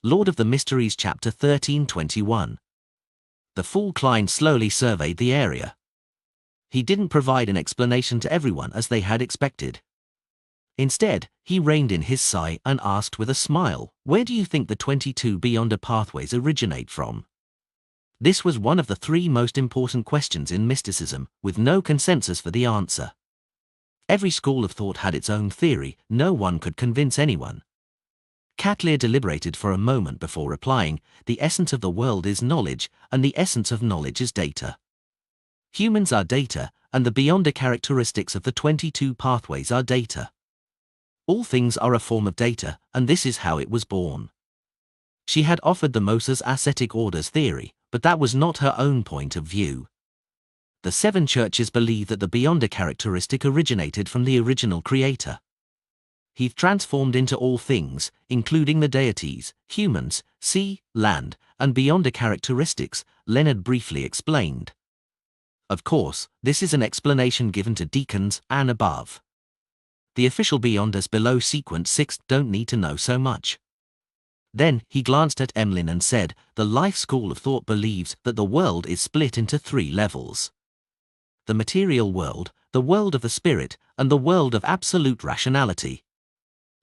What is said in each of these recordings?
Lord of the Mysteries Chapter 13:21. The fool Klein slowly surveyed the area. He didn't provide an explanation to everyone as they had expected. Instead, he reined in his sigh and asked with a smile, "Where do you think the 22 Beyonder pathways originate from?" This was one of the three most important questions in mysticism, with no consensus for the answer. Every school of thought had its own theory, no one could convince anyone. Catlear deliberated for a moment before replying, "The essence of the world is knowledge, and the essence of knowledge is data. Humans are data, and the Beyonder characteristics of the 22 pathways are data. All things are a form of data, and this is how it was born." She had offered the Moses ascetic orders theory, but that was not her own point of view. The seven churches believe that the Beyonder characteristic originated from the original creator. He transformed into all things, including the deities, humans, sea, land, and Beyonder characteristics, Leonard briefly explained. Of course, this is an explanation given to deacons and above. The official Beyonders below sequence 6 don't need to know so much. Then, he glanced at Emlyn and said, "The life school of thought believes that the world is split into three levels. The material world, the world of the spirit, and the world of absolute rationality.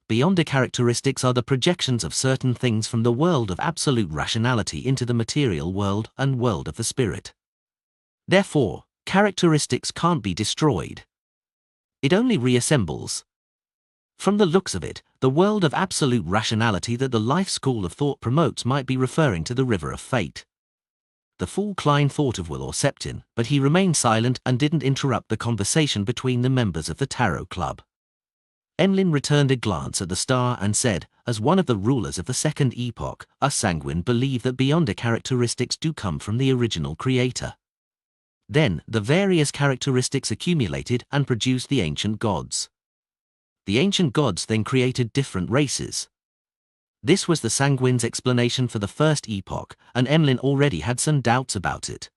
Beyonder characteristics are the projections of certain things from the world of absolute rationality into the material world and world of the spirit. Therefore, characteristics can't be destroyed. It only reassembles. From the looks of it, the world of absolute rationality that the life school of thought promotes might be referring to the river of fate." The fool Klein thought of Will or Septin, but he remained silent and didn't interrupt the conversation between the members of the Tarot Club. Emlyn returned a glance at the star and said, "As one of the rulers of the second epoch, us sanguine believe that Beyonder characteristics do come from the original creator. Then, the various characteristics accumulated and produced the ancient gods. The ancient gods then created different races." This was the sanguine's explanation for the first epoch, and Emlyn already had some doubts about it.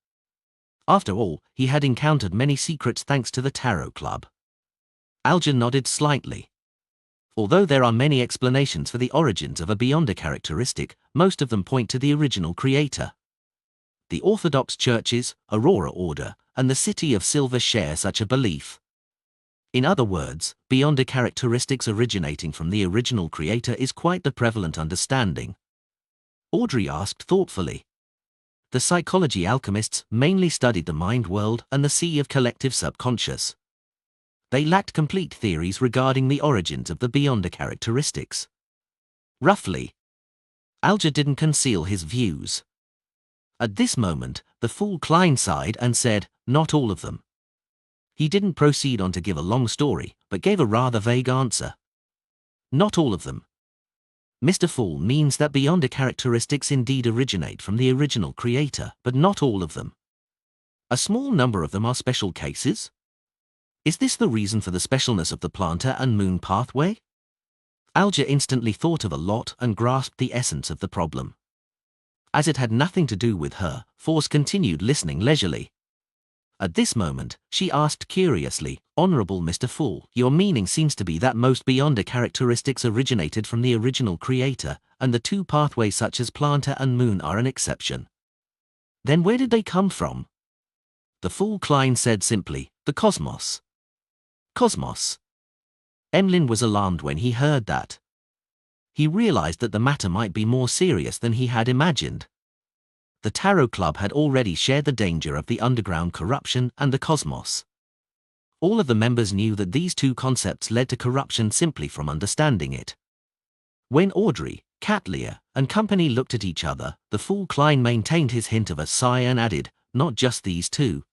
After all, he had encountered many secrets thanks to the Tarot Club. Alger nodded slightly. Although there are many explanations for the origins of a Beyonder characteristic, most of them point to the original creator. The Orthodox churches, Aurora Order, and the City of Silver share such a belief. In other words, Beyonder characteristics originating from the original creator is quite the prevalent understanding. Audrey asked thoughtfully. The psychology alchemists mainly studied the mind world and the sea of collective subconscious. They lacked complete theories regarding the origins of the Beyonder characteristics. Roughly. Alger didn't conceal his views. At this moment, the fool Klein sighed and said, "Not all of them." He didn't proceed on to give a long story, but gave a rather vague answer. "Not all of them. Mr. Fool means that Beyonder characteristics indeed originate from the original creator, but not all of them. A small number of them are special cases? Is this the reason for the specialness of the plantar and moon pathway?" Alger instantly thought of a lot and grasped the essence of the problem. As it had nothing to do with her, Force continued listening leisurely. At this moment, she asked curiously, "Honorable Mr. Fool, your meaning seems to be that most Beyonder characteristics originated from the original creator, and the two pathways such as plantar and moon are an exception. Then where did they come from?" The fool Klein said simply, "The cosmos." Cosmos. Emlyn was alarmed when he heard that. He realized that the matter might be more serious than he had imagined. The Tarot Club had already shared the danger of the underground corruption and the cosmos. All of the members knew that these two concepts led to corruption simply from understanding it. When Audrey, Catlear, and company looked at each other, the fool Klein maintained his hint of a sigh and added, "Not just these two."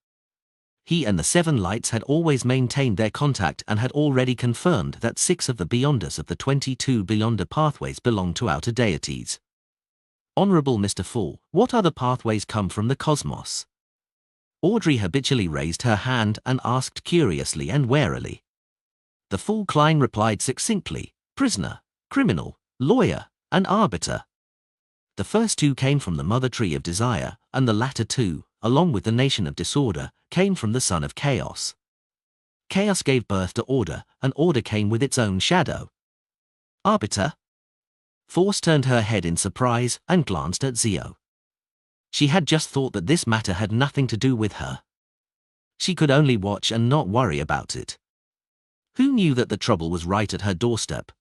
He and the Seven Lights had always maintained their contact and had already confirmed that 6 of the Beyonders of the 22 Beyonder pathways belong to outer deities. "Honorable Mr. Fool, what other pathways come from the cosmos?" Audrey habitually raised her hand and asked curiously and warily. The fool Klein replied succinctly, "Prisoner, criminal, lawyer, and arbiter." The first two came from the mother tree of desire, and the latter two, along with the nation of disorder, came from the son of chaos. Chaos gave birth to order, and order came with its own shadow. Arbiter? Force turned her head in surprise and glanced at Zio. She had just thought that this matter had nothing to do with her. She could only watch and not worry about it. Who knew that the trouble was right at her doorstep?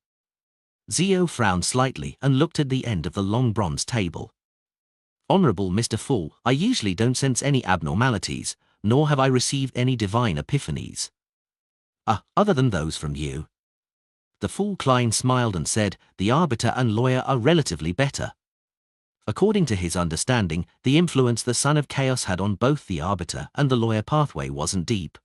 Zio frowned slightly and looked at the end of the long bronze table. Honorable Mr. Fool, I usually don't sense any abnormalities, nor have I received any divine epiphanies. Other than those from you. The Fool Klein smiled and said, the arbiter and lawyer are relatively better. According to his understanding, the influence the Son of Chaos had on both the arbiter and the lawyer pathway wasn't deep.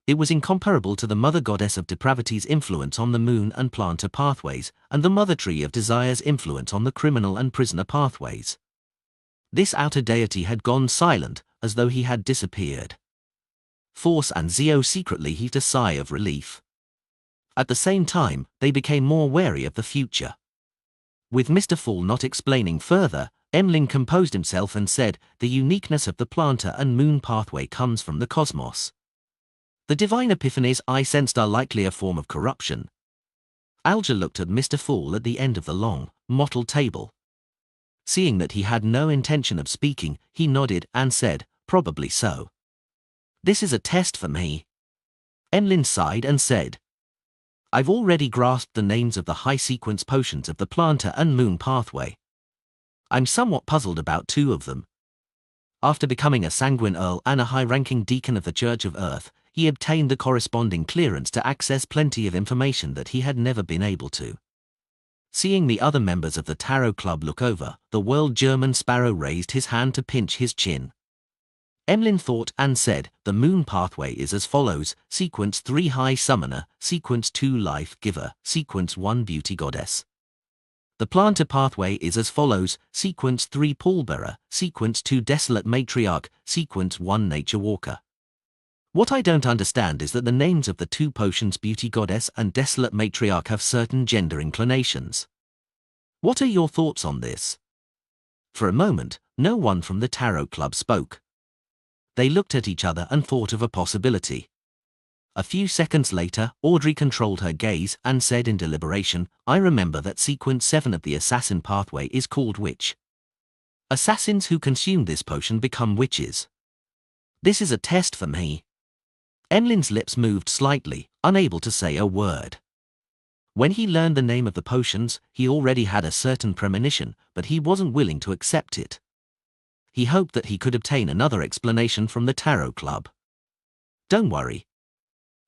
It was incomparable to the Mother Goddess of Depravity's influence on the moon and planter pathways, and the Mother Tree of Desire's influence on the criminal and prisoner pathways. This outer deity had gone silent, as though he had disappeared. Force and Zio secretly heaved a sigh of relief. At the same time, they became more wary of the future. With Mr. Fool not explaining further, Emlyn composed himself and said, the uniqueness of the planter and moon pathway comes from the cosmos. The divine epiphanies I sensed are likely a form of corruption. Alger looked at Mr. Fool at the end of the long, mottled table. Seeing that he had no intention of speaking, he nodded and said, probably so. This is a test for me. Emlyn sighed and said, I've already grasped the names of the high-sequence potions of the planter and moon pathway. I'm somewhat puzzled about two of them. After becoming a sanguine earl and a high-ranking deacon of the Church of Earth, he obtained the corresponding clearance to access plenty of information that he had never been able to. Seeing the other members of the Tarot Club look over, the World German Sparrow raised his hand to pinch his chin. Emlyn thought and said, the moon pathway is as follows, sequence 3 High Summoner, sequence 2 Life Giver, sequence 1 Beauty Goddess. The planter pathway is as follows, sequence 3 Pallbearer, sequence 2 Desolate Matriarch, sequence 1 Nature Walker. What I don't understand is that the names of the two potions Beauty Goddess and Desolate Matriarch have certain gender inclinations. What are your thoughts on this? For a moment, no one from the Tarot Club spoke. They looked at each other and thought of a possibility. A few seconds later, Audrey controlled her gaze and said in deliberation, I remember that sequence 7 of the assassin pathway is called Witch. Assassins who consume this potion become witches. This is a test for me. Emlyn's lips moved slightly, unable to say a word. When he learned the name of the potions, he already had a certain premonition, but he wasn't willing to accept it. He hoped that he could obtain another explanation from the Tarot Club. Don't worry.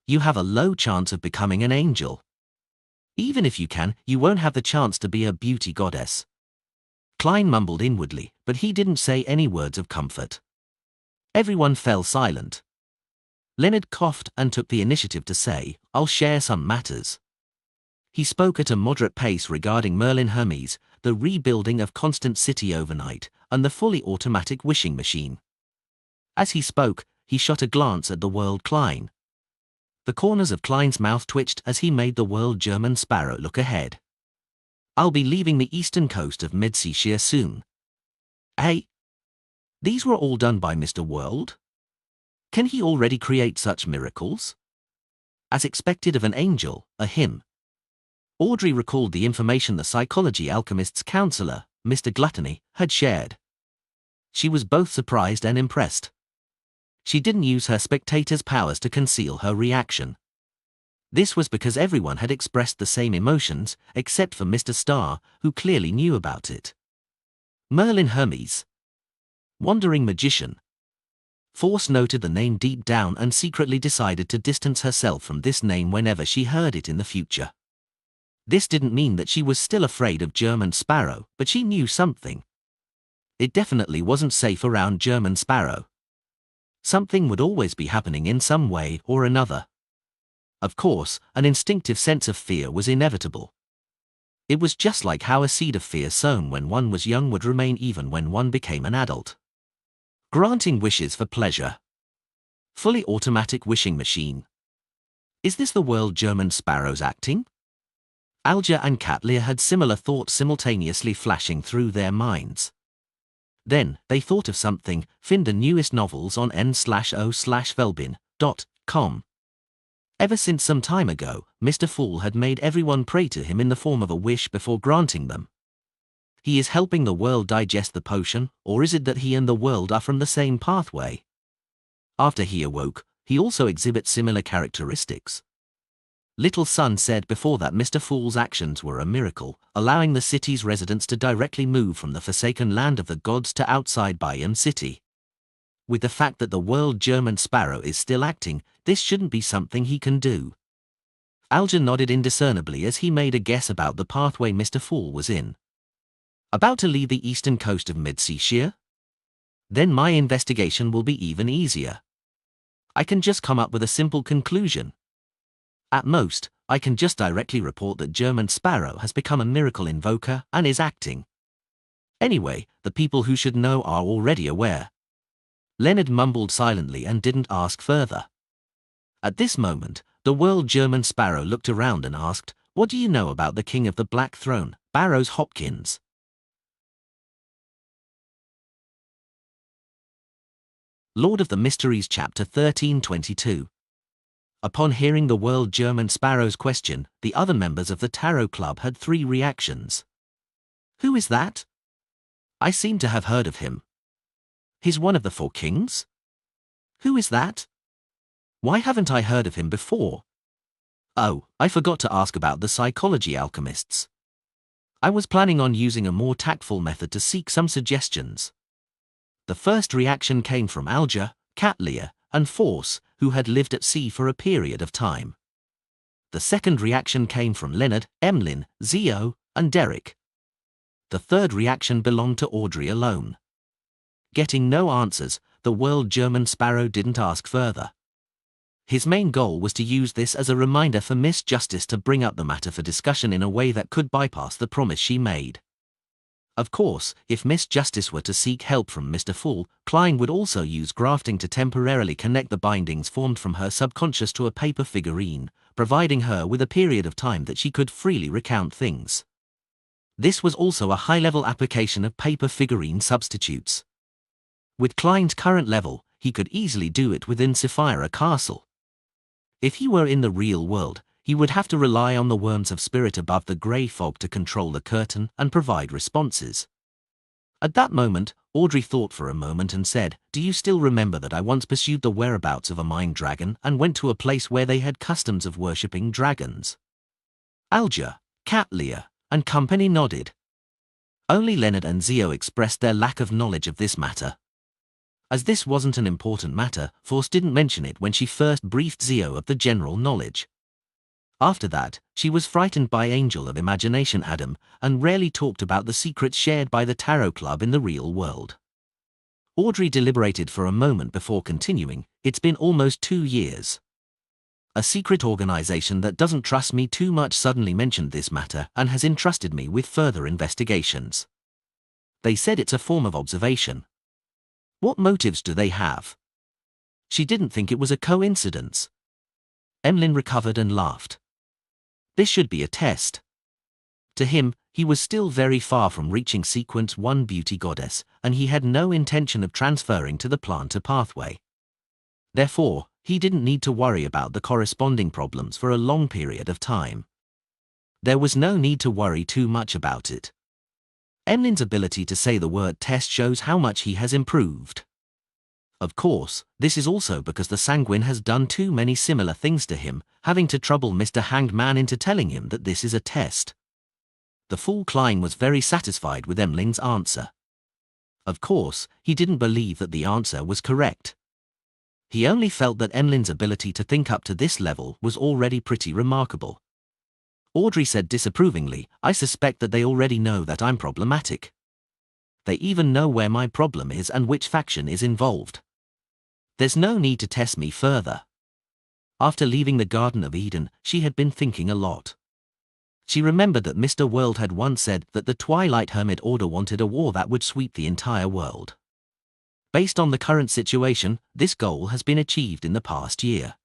You have a low chance of becoming an angel. Even if you can, you won't have the chance to be a beauty goddess. Klein mumbled inwardly, but he didn't say any words of comfort. Everyone fell silent. Leonard coughed and took the initiative to say, I'll share some matters. He spoke at a moderate pace regarding Merlin Hermes, the rebuilding of Constant City overnight, and the fully automatic wishing machine. As he spoke, he shot a glance at the World Klein. The corners of Klein's mouth twitched as he made the World German Sparrow look ahead. I'll be leaving the eastern coast of Medseashire soon. Hey! These were all done by Mr. World? Can he already create such miracles? As expected of an angel, a him. Audrey recalled the information the psychology alchemist's counselor, Mr. Gluttony, had shared. She was both surprised and impressed. She didn't use her spectator's powers to conceal her reaction. This was because everyone had expressed the same emotions, except for Mr. Starr, who clearly knew about it. Merlin Hermes. Wandering magician. Force noted the name deep down and secretly decided to distance herself from this name whenever she heard it in the future. This didn't mean that she was still afraid of German Sparrow, but she knew something. It definitely wasn't safe around German Sparrow. Something would always be happening in some way or another. Of course, an instinctive sense of fear was inevitable. It was just like how a seed of fear sown when one was young would remain even when one became an adult. Granting wishes for pleasure. Fully automatic wishing machine. Is this the World German Sparrow's acting? Alger and Katlia had similar thoughts simultaneously flashing through their minds. Then, they thought of something, find the newest novels on n/o/velbin.com. Ever since some time ago, Mr. Fool had made everyone pray to him in the form of a wish before granting them. He is helping the world digest the potion, or is it that he and the world are from the same pathway? After he awoke, he also exhibits similar characteristics. Little Sun said before that Mr. Fool's actions were a miracle, allowing the city's residents to directly move from the forsaken land of the gods to outside Bayam City. With the fact that the world German Sparrow is still acting, this shouldn't be something he can do. Alger nodded indiscernibly as he made a guess about the pathway Mr. Fool was in. About to leave the eastern coast of Mid-Sea? Then my investigation will be even easier. I can just come up with a simple conclusion. At most, I can just directly report that German Sparrow has become a miracle invoker and is acting. Anyway, the people who should know are already aware. Leonard mumbled silently and didn't ask further. At this moment, the world German Sparrow looked around and asked, "What do you know about the King of the Black Throne, Barrows Hopkins?" Lord of the Mysteries Chapter 1322. Upon hearing the world German Sparrow's question, the other members of the Tarot Club had three reactions. Who is that? I seem to have heard of him. He's one of the four kings? Who is that? Why haven't I heard of him before? Oh, I forgot to ask about the psychology alchemists. I was planning on using a more tactful method to seek some suggestions. The first reaction came from Alger, Catlear, and Force, who had lived at sea for a period of time. The second reaction came from Leonard, Emlyn, Zio, and Derek. The third reaction belonged to Audrey alone. Getting no answers, the world German Sparrow didn't ask further. His main goal was to use this as a reminder for Miss Justice to bring up the matter for discussion in a way that could bypass the promise she made. Of course, if Miss Justice were to seek help from Mr. Fool, Klein would also use grafting to temporarily connect the bindings formed from her subconscious to a paper figurine, providing her with a period of time that she could freely recount things. This was also a high-level application of paper figurine substitutes. With Klein's current level, he could easily do it within Sapphira Castle. If he were in the real world, he would have to rely on the worms of spirit above the grey fog to control the curtain and provide responses. At that moment, Audrey thought for a moment and said, "Do you still remember that I once pursued the whereabouts of a mind dragon and went to a place where they had customs of worshipping dragons?" Alger, Catlear, and company nodded. Only Leonard and Zio expressed their lack of knowledge of this matter. As this wasn't an important matter, Force didn't mention it when she first briefed Zio of the general knowledge. After that, she was frightened by Angel of Imagination Adam, and rarely talked about the secrets shared by the Tarot Club in the real world. Audrey deliberated for a moment before continuing, "It's been almost 2 years. A secret organization that doesn't trust me too much suddenly mentioned this matter and has entrusted me with further investigations. They said it's a form of observation. What motives do they have?" She didn't think it was a coincidence. Emlyn recovered and laughed. This should be a test. To him, he was still very far from reaching Sequence 1 Beauty Goddess, and he had no intention of transferring to the plantar pathway. Therefore, he didn't need to worry about the corresponding problems for a long period of time. There was no need to worry too much about it. Emlyn's ability to say the word test shows how much he has improved. Of course, this is also because the Sanguine has done too many similar things to him, having to trouble Mr. Hanged Man into telling him that this is a test. The Fool Klein was very satisfied with Emlyn's answer. Of course, he didn't believe that the answer was correct. He only felt that Emlyn's ability to think up to this level was already pretty remarkable. Audrey said disapprovingly, "I suspect that they already know that I'm problematic. They even know where my problem is and which faction is involved. There's no need to test me further." After leaving the Garden of Eden, she had been thinking a lot. She remembered that Mr. World had once said that the Twilight Hermit Order wanted a war that would sweep the entire world. Based on the current situation, this goal has been achieved in the past year.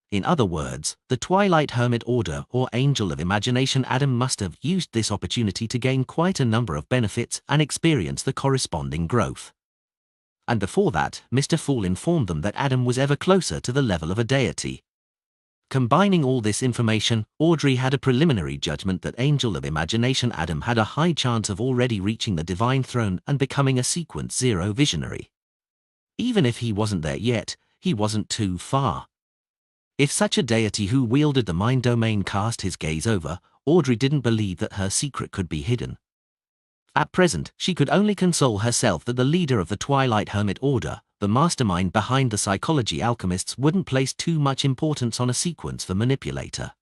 In other words, the Twilight Hermit Order or Angel of Imagination Adam must have used this opportunity to gain quite a number of benefits and experience the corresponding growth. And before that, Mr. Fool informed them that Adam was ever closer to the level of a deity. Combining all this information, Audrey had a preliminary judgment that Angel of Imagination Adam had a high chance of already reaching the divine throne and becoming a Sequence Zero visionary. Even if he wasn't there yet, he wasn't too far. If such a deity who wielded the mind domain cast his gaze over, Audrey didn't believe that her secret could be hidden. At present, she could only console herself that the leader of the Twilight Hermit Order, the mastermind behind the psychology alchemists, wouldn't place too much importance on a sequence for manipulator.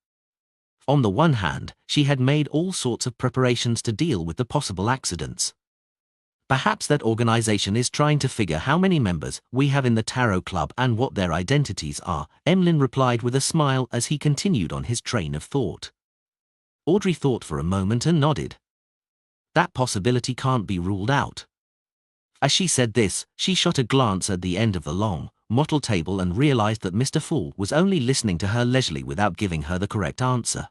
On the one hand, she had made all sorts of preparations to deal with the possible accidents. Perhaps that organization is trying to figure how many members we have in the Tarot Club and what their identities are, Emlyn replied with a smile as he continued on his train of thought. Audrey thought for a moment and nodded. That possibility can't be ruled out. As she said this, she shot a glance at the end of the long, mottled table and realized that Mr. Fool was only listening to her leisurely without giving her the correct answer.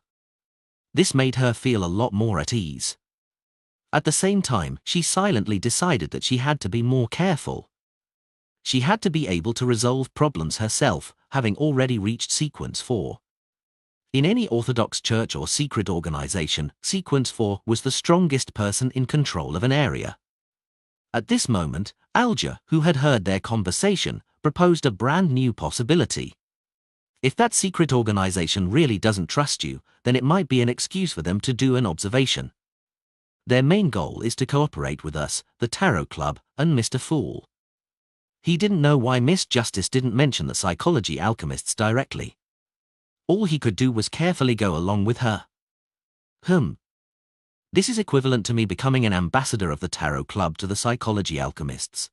This made her feel a lot more at ease. At the same time, she silently decided that she had to be more careful. She had to be able to resolve problems herself, having already reached Sequence 4. In any Orthodox church or secret organization, Sequence 4 was the strongest person in control of an area. At this moment, Alger, who had heard their conversation, proposed a brand new possibility. If that secret organization really doesn't trust you, then it might be an excuse for them to do an observation. Their main goal is to cooperate with us, the Tarot Club, and Mr. Fool. He didn't know why Miss Justice didn't mention the psychology alchemists directly. All he could do was carefully go along with her. This is equivalent to me becoming an ambassador of the Tarot Club to the psychology alchemists.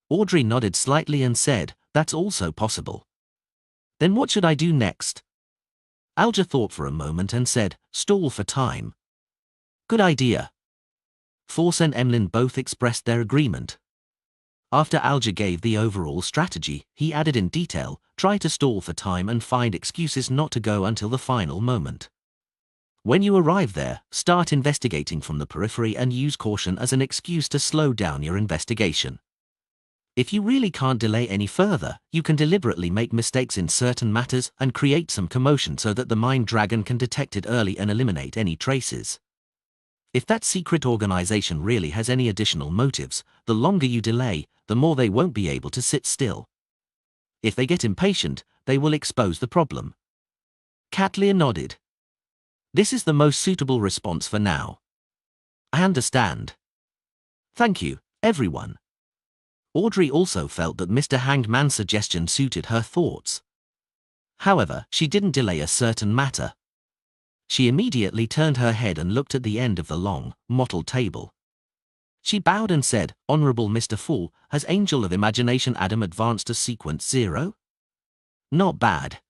Audrey nodded slightly and said, that's also possible. Then what should I do next? Alger thought for a moment and said, stall for time. Good idea. Force and Emlyn both expressed their agreement. After Alger gave the overall strategy, he added in detail, try to stall for time and find excuses not to go until the final moment. When you arrive there, start investigating from the periphery and use caution as an excuse to slow down your investigation. If you really can't delay any further, you can deliberately make mistakes in certain matters and create some commotion so that the Mind Dragon can detect it early and eliminate any traces. If that secret organization really has any additional motives, the longer you delay, the more they won't be able to sit still. If they get impatient, they will expose the problem. Katlia nodded. This is the most suitable response for now. I understand. Thank you, everyone. Audrey also felt that Mr. Hanged Man's suggestion suited her thoughts. However, she didn't delay a certain matter. She immediately turned her head and looked at the end of the long, mottled table. She bowed and said, Honorable Mr. Fool, has Angel of Imagination Adam advanced to Sequence 0? Not bad.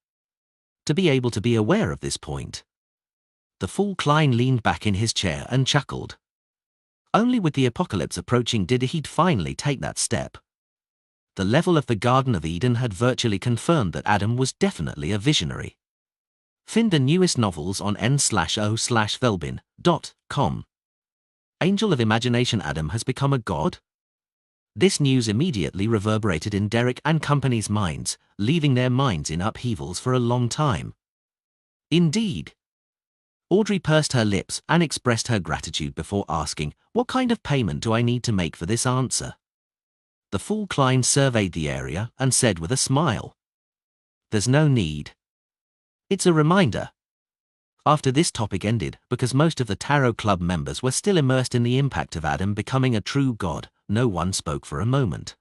To be able to be aware of this point. The Fool Klein leaned back in his chair and chuckled. Only with the apocalypse approaching did he finally take that step. The level of the Garden of Eden had virtually confirmed that Adam was definitely a visionary. Find the newest novels on n/o/velbin.com. Angel of Imagination Adam has become a god? This news immediately reverberated in Derek and company's minds, leaving their minds in upheavals for a long time. Indeed. Audrey pursed her lips and expressed her gratitude before asking, what kind of payment do I need to make for this answer? The Fool Klein surveyed the area and said with a smile. There's no need. It's a reminder. After this topic ended, because most of the Tarot Club members were still immersed in the impact of Adam becoming a true god, no one spoke for a moment.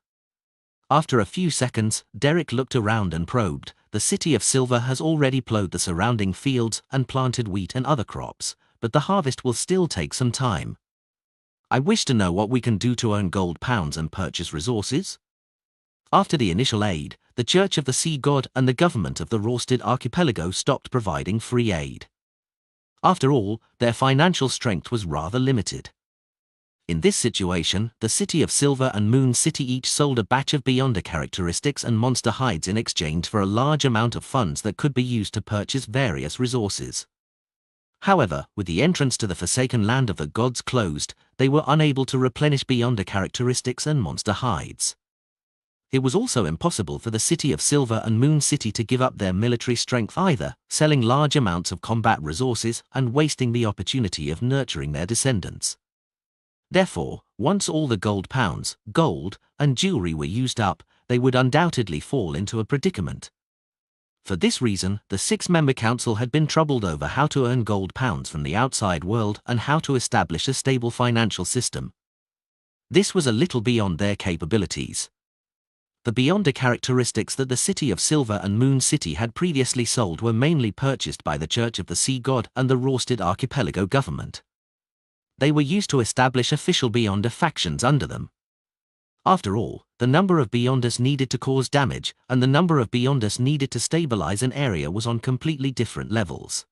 After a few seconds, Derek looked around and probed. The city of Silver has already plowed the surrounding fields and planted wheat and other crops, but the harvest will still take some time. I wish to know what we can do to earn gold pounds and purchase resources. After the initial aid, the Church of the Sea God and the government of the Rorsted Archipelago stopped providing free aid. After all, their financial strength was rather limited. In this situation, the City of Silver and Moon City each sold a batch of Beyonder characteristics and monster hides in exchange for a large amount of funds that could be used to purchase various resources. However, with the entrance to the Forsaken Land of the Gods closed, they were unable to replenish Beyonder characteristics and monster hides. It was also impossible for the city of Silver and Moon City to give up their military strength either, selling large amounts of combat resources and wasting the opportunity of nurturing their descendants. Therefore, once all the gold pounds, gold, and jewelry were used up, they would undoubtedly fall into a predicament. For this reason, the six-member council had been troubled over how to earn gold pounds from the outside world and how to establish a stable financial system. This was a little beyond their capabilities. The Beyonder characteristics that the city of Silver and Moon City had previously sold were mainly purchased by the Church of the Sea God and the Rorsted Archipelago government. They were used to establish official Beyonder factions under them. After all, the number of Beyonders needed to cause damage and the number of Beyonders needed to stabilize an area was on completely different levels.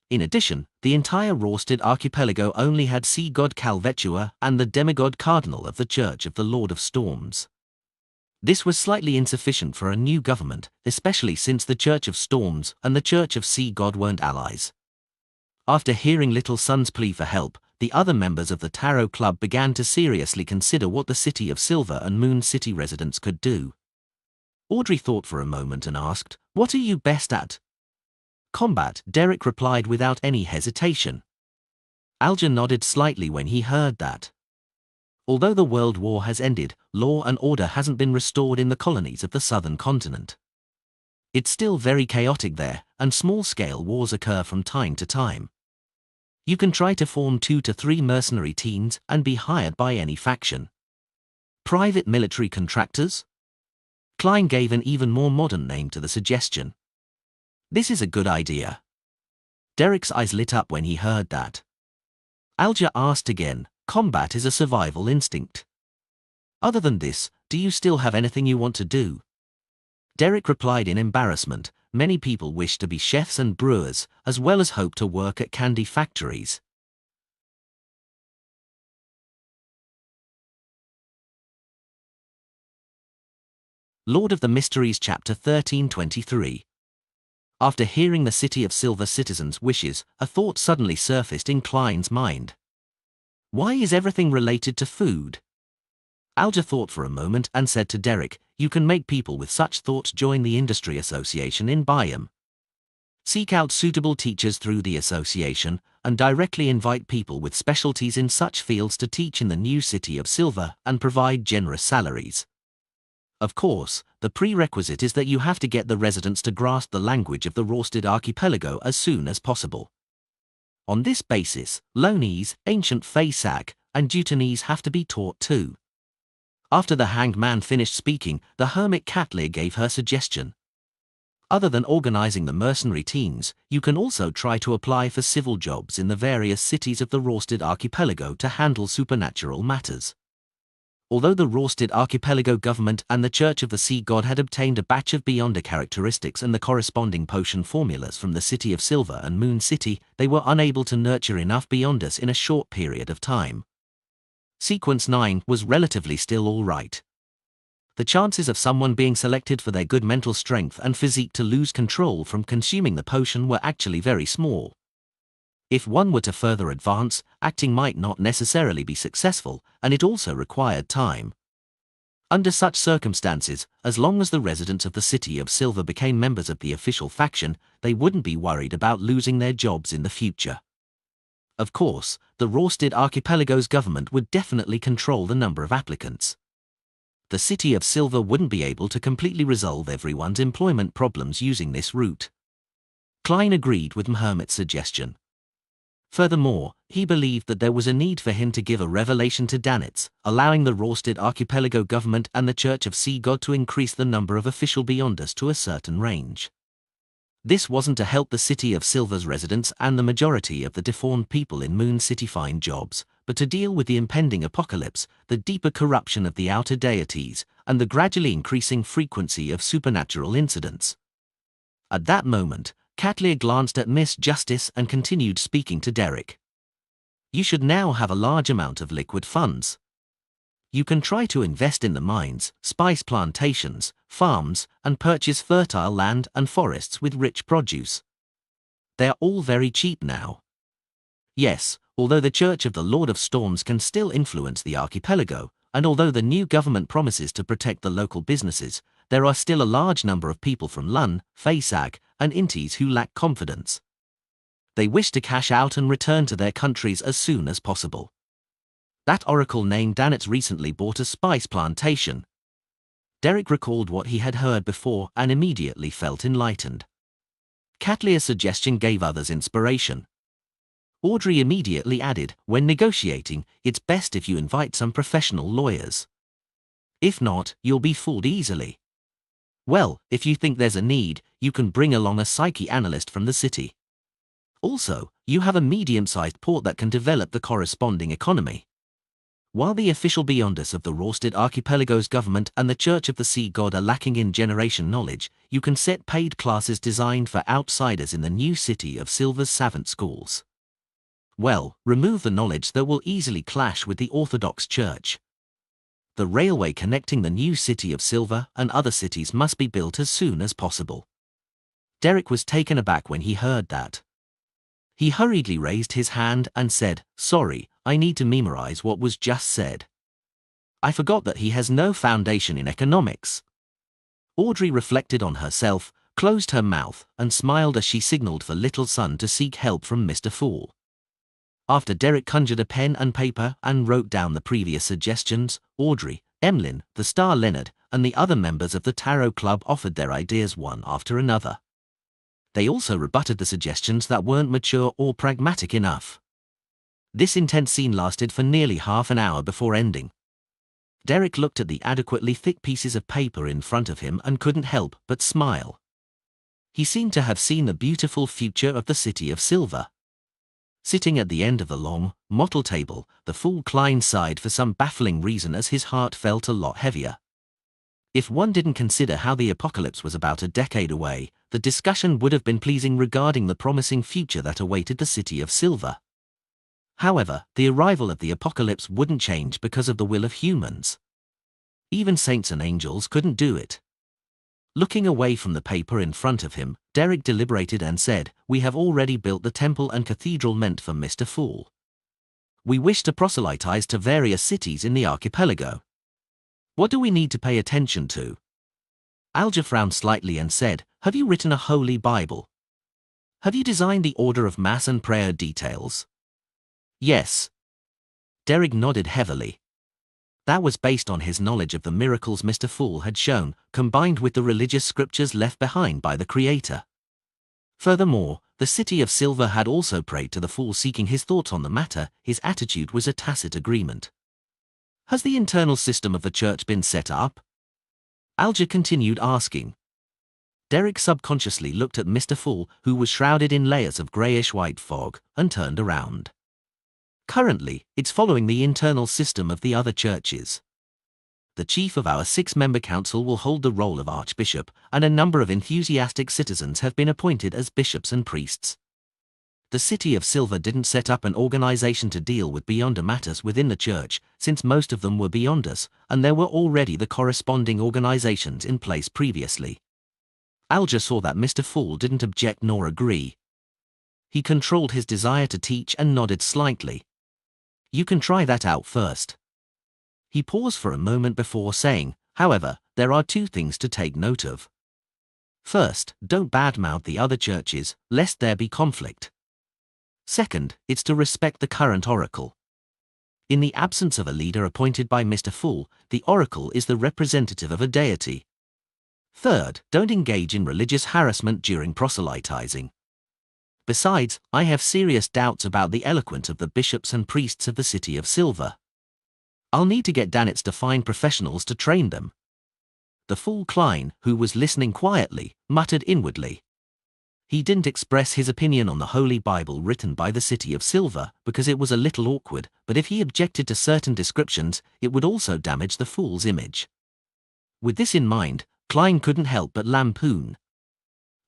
In addition, the entire Rorsted Archipelago only had Sea God Calvetua and the demigod cardinal of the Church of the Lord of Storms. This was slightly insufficient for a new government, especially since the Church of Storms and the Church of Sea God weren't allies. After hearing Little Sun's plea for help, the other members of the Tarot Club began to seriously consider what the city of Silver and Moon City residents could do. Audrey thought for a moment and asked, "What are you best at?" "Combat," Derek replied without any hesitation. Alger nodded slightly when he heard that. Although the World War has ended, law and order hasn't been restored in the colonies of the southern continent. It's still very chaotic there, and small-scale wars occur from time to time. You can try to form 2 to 3 mercenary teams and be hired by any faction. Private military contractors? Klein gave an even more modern name to the suggestion. This is a good idea. Derek's eyes lit up when he heard that. Alger asked again, "Combat is a survival instinct. Other than this, do you still have anything you want to do?" Derek replied in embarrassment, "Many people wish to be chefs and brewers, as well as hope to work at candy factories." Lord of the Mysteries Chapter 1323. After hearing the City of Silver citizens' wishes, a thought suddenly surfaced in Klein's mind. Why is everything related to food? Alger thought for a moment and said to Derek, "You can make people with such thoughts join the industry association in Byam. Seek out suitable teachers through the association, and directly invite people with specialties in such fields to teach in the new City of Silver and provide generous salaries. Of course, the prerequisite is that you have to get the residents to grasp the language of the Rorsted Archipelago as soon as possible. On this basis, Lonese, Ancient Faysac, and Deutonese have to be taught too." After the hanged man finished speaking, the hermit Catlear gave her suggestion. "Other than organizing the mercenary teams, you can also try to apply for civil jobs in the various cities of the Rorsted Archipelago to handle supernatural matters." Although the Rorsted Archipelago government and the Church of the Sea God had obtained a batch of Beyonder characteristics and the corresponding potion formulas from the City of Silver and Moon City, they were unable to nurture enough Beyonders in a short period of time. Sequence 9 was relatively still all right. The chances of someone being selected for their good mental strength and physique to lose control from consuming the potion were actually very small. If one were to further advance, acting might not necessarily be successful, and it also required time. Under such circumstances, as long as the residents of the City of Silver became members of the official faction, they wouldn't be worried about losing their jobs in the future. Of course, the Rorsted Archipelago's government would definitely control the number of applicants. The City of Silver wouldn't be able to completely resolve everyone's employment problems using this route. Klein agreed with Mhermit's suggestion. Furthermore, he believed that there was a need for him to give a revelation to Danitz, allowing the Rorsted Archipelago government and the Church of Sea God to increase the number of official Beyonders to a certain range. This wasn't to help the City of Silver's residents and the majority of the deformed people in Moon City find jobs, but to deal with the impending apocalypse, the deeper corruption of the outer deities, and the gradually increasing frequency of supernatural incidents. At that moment, Catlear glanced at Miss Justice and continued speaking to Derek. "You should now have a large amount of liquid funds. You can try to invest in the mines, spice plantations, farms, and purchase fertile land and forests with rich produce. They are all very cheap now. Yes, although the Church of the Lord of Storms can still influence the archipelago, and although the new government promises to protect the local businesses, there are still a large number of people from Lun, Faysag, and Intis who lack confidence. They wish to cash out and return to their countries as soon as possible. That oracle named Danitz recently bought a spice plantation. Derek recalled what he had heard before and immediately felt enlightened. Catlear's suggestion gave others inspiration. Audrey immediately added, when negotiating, it's best if you invite some professional lawyers. If not, you'll be fooled easily. Well, if you think there's a need, you can bring along a psyche analyst from the city. Also, you have a medium-sized port that can develop the corresponding economy. While the official Beyonders of the Rorsted Archipelago's government and the Church of the Sea God are lacking in generation knowledge, you can set paid classes designed for outsiders in the new city of Silver's savant schools. Well, remove the knowledge that will easily clash with the Orthodox Church. The railway connecting the new city of Silver and other cities must be built as soon as possible. Derek was taken aback when he heard that. He hurriedly raised his hand and said, "Sorry, I need to memorize what was just said. I forgot that he has no foundation in economics." Audrey reflected on herself, closed her mouth, and smiled as she signaled for little son to seek help from Mr. Fool. After Derek conjured a pen and paper and wrote down the previous suggestions, Audrey, Emlyn, the star Leonard, and the other members of the Tarot Club offered their ideas one after another. They also rebutted the suggestions that weren't mature or pragmatic enough. This intense scene lasted for nearly half an hour before ending. Derek looked at the adequately thick pieces of paper in front of him and couldn't help but smile. He seemed to have seen the beautiful future of the city of Silver. Sitting at the end of the long, mottled table, the Fool Klein sighed for some baffling reason as his heart felt a lot heavier. If one didn't consider how the apocalypse was about a decade away, the discussion would have been pleasing regarding the promising future that awaited the city of Silver. However, the arrival of the apocalypse wouldn't change because of the will of humans. Even saints and angels couldn't do it. Looking away from the paper in front of him, Derek deliberated and said, "We have already built the temple and cathedral meant for Mr. Fool. We wish to proselytize to various cities in the archipelago. What do we need to pay attention to?" Alger frowned slightly and said, "Have you written a Holy Bible? Have you designed the order of Mass and prayer details?" "Yes." Derek nodded heavily. That was based on his knowledge of the miracles Mr. Fool had shown, combined with the religious scriptures left behind by the Creator. Furthermore, the city of Silver had also prayed to the Fool seeking his thoughts on the matter. His attitude was a tacit agreement. "Has the internal system of the church been set up?" Alger continued asking. Derek subconsciously looked at Mr. Fool, who was shrouded in layers of greyish-white fog, and turned around. "Currently, it's following the internal system of the other churches. The chief of our 6-member council will hold the role of archbishop, and a number of enthusiastic citizens have been appointed as bishops and priests. The city of Silver didn't set up an organization to deal with Beyonder matters within the church, since most of them were Beyonders, and there were already the corresponding organizations in place previously." Alger saw that Mr. Fool didn't object nor agree. He controlled his desire to teach and nodded slightly. "You can try that out first." He paused for a moment before saying, "However, there are 2 things to take note of. First, don't badmouth the other churches, lest there be conflict. Second, it's to respect the current oracle. In the absence of a leader appointed by Mr. Fool, the oracle is the representative of a deity. Third, don't engage in religious harassment during proselytizing. Besides, I have serious doubts about the eloquence of the bishops and priests of the city of Silver. I'll need to get Danitz to find professionals to train them." The Fool Klein, who was listening quietly, muttered inwardly. He didn't express his opinion on the Holy Bible written by the city of Silver because it was a little awkward, but if he objected to certain descriptions, it would also damage the Fool's image. With this in mind, Klein couldn't help but lampoon.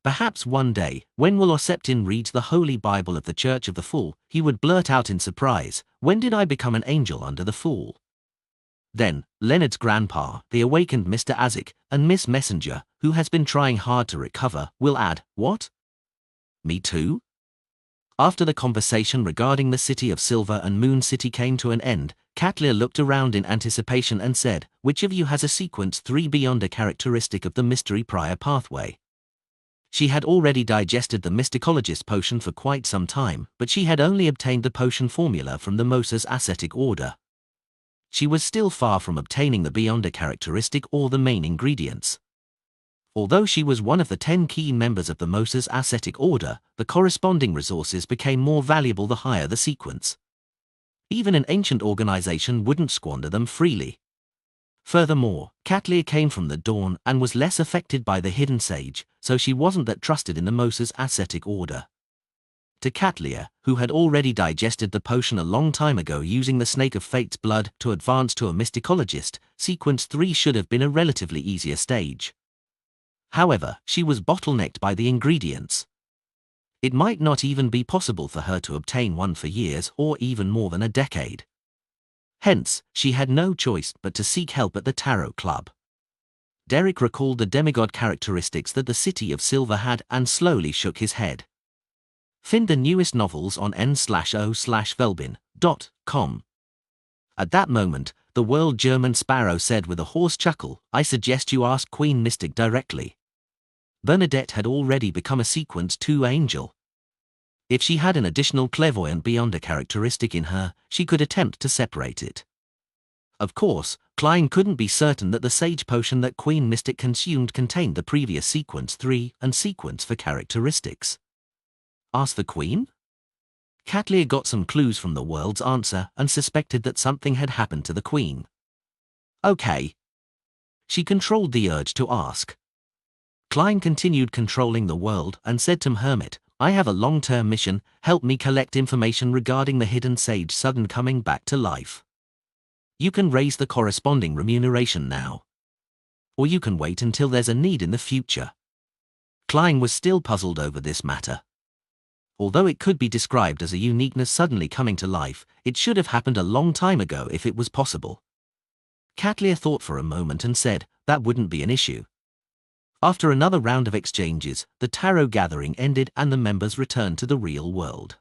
Perhaps one day, when Woloseptin reads the Holy Bible of the Church of the Fool, he would blurt out in surprise, "When did I become an angel under the Fool?" Then, Leonard's grandpa, the awakened Mr. Azik, and Miss Messenger, who has been trying hard to recover, will add, "What? Me too? After the conversation regarding the City of Silver and Moon City came to an end, Katlia looked around in anticipation and said, "Which of you has a sequence 3 beyond a characteristic of the mystery prior pathway?" She had already digested the mysticologist potion for quite some time, but she had only obtained the potion formula from the Moses ascetic order. She was still far from obtaining the beyond a characteristic or the main ingredients. Although she was one of the 10 key members of the Moses ascetic order, the corresponding resources became more valuable the higher the sequence. Even an ancient organization wouldn't squander them freely. Furthermore, Katlia came from the dawn and was less affected by the hidden sage, so she wasn't that trusted in the Moses ascetic order. To Katlia, who had already digested the potion a long time ago using the Snake of Fate's blood to advance to a mysticologist, sequence 3 should have been a relatively easier stage. However, she was bottlenecked by the ingredients. It might not even be possible for her to obtain one for years or even more than a decade. Hence, she had no choice but to seek help at the Tarot Club. Derek recalled the demigod characteristics that the City of Silver had and slowly shook his head. Find the newest novels on n/o/velbin.com. At that moment, the world German Sparrow said with a hoarse chuckle, "I suggest you ask Queen Mystic directly." Bernadette had already become a sequence 2 angel. If she had an additional clairvoyant beyond a characteristic in her, she could attempt to separate it. Of course, Klein couldn't be certain that the sage potion that Queen Mystic consumed contained the previous sequence 3 and sequence for characteristics. Ask the Queen? Katlia got some clues from the world's answer and suspected that something had happened to the Queen. Okay. She controlled the urge to ask. Klein continued controlling the world and said to Hermit, "I have a long-term mission, help me collect information regarding the hidden sage sudden coming back to life. You can raise the corresponding remuneration now. Or you can wait until there's a need in the future." Klein was still puzzled over this matter. Although it could be described as a uniqueness suddenly coming to life, it should have happened a long time ago if it was possible. Katlia thought for a moment and said, "That wouldn't be an issue." After another round of exchanges, the tarot gathering ended and the members returned to the real world.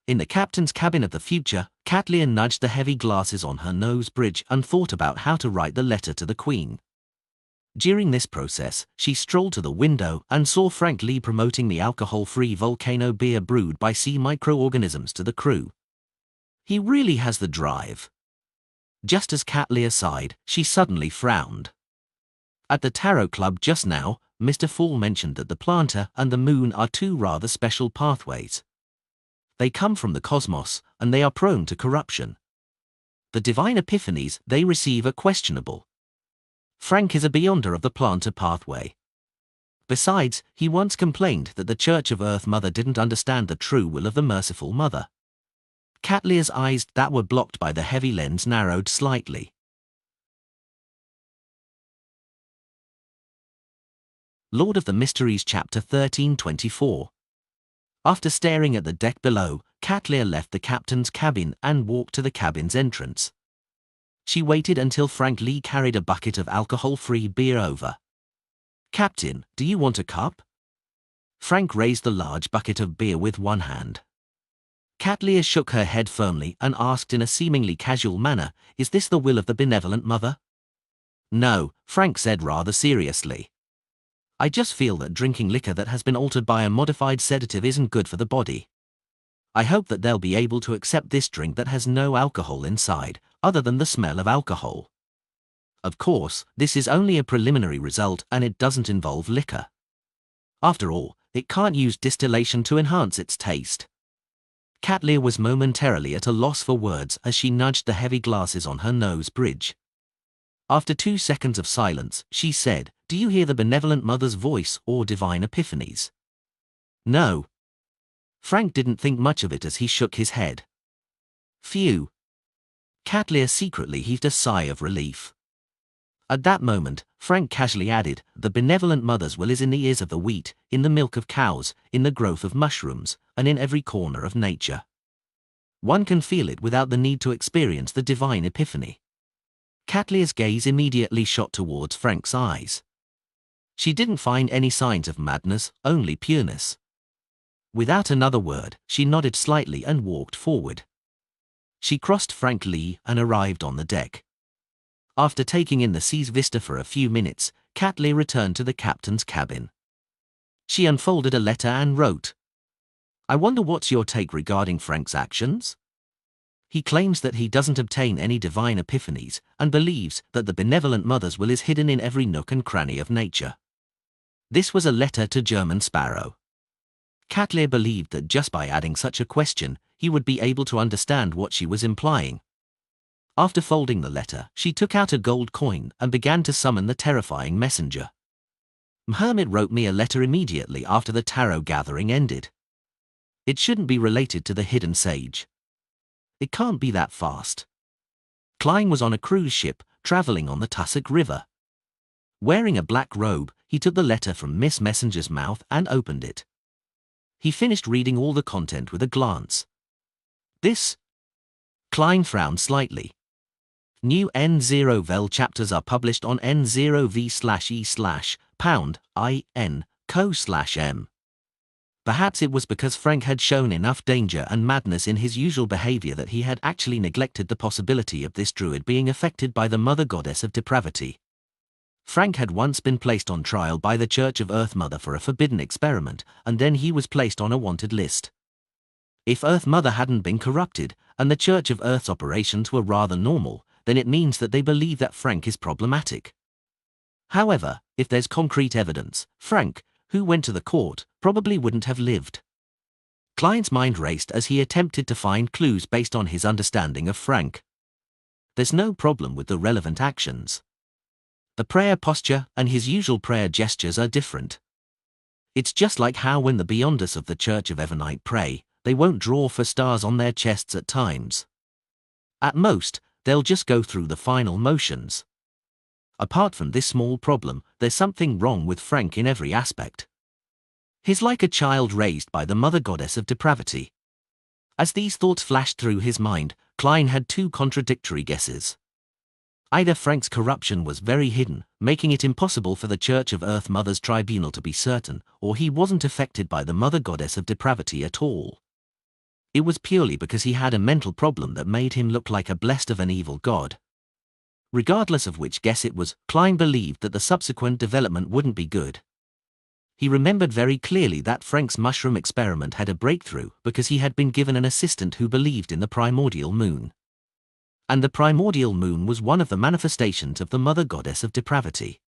In the captain's cabin of the future, Katlia nudged the heavy glasses on her nose bridge and thought about how to write the letter to the Queen. During this process, she strolled to the window and saw Frank Lee promoting the alcohol-free volcano beer brewed by sea microorganisms to the crew. He really has the drive. Just as Katlia sighed, she suddenly frowned. At the Tarot Club just now, Mr. Fall mentioned that the planter and the moon are 2 rather special pathways. They come from the cosmos, and they are prone to corruption. The divine epiphanies they receive are questionable. Frank is a beyonder of the planter pathway. Besides, he once complained that the Church of Earth Mother didn't understand the true will of the merciful Mother. Katlia's eyes that were blocked by the heavy lens narrowed slightly. Lord of the Mysteries Chapter 1324. After staring at the deck below, Katlia left the captain's cabin and walked to the cabin's entrance. She waited until Frank Lee carried a bucket of alcohol-free beer over. "Captain, do you want a cup?" Frank raised the large bucket of beer with one hand. Katlia shook her head firmly and asked in a seemingly casual manner, "Is this the will of the benevolent Mother?" "No," Frank said rather seriously. "I just feel that drinking liquor that has been altered by a modified sedative isn't good for the body. I hope that they'll be able to accept this drink that has no alcohol inside, other than the smell of alcohol. Of course, this is only a preliminary result and it doesn't involve liquor. After all, it can't use distillation to enhance its taste." Katlia was momentarily at a loss for words as she nudged the heavy glasses on her nose bridge. After 2 seconds of silence, she said, "Do you hear the benevolent Mother's voice or divine epiphanies?" "No." Frank didn't think much of it as he shook his head. "Phew." Katlia secretly heaved a sigh of relief. At that moment, Frank casually added, "The benevolent Mother's will is in the ears of the wheat, in the milk of cows, in the growth of mushrooms, and in every corner of nature. One can feel it without the need to experience the divine epiphany." Katlia's gaze immediately shot towards Frank's eyes. She didn't find any signs of madness, only pureness. Without another word, she nodded slightly and walked forward. She crossed Frank Lee and arrived on the deck. After taking in the sea's vista for a few minutes, Catley returned to the captain's cabin. She unfolded a letter and wrote, "I wonder what's your take regarding Frank's actions? He claims that he doesn't obtain any divine epiphanies and believes that the benevolent mother's will is hidden in every nook and cranny of nature." This was a letter to German Sparrow. Catley believed that just by adding such a question, he would be able to understand what she was implying. After folding the letter, she took out a gold coin and began to summon the terrifying messenger. "Hermit wrote me a letter immediately after the tarot gathering ended. It shouldn't be related to the hidden sage. It can't be that fast." Klein was on a cruise ship, traveling on the Tussock River. Wearing a black robe, he took the letter from Miss Messenger's mouth and opened it. He finished reading all the content with a glance. "This?" Klein frowned slightly. "New N0vel chapters are published on N0V/E/#IN/co/M. Perhaps it was because Frank had shown enough danger and madness in his usual behavior that he had actually neglected the possibility of this druid being affected by the mother goddess of depravity. Frank had once been placed on trial by the Church of Earth Mother for a forbidden experiment, and then he was placed on a wanted list. If Earth Mother hadn't been corrupted, and the Church of Earth's operations were rather normal, then it means that they believe that Frank is problematic. However, if there's concrete evidence, Frank, who went to the court, probably wouldn't have lived. Klein's mind raced as he attempted to find clues based on his understanding of Frank. There's no problem with the relevant actions. The prayer posture and his usual prayer gestures are different. It's just like how when the Beyonders of the Church of Evernite pray, they won't draw for stars on their chests at times. At most, they'll just go through the final motions. Apart from this small problem, there's something wrong with Frank in every aspect. He's like a child raised by the mother goddess of depravity. As these thoughts flashed through his mind, Klein had two contradictory guesses. Either Frank's corruption was very hidden, making it impossible for the Church of Earth Mother's tribunal to be certain, or he wasn't affected by the mother goddess of depravity at all. It was purely because he had a mental problem that made him look like a blessed of an evil god. Regardless of which guess it was, Klein believed that the subsequent development wouldn't be good. He remembered very clearly that Frank's mushroom experiment had a breakthrough because he had been given an assistant who believed in the primordial moon. And the primordial moon was one of the manifestations of the mother goddess of depravity.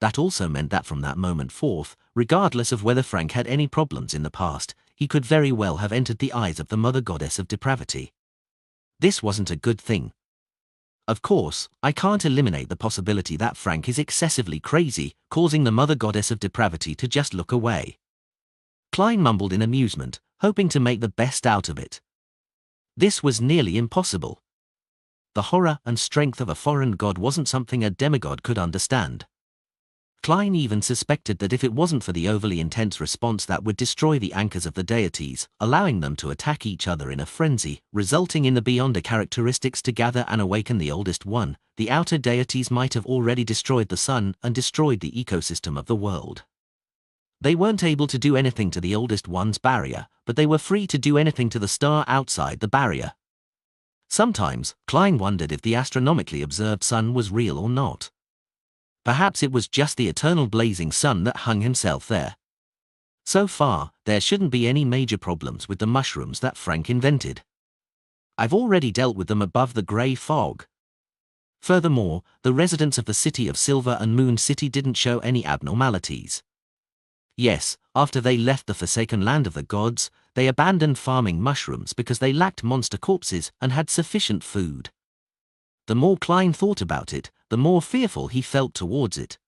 That also meant that from that moment forth, regardless of whether Frank had any problems in the past, he could very well have entered the eyes of the mother goddess of depravity. This wasn't a good thing. Of course, I can't eliminate the possibility that Frank is excessively crazy, causing the mother goddess of depravity to just look away. Klein mumbled in amusement, hoping to make the best out of it. This was nearly impossible. The horror and strength of a foreign god wasn't something a demigod could understand. Klein even suspected that if it wasn't for the overly intense response that would destroy the anchors of the deities, allowing them to attack each other in a frenzy, resulting in the Beyonder characteristics to gather and awaken the oldest one, the outer deities might have already destroyed the sun and destroyed the ecosystem of the world. They weren't able to do anything to the oldest one's barrier, but they were free to do anything to the star outside the barrier. Sometimes, Klein wondered if the astronomically observed sun was real or not. Perhaps it was just the eternal blazing sun that hung himself there. So far, there shouldn't be any major problems with the mushrooms that Frank invented. I've already dealt with them above the grey fog. Furthermore, the residents of the city of Silver and Moon City didn't show any abnormalities. Yes, after they left the forsaken land of the gods, they abandoned farming mushrooms because they lacked monster corpses and had sufficient food. The more Klein thought about it, the more fearful he felt towards it.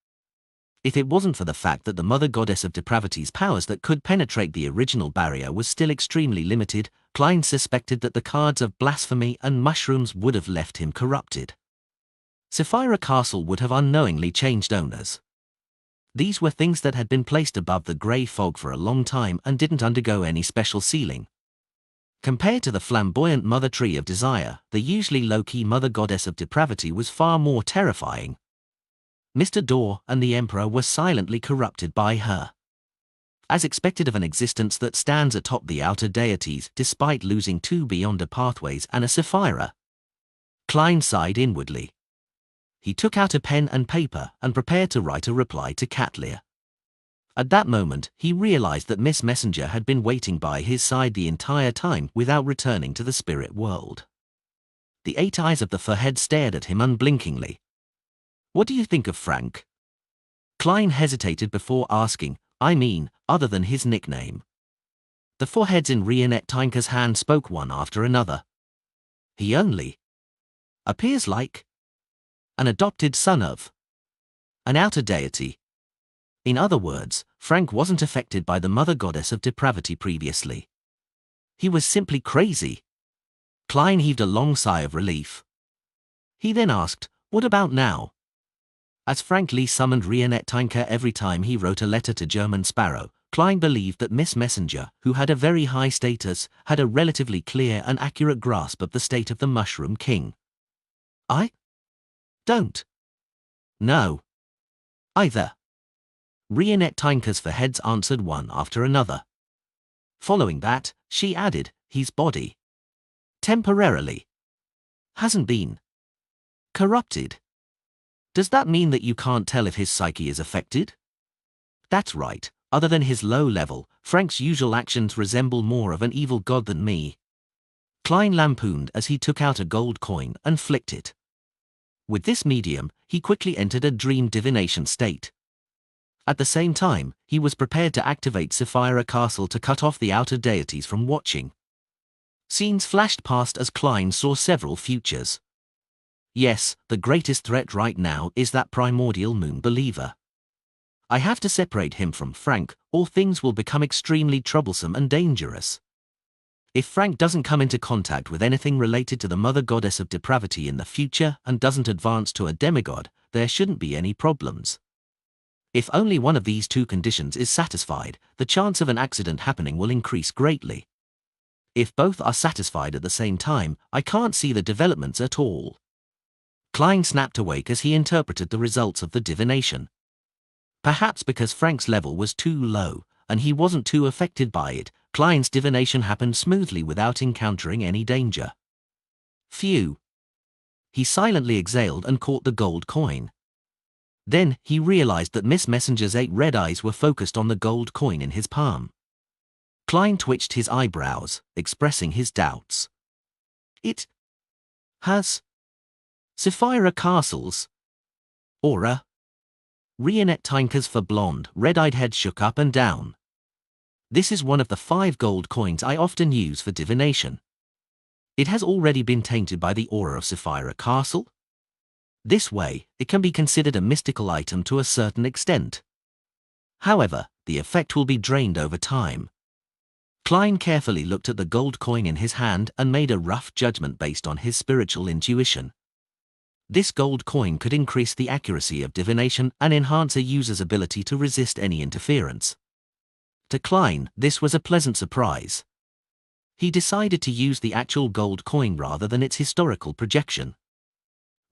If it wasn't for the fact that the mother goddess of depravity's powers that could penetrate the original barrier was still extremely limited, Klein suspected that the cards of blasphemy and mushrooms would have left him corrupted. Sapphira Castle would have unknowingly changed owners. These were things that had been placed above the grey fog for a long time and didn't undergo any special sealing. Compared to the flamboyant mother tree of desire, the usually low-key mother goddess of depravity was far more terrifying. Mr. Dorr and the Emperor were silently corrupted by her. as expected of an existence that stands atop the outer deities despite losing 2 beyonder pathways and a Sapphira. Klein sighed inwardly. He took out a pen and paper and prepared to write a reply to Catlear. At that moment, he realized that Miss Messenger had been waiting by his side the entire time without returning to the spirit world. The 8 eyes of the furhead stared at him unblinkingly. "What do you think of Frank?" Klein hesitated before asking, other than his nickname. The 4 heads in Rionette Tinker's hand spoke one after another. "He only appears like an adopted son of an outer deity." In other words, Frank wasn't affected by the mother goddess of depravity previously. He was simply crazy. Klein heaved a long sigh of relief. He then asked, "What about now?" As Frank Lee summoned Rionette Tinker every time he wrote a letter to German Sparrow, Klein believed that Miss Messenger, who had a very high status, had a relatively clear and accurate grasp of the state of the Mushroom King. "I don't know either." Rionette Tinker's foreheads answered one after another. Following that, she added, "His body temporarily hasn't been corrupted. Does that mean that you can't tell if his psyche is affected?" "That's right. Other than his low level, Frank's usual actions resemble more of an evil god than me." Klein lampooned as he took out a gold coin and flicked it. With this medium, he quickly entered a dream divination state. At the same time, he was prepared to activate Sapphira Castle to cut off the outer deities from watching. Scenes flashed past as Klein saw several futures. Yes, the greatest threat right now is that primordial moon believer. I have to separate him from Frank, or things will become extremely troublesome and dangerous. If Frank doesn't come into contact with anything related to the mother goddess of depravity in the future and doesn't advance to a demigod, there shouldn't be any problems. If only one of these 2 conditions is satisfied, the chance of an accident happening will increase greatly. If both are satisfied at the same time, I can't see the developments at all. Klein snapped awake as he interpreted the results of the divination. Perhaps because Frank's level was too low, and he wasn't too affected by it, Klein's divination happened smoothly without encountering any danger. Phew. He silently exhaled and caught the gold coin. Then, he realized that Miss Messenger's 8 red eyes were focused on the gold coin in his palm. Klein twitched his eyebrows, expressing his doubts. "It has Sapphira Castle's aura." Rionette Tinker's blonde, red-eyed head shook up and down. "This is one of the 5 gold coins I often use for divination. It has already been tainted by the aura of Sapphira Castle. This way, it can be considered a mystical item to a certain extent. However, the effect will be drained over time." Klein carefully looked at the gold coin in his hand and made a rough judgment based on his spiritual intuition. This gold coin could increase the accuracy of divination and enhance a user's ability to resist any interference. To Klein, this was a pleasant surprise. He decided to use the actual gold coin rather than its historical projection.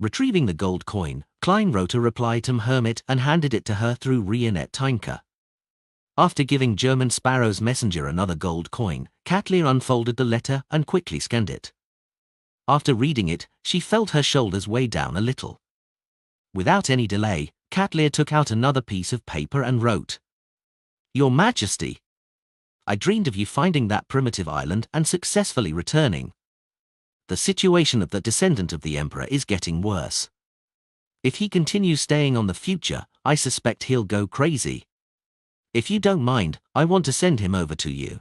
Retrieving the gold coin, Klein wrote a reply to Hermit and handed it to her through Rionette Tinker. After giving German Sparrow's messenger another gold coin, Catlear unfolded the letter and quickly scanned it. After reading it, she felt her shoulders weigh down a little. Without any delay, Catlear took out another piece of paper and wrote, "Your Majesty, I dreamed of you finding that primitive island and successfully returning. The situation of the descendant of the Emperor is getting worse. If he continues staying on the future, I suspect he'll go crazy. If you don't mind, I want to send him over to you.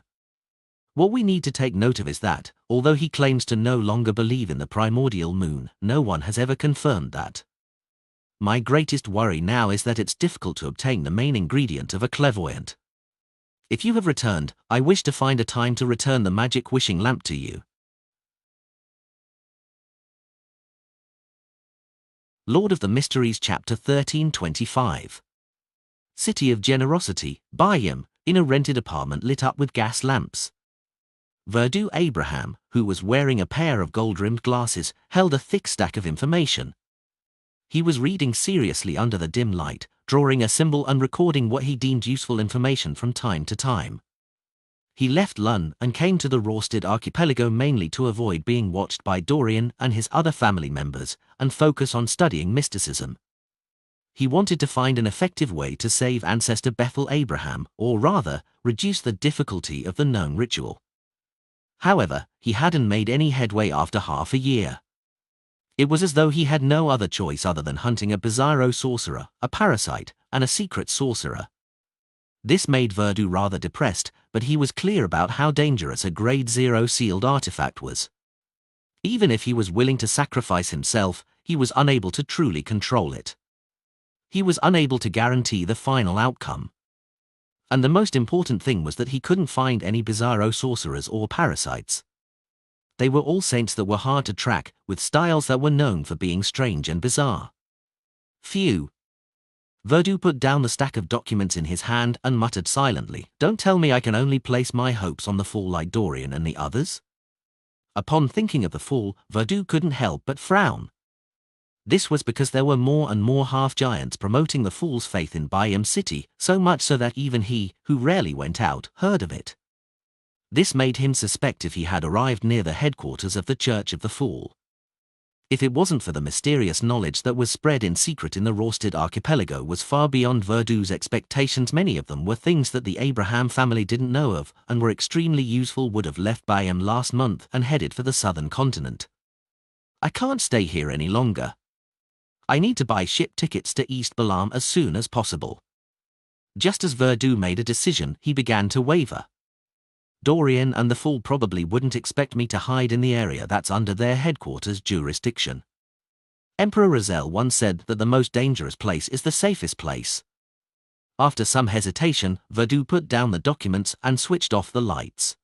What we need to take note of is that, although he claims to no longer believe in the primordial moon, no one has ever confirmed that. My greatest worry now is that it's difficult to obtain the main ingredient of a clairvoyant. If you have returned, I wish to find a time to return the magic wishing lamp to you." Lord of the Mysteries Chapter 1325. City of Generosity, Bayam, in a rented apartment lit up with gas lamps. Verdu Abraham, who was wearing a pair of gold-rimmed glasses, held a thick stack of information. He was reading seriously under the dim light, drawing a symbol and recording what he deemed useful information from time to time. He left Lun and came to the Rorsted archipelago mainly to avoid being watched by Dorian and his other family members and focus on studying mysticism. He wanted to find an effective way to save ancestor Bethel Abraham, or rather, reduce the difficulty of the known ritual. However, he hadn't made any headway after half a year. It was as though he had no other choice other than hunting a bizarro sorcerer, a parasite, and a secret sorcerer. This made Verdu rather depressed, but he was clear about how dangerous a Grade 0 sealed artifact was. Even if he was willing to sacrifice himself, he was unable to truly control it. He was unable to guarantee the final outcome. And the most important thing was that he couldn't find any bizarro sorcerers or parasites. They were all saints that were hard to track, with styles that were known for being strange and bizarre. Phew. Verdu put down the stack of documents in his hand and muttered silently, "Don't tell me I can only place my hopes on the Fool like Dorian and the others?" Upon thinking of the Fool, Verdu couldn't help but frown. This was because there were more and more half-giants promoting the Fool's faith in Bayam City, so much so that even he, who rarely went out, heard of it. This made him suspect if he had arrived near the headquarters of the Church of the Fool. If it wasn't for the mysterious knowledge that was spread in secret in the Rorsted archipelago was far beyond Verdu's expectations. Many of them were things that the Abraham family didn't know of and were extremely useful. Would have left Bayam last month and headed for the southern continent. "I can't stay here any longer. I need to buy ship tickets to East Balam as soon as possible." Just as Verdu made a decision, he began to waver. "Dorian and the Fool probably wouldn't expect me to hide in the area that's under their headquarters jurisdiction. Emperor Razel once said that the most dangerous place is the safest place." After some hesitation, Verdu put down the documents and switched off the lights.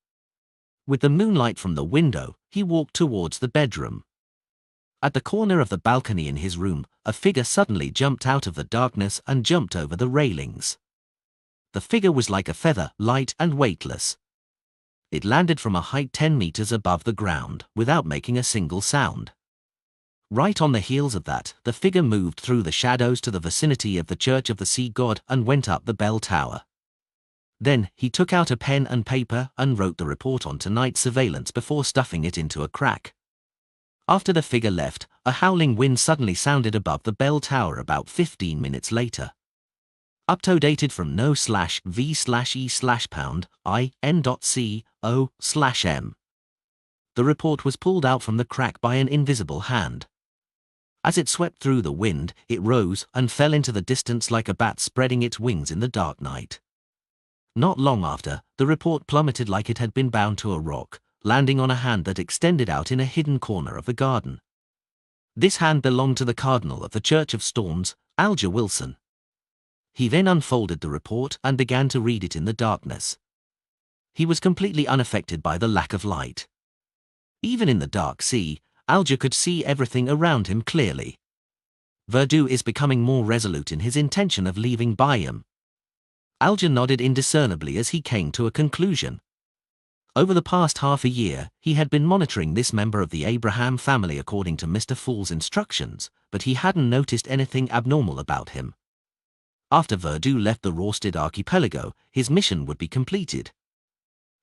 With the moonlight from the window, he walked towards the bedroom. At the corner of the balcony in his room, a figure suddenly jumped out of the darkness and jumped over the railings. The figure was like a feather, light and weightless. It landed from a height 10 meters above the ground, without making a single sound. Right on the heels of that, the figure moved through the shadows to the vicinity of the Church of the Sea God and went up the bell tower. Then, he took out a pen and paper and wrote the report on tonight's surveillance before stuffing it into a crack. After the figure left, a howling wind suddenly sounded above the bell tower about 15 minutes later. Updated from no/v/e/pound-in.co/m. The report was pulled out from the crack by an invisible hand. As it swept through the wind, it rose and fell into the distance like a bat spreading its wings in the dark night. Not long after, the report plummeted like it had been bound to a rock, landing on a hand that extended out in a hidden corner of the garden. This hand belonged to the Cardinal of the Church of Storms, Alger Wilson. He then unfolded the report and began to read it in the darkness. He was completely unaffected by the lack of light. Even in the dark sea, Alger could see everything around him clearly. "Verdu is becoming more resolute in his intention of leaving Bayam." Alger nodded indiscernibly as he came to a conclusion. Over the past half a year, he had been monitoring this member of the Abraham family according to Mr. Fool's instructions, but he hadn't noticed anything abnormal about him. After Verdu left the Rorsted archipelago, his mission would be completed.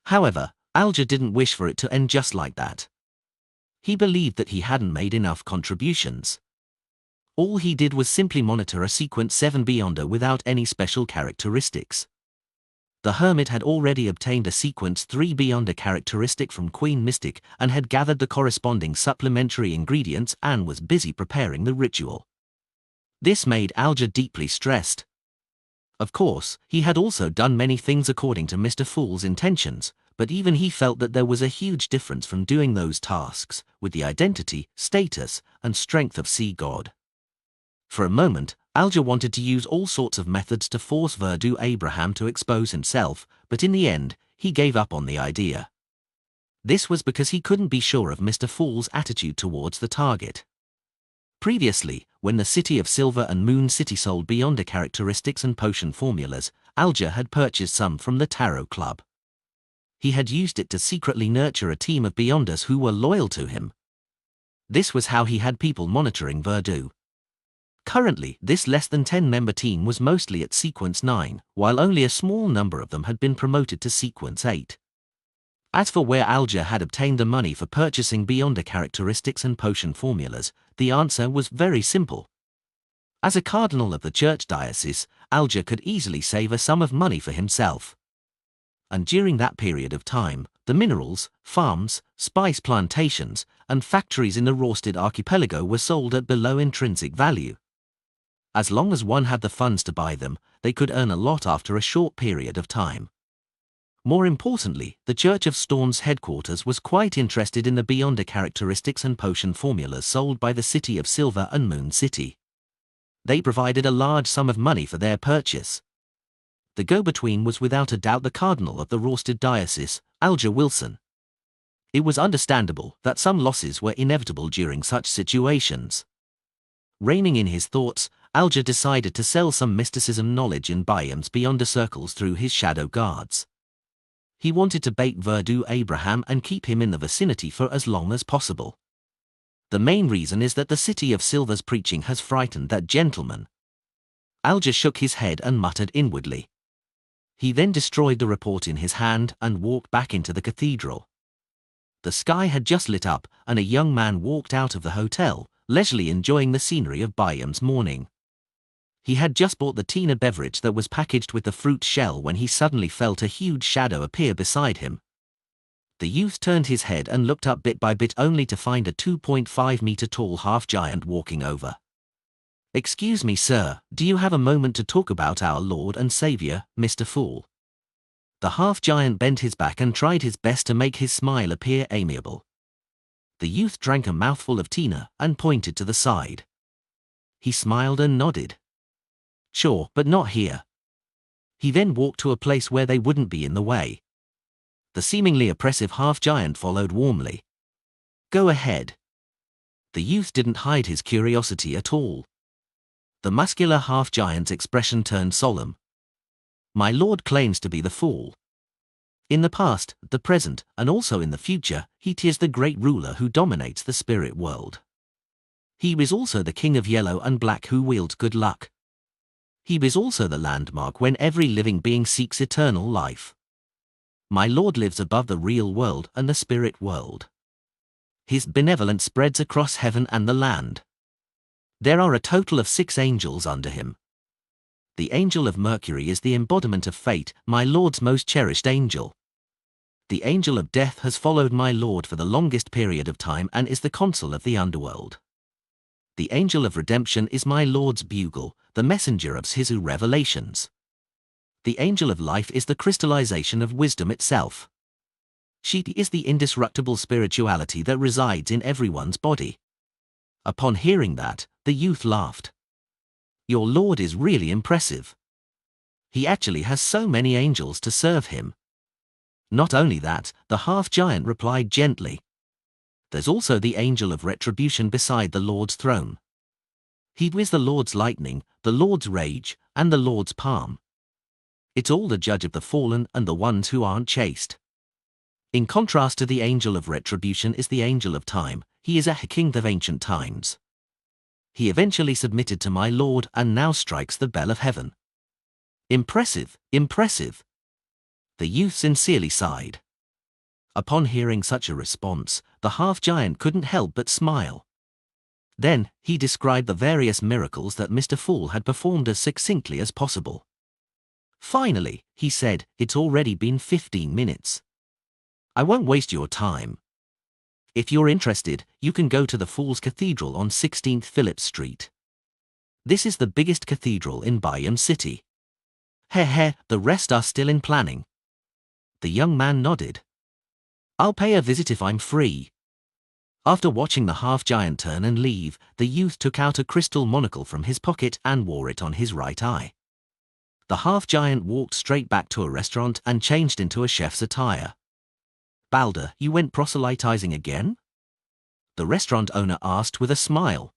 However, Alger didn't wish for it to end just like that. He believed that he hadn't made enough contributions. All he did was simply monitor a Sequence 7 Beyonder without any special characteristics. The Hermit had already obtained a Sequence 3 Beyonder characteristic from Queen Mystic and had gathered the corresponding supplementary ingredients and was busy preparing the ritual. This made Alger deeply stressed. Of course, he had also done many things according to Mr. Fool's intentions, but even he felt that there was a huge difference from doing those tasks, with the identity, status, and strength of Sea God. For a moment, Alger wanted to use all sorts of methods to force Verdu Abraham to expose himself, but in the end, he gave up on the idea. This was because he couldn't be sure of Mr. Fool's attitude towards the target. Previously, when the City of Silver and Moon City sold Beyonder characteristics and potion formulas, Alger had purchased some from the Tarot Club. He had used it to secretly nurture a team of Beyonders who were loyal to him. This was how he had people monitoring Verdu. Currently, this less than 10-member team was mostly at Sequence 9, while only a small number of them had been promoted to Sequence 8. As for where Alger had obtained the money for purchasing Beyonder characteristics and potion formulas, the answer was very simple. As a cardinal of the church diocese, Alger could easily save a sum of money for himself. And during that period of time, the minerals, farms, spice plantations, and factories in the Rorsted archipelago were sold at below intrinsic value. As long as one had the funds to buy them, they could earn a lot after a short period of time. More importantly, the Church of Storm's headquarters was quite interested in the Beyonder characteristics and potion formulas sold by the City of Silver and Moon City. They provided a large sum of money for their purchase. The go-between was without a doubt the Cardinal of the Rorsted Diocese, Alger Wilson. It was understandable that some losses were inevitable during such situations. Reining in his thoughts, Alger decided to sell some mysticism knowledge in biomes beyond the circles through his shadow guards. He wanted to bait Verdu Abraham and keep him in the vicinity for as long as possible. The main reason is that the City of Silver's preaching has frightened that gentleman. Alger shook his head and muttered inwardly. He then destroyed the report in his hand and walked back into the cathedral. The sky had just lit up, and a young man walked out of the hotel, leisurely enjoying the scenery of Byam's morning. He had just bought the Tina beverage that was packaged with the fruit shell when he suddenly felt a huge shadow appear beside him. The youth turned his head and looked up bit by bit only to find a 2.5-meter tall half-giant walking over. "Excuse me, sir, do you have a moment to talk about our Lord and Saviour, Mr. Fool?" The half-giant bent his back and tried his best to make his smile appear amiable. The youth drank a mouthful of Tina and pointed to the side. He smiled and nodded. "Sure, but not here." He then walked to a place where they wouldn't be in the way. The seemingly oppressive half-giant followed warmly. "Go ahead." The youth didn't hide his curiosity at all. The muscular half-giant's expression turned solemn. "My lord claims to be the Fool. In the past, the present, and also in the future, he is the great ruler who dominates the spirit world. He is also the king of yellow and black who wields good luck. He is also the landmark when every living being seeks eternal life. My lord lives above the real world and the spirit world. His benevolence spreads across heaven and the land. There are a total of 6 angels under him. The angel of Mercury is the embodiment of fate, my lord's most cherished angel. The angel of death has followed my lord for the longest period of time and is the consul of the underworld. The angel of redemption is my lord's bugle, the messenger of his revelations. The angel of life is the crystallization of wisdom itself. She is the indestructible spirituality that resides in everyone's body. Upon hearing that, the youth laughed. "Your lord is really impressive. He actually has so many angels to serve him." "Not only that," the half-giant replied gently. "There's also the angel of retribution beside the Lord's throne. He is the Lord's lightning, the Lord's rage, and the Lord's palm. It's all the judge of the fallen and the ones who aren't chaste. In contrast to the angel of retribution is the angel of time. He is a king of ancient times. He eventually submitted to my lord and now strikes the bell of heaven." "Impressive, impressive." The youth sincerely sighed. Upon hearing such a response, the half-giant couldn't help but smile. Then, he described the various miracles that Mr. Fool had performed as succinctly as possible. "Finally," he said, "it's already been 15 minutes. I won't waste your time. If you're interested, you can go to the Fool's Cathedral on 16th Phillips Street. This is the biggest cathedral in Byam City. The rest are still in planning." The young man nodded. "I'll pay a visit if I'm free." After watching the half-giant turn and leave, the youth took out a crystal monocle from his pocket and wore it on his right eye. The half-giant walked straight back to a restaurant and changed into a chef's attire. "Balder, you went proselytizing again?" the restaurant owner asked with a smile.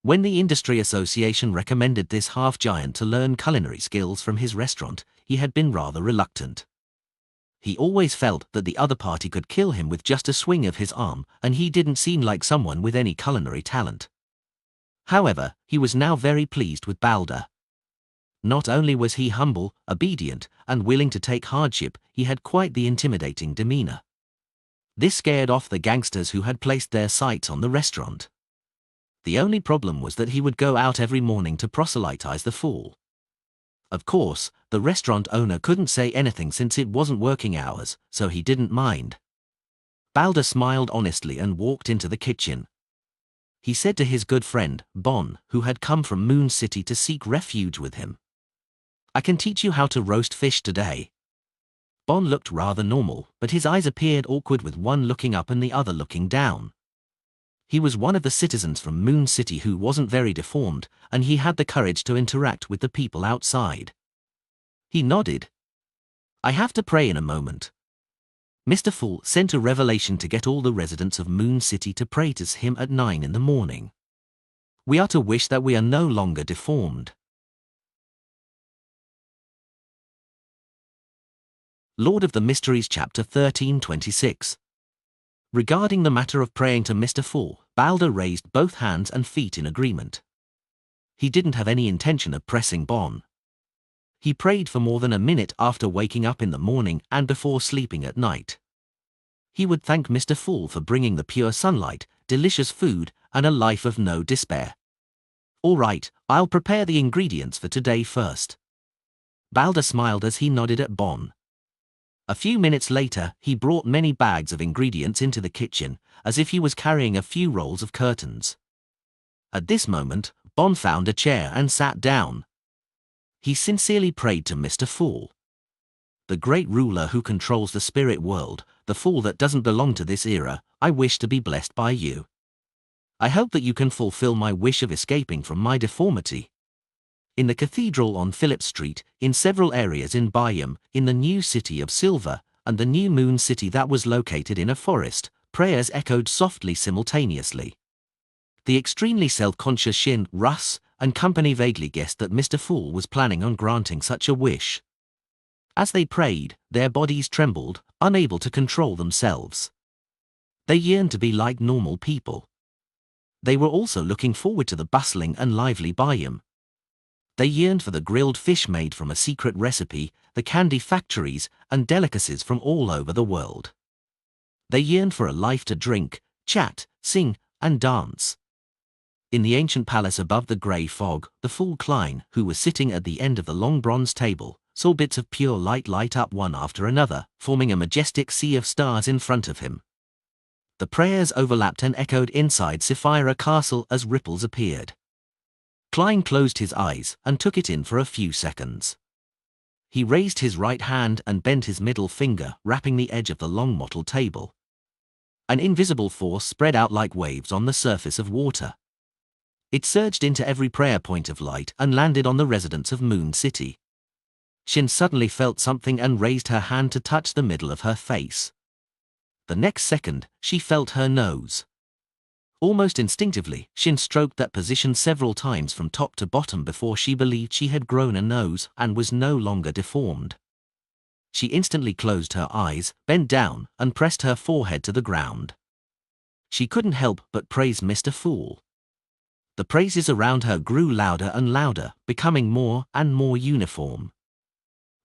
When the industry association recommended this half-giant to learn culinary skills from his restaurant, he had been rather reluctant. He always felt that the other party could kill him with just a swing of his arm, and he didn't seem like someone with any culinary talent. However, he was now very pleased with Balder. Not only was he humble, obedient, and willing to take hardship, he had quite the intimidating demeanor. This scared off the gangsters who had placed their sights on the restaurant. The only problem was that he would go out every morning to proselytize the fool. Of course, the restaurant owner couldn't say anything since it wasn't working hours, so he didn't mind. Balder smiled honestly and walked into the kitchen. He said to his good friend, Bon, who had come from Moon City to seek refuge with him, "I can teach you how to roast fish today." Bon looked rather normal, but his eyes appeared awkward with one looking up and the other looking down. He was one of the citizens from Moon City who wasn't very deformed, and he had the courage to interact with the people outside. He nodded. "I have to pray in a moment." Mr. Fool sent a revelation to get all the residents of Moon City to pray to him at 9 in the morning. We are to wish that we are no longer deformed. Lord of the Mysteries Chapter 13:26. Regarding the matter of praying to Mr. Fool, Balder raised both hands and feet in agreement. He didn't have any intention of pressing Bon. He prayed for more than a minute after waking up in the morning and before sleeping at night. He would thank Mr. Fool for bringing the pure sunlight, delicious food, and a life of no despair. "All right, I'll prepare the ingredients for today first." Balder smiled as he nodded at Bon. A few minutes later, he brought many bags of ingredients into the kitchen, as if he was carrying a few rolls of curtains. At this moment, Bon found a chair and sat down. He sincerely prayed to Mr. Fool. "The great ruler who controls the spirit world, the fool that doesn't belong to this era, I wish to be blessed by you. I hope that you can fulfill my wish of escaping from my deformity." In the cathedral on Phillip Street, in several areas in Bayam, in the new city of Silver, and the new Moon City that was located in a forest, prayers echoed softly simultaneously. The extremely self-conscious Shin, Russ, and company vaguely guessed that Mr. Fool was planning on granting such a wish. As they prayed, their bodies trembled, unable to control themselves. They yearned to be like normal people. They were also looking forward to the bustling and lively Bayam. They yearned for the grilled fish made from a secret recipe, the candy factories, and delicacies from all over the world. They yearned for a life to drink, chat, sing, and dance. In the ancient palace above the grey fog, the fool Klein, who was sitting at the end of the long bronze table, saw bits of pure light light up one after another, forming a majestic sea of stars in front of him. The prayers overlapped and echoed inside Sapphira Castle as ripples appeared. Klein closed his eyes and took it in for a few seconds. He raised his right hand and bent his middle finger, wrapping the edge of the long mottled table. An invisible force spread out like waves on the surface of water. It surged into every prayer point of light and landed on the residents of Moon City. Shin suddenly felt something and raised her hand to touch the middle of her face. The next second, she felt her nose. Almost instinctively, Shin stroked that position several times from top to bottom before she believed she had grown a nose and was no longer deformed. She instantly closed her eyes, bent down, and pressed her forehead to the ground. She couldn't help but praise Mr. Fool. The praises around her grew louder and louder, becoming more and more uniform.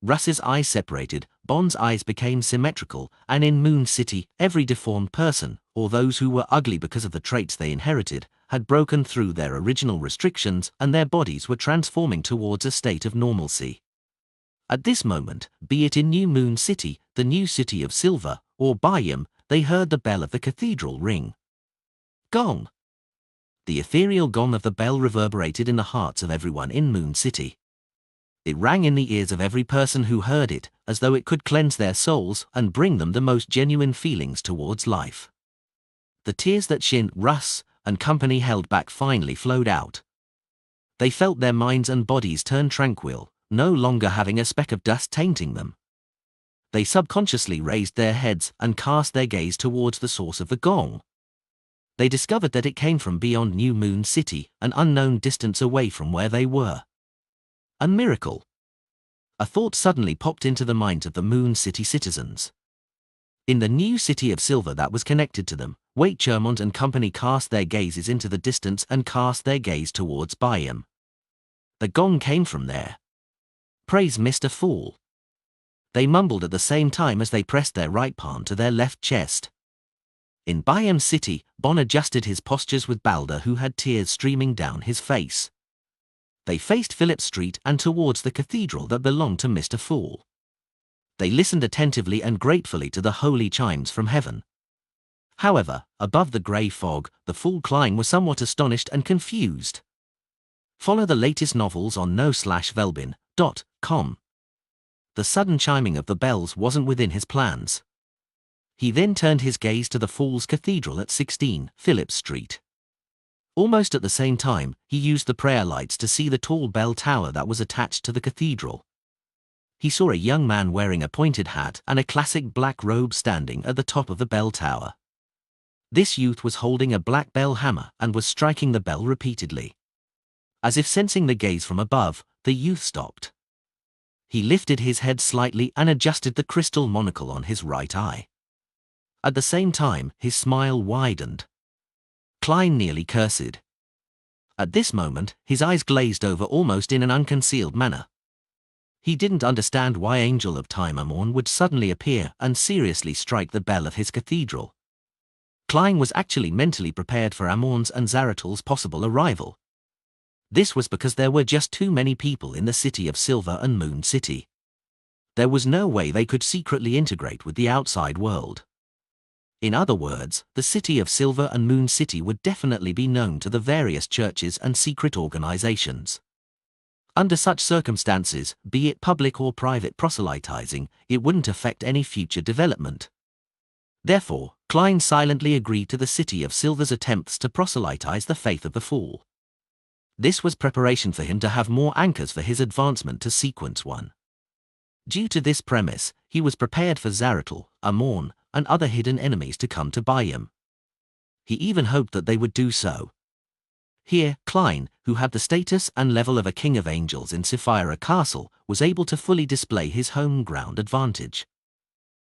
Russ's eyes separated, Bon's eyes became symmetrical, and in Moon City, every deformed person, or those who were ugly because of the traits they inherited, had broken through their original restrictions and their bodies were transforming towards a state of normalcy. At this moment, be it in New Moon City, the new city of Silver, or Bayam, they heard the bell of the cathedral ring. Gong! The ethereal gong of the bell reverberated in the hearts of everyone in Moon City. It rang in the ears of every person who heard it, as though it could cleanse their souls and bring them the most genuine feelings towards life. The tears that Shin, Russ, and company held back finally flowed out. They felt their minds and bodies turn tranquil, no longer having a speck of dust tainting them. They subconsciously raised their heads and cast their gaze towards the source of the gong. They discovered that it came from beyond New Moon City, an unknown distance away from where they were. A miracle. A thought suddenly popped into the minds of the Moon City citizens. In the new city of Silver that was connected to them, Waitchermont and company cast their gazes into the distance and cast their gaze towards Byam. The gong came from there. Praise Mr. Fool. They mumbled at the same time as they pressed their right palm to their left chest. In Byam City, Bon adjusted his postures with Balder, who had tears streaming down his face. They faced Phillip Street and towards the cathedral that belonged to Mr. Fool. They listened attentively and gratefully to the holy chimes from heaven. However, above the grey fog, the Fool Klein was somewhat astonished and confused. Follow the latest novels on no/velbin.com. The sudden chiming of the bells wasn't within his plans. He then turned his gaze to the Fool's Cathedral at 16 Phillip Street. Almost at the same time, he used the prayer lights to see the tall bell tower that was attached to the cathedral. He saw a young man wearing a pointed hat and a classic black robe standing at the top of the bell tower. This youth was holding a black bell hammer and was striking the bell repeatedly. As if sensing the gaze from above, the youth stopped. He lifted his head slightly and adjusted the crystal monocle on his right eye. At the same time, his smile widened. Klein nearly cursed. At this moment, his eyes glazed over almost in an unconcealed manner. He didn't understand why Angel of Time Amorn would suddenly appear and seriously strike the bell of his cathedral. Klein was actually mentally prepared for Amorn's and Zaratal's possible arrival. This was because there were just too many people in the city of Silver and Moon City. There was no way they could secretly integrate with the outside world. In other words, the city of Silver and Moon City would definitely be known to the various churches and secret organizations. Under such circumstances, be it public or private proselytizing, it wouldn't affect any future development. Therefore, Klein silently agreed to the city of Silver's attempts to proselytize the faith of the Fool. This was preparation for him to have more anchors for his advancement to Sequence 1. Due to this premise, he was prepared for Zaratal, Amorn, and other hidden enemies to come to Byam. He even hoped that they would do so. Here, Klein, who had the status and level of a king of angels in Sapphira Castle, was able to fully display his home ground advantage.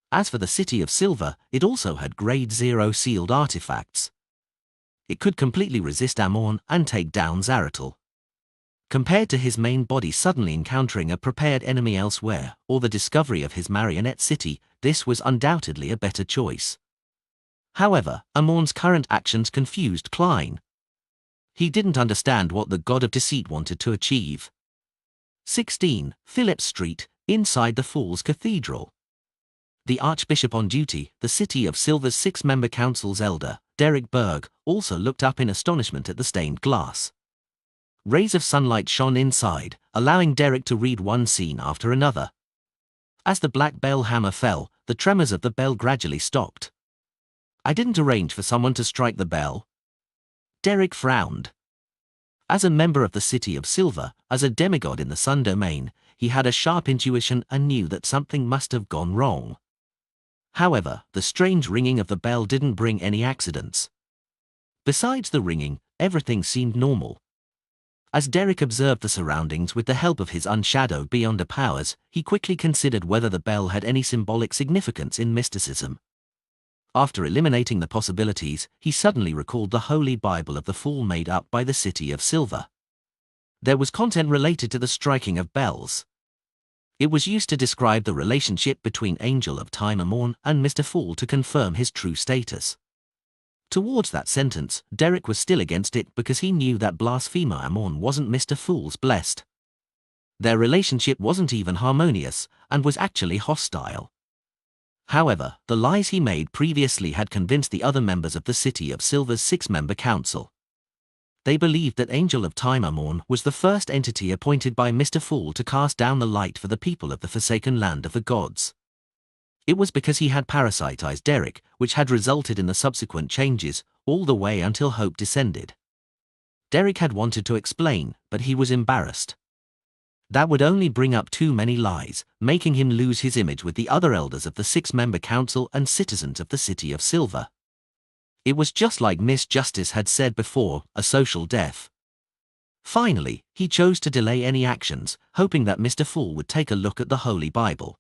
As for the City of Silver, it also had Grade 0 sealed artifacts. It could completely resist Amorn and take down Zaratal. Compared to his main body suddenly encountering a prepared enemy elsewhere, or the discovery of his marionette city, this was undoubtedly a better choice. However, Amorn's current actions confused Klein. He didn't understand what the God of Deceit wanted to achieve. 16 Phillip Street, inside the Fool's Cathedral. The Archbishop on duty, the City of Silver's 6-member council's elder, Derek Berg, also looked up in astonishment at the stained glass. Rays of sunlight shone inside, allowing Derek to read one scene after another. As the black bell hammer fell, the tremors of the bell gradually stopped. I didn't arrange for someone to strike the bell. Derek frowned. As a member of the City of Silver, as a demigod in the Sun Domain, he had a sharp intuition and knew that something must have gone wrong. However, the strange ringing of the bell didn't bring any accidents. Besides the ringing, everything seemed normal. As Derek observed the surroundings with the help of his unshadowed beyonder powers, he quickly considered whether the bell had any symbolic significance in mysticism. After eliminating the possibilities, he suddenly recalled the Holy Bible of the Fool made up by the City of Silver. There was content related to the striking of bells. It was used to describe the relationship between Angel of Time Amorn and Mr. Fool to confirm his true status. Towards that sentence, Derek was still against it because he knew that Blasphemer Amorn wasn't Mr. Fool's blessed. Their relationship wasn't even harmonious, and was actually hostile. However, the lies he made previously had convinced the other members of the City of Silver's 6-member council. They believed that Angel of Time Amorn was the first entity appointed by Mr. Fool to cast down the light for the people of the Forsaken Land of the Gods. It was because he had parasitized Derek, which had resulted in the subsequent changes, all the way until hope descended. Derek had wanted to explain, but he was embarrassed. That would only bring up too many lies, making him lose his image with the other elders of the 6-member council and citizens of the City of Silver. It was just like Miss Justice had said before, a social death. Finally, he chose to delay any actions, hoping that Mr. Fool would take a look at the Holy Bible.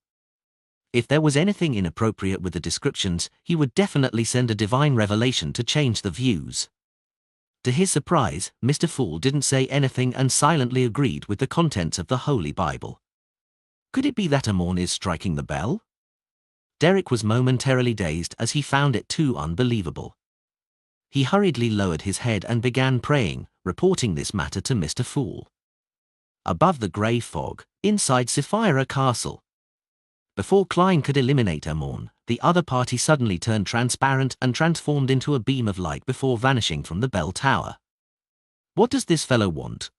If there was anything inappropriate with the descriptions, he would definitely send a divine revelation to change the views. To his surprise, Mr. Fool didn't say anything and silently agreed with the contents of the Holy Bible. Could it be that Amon is striking the bell? Derek was momentarily dazed as he found it too unbelievable. He hurriedly lowered his head and began praying, reporting this matter to Mr. Fool. Above the grey fog, inside Sapphira Castle. Before Klein could eliminate Amon, the other party suddenly turned transparent and transformed into a beam of light before vanishing from the bell tower. What does this fellow want?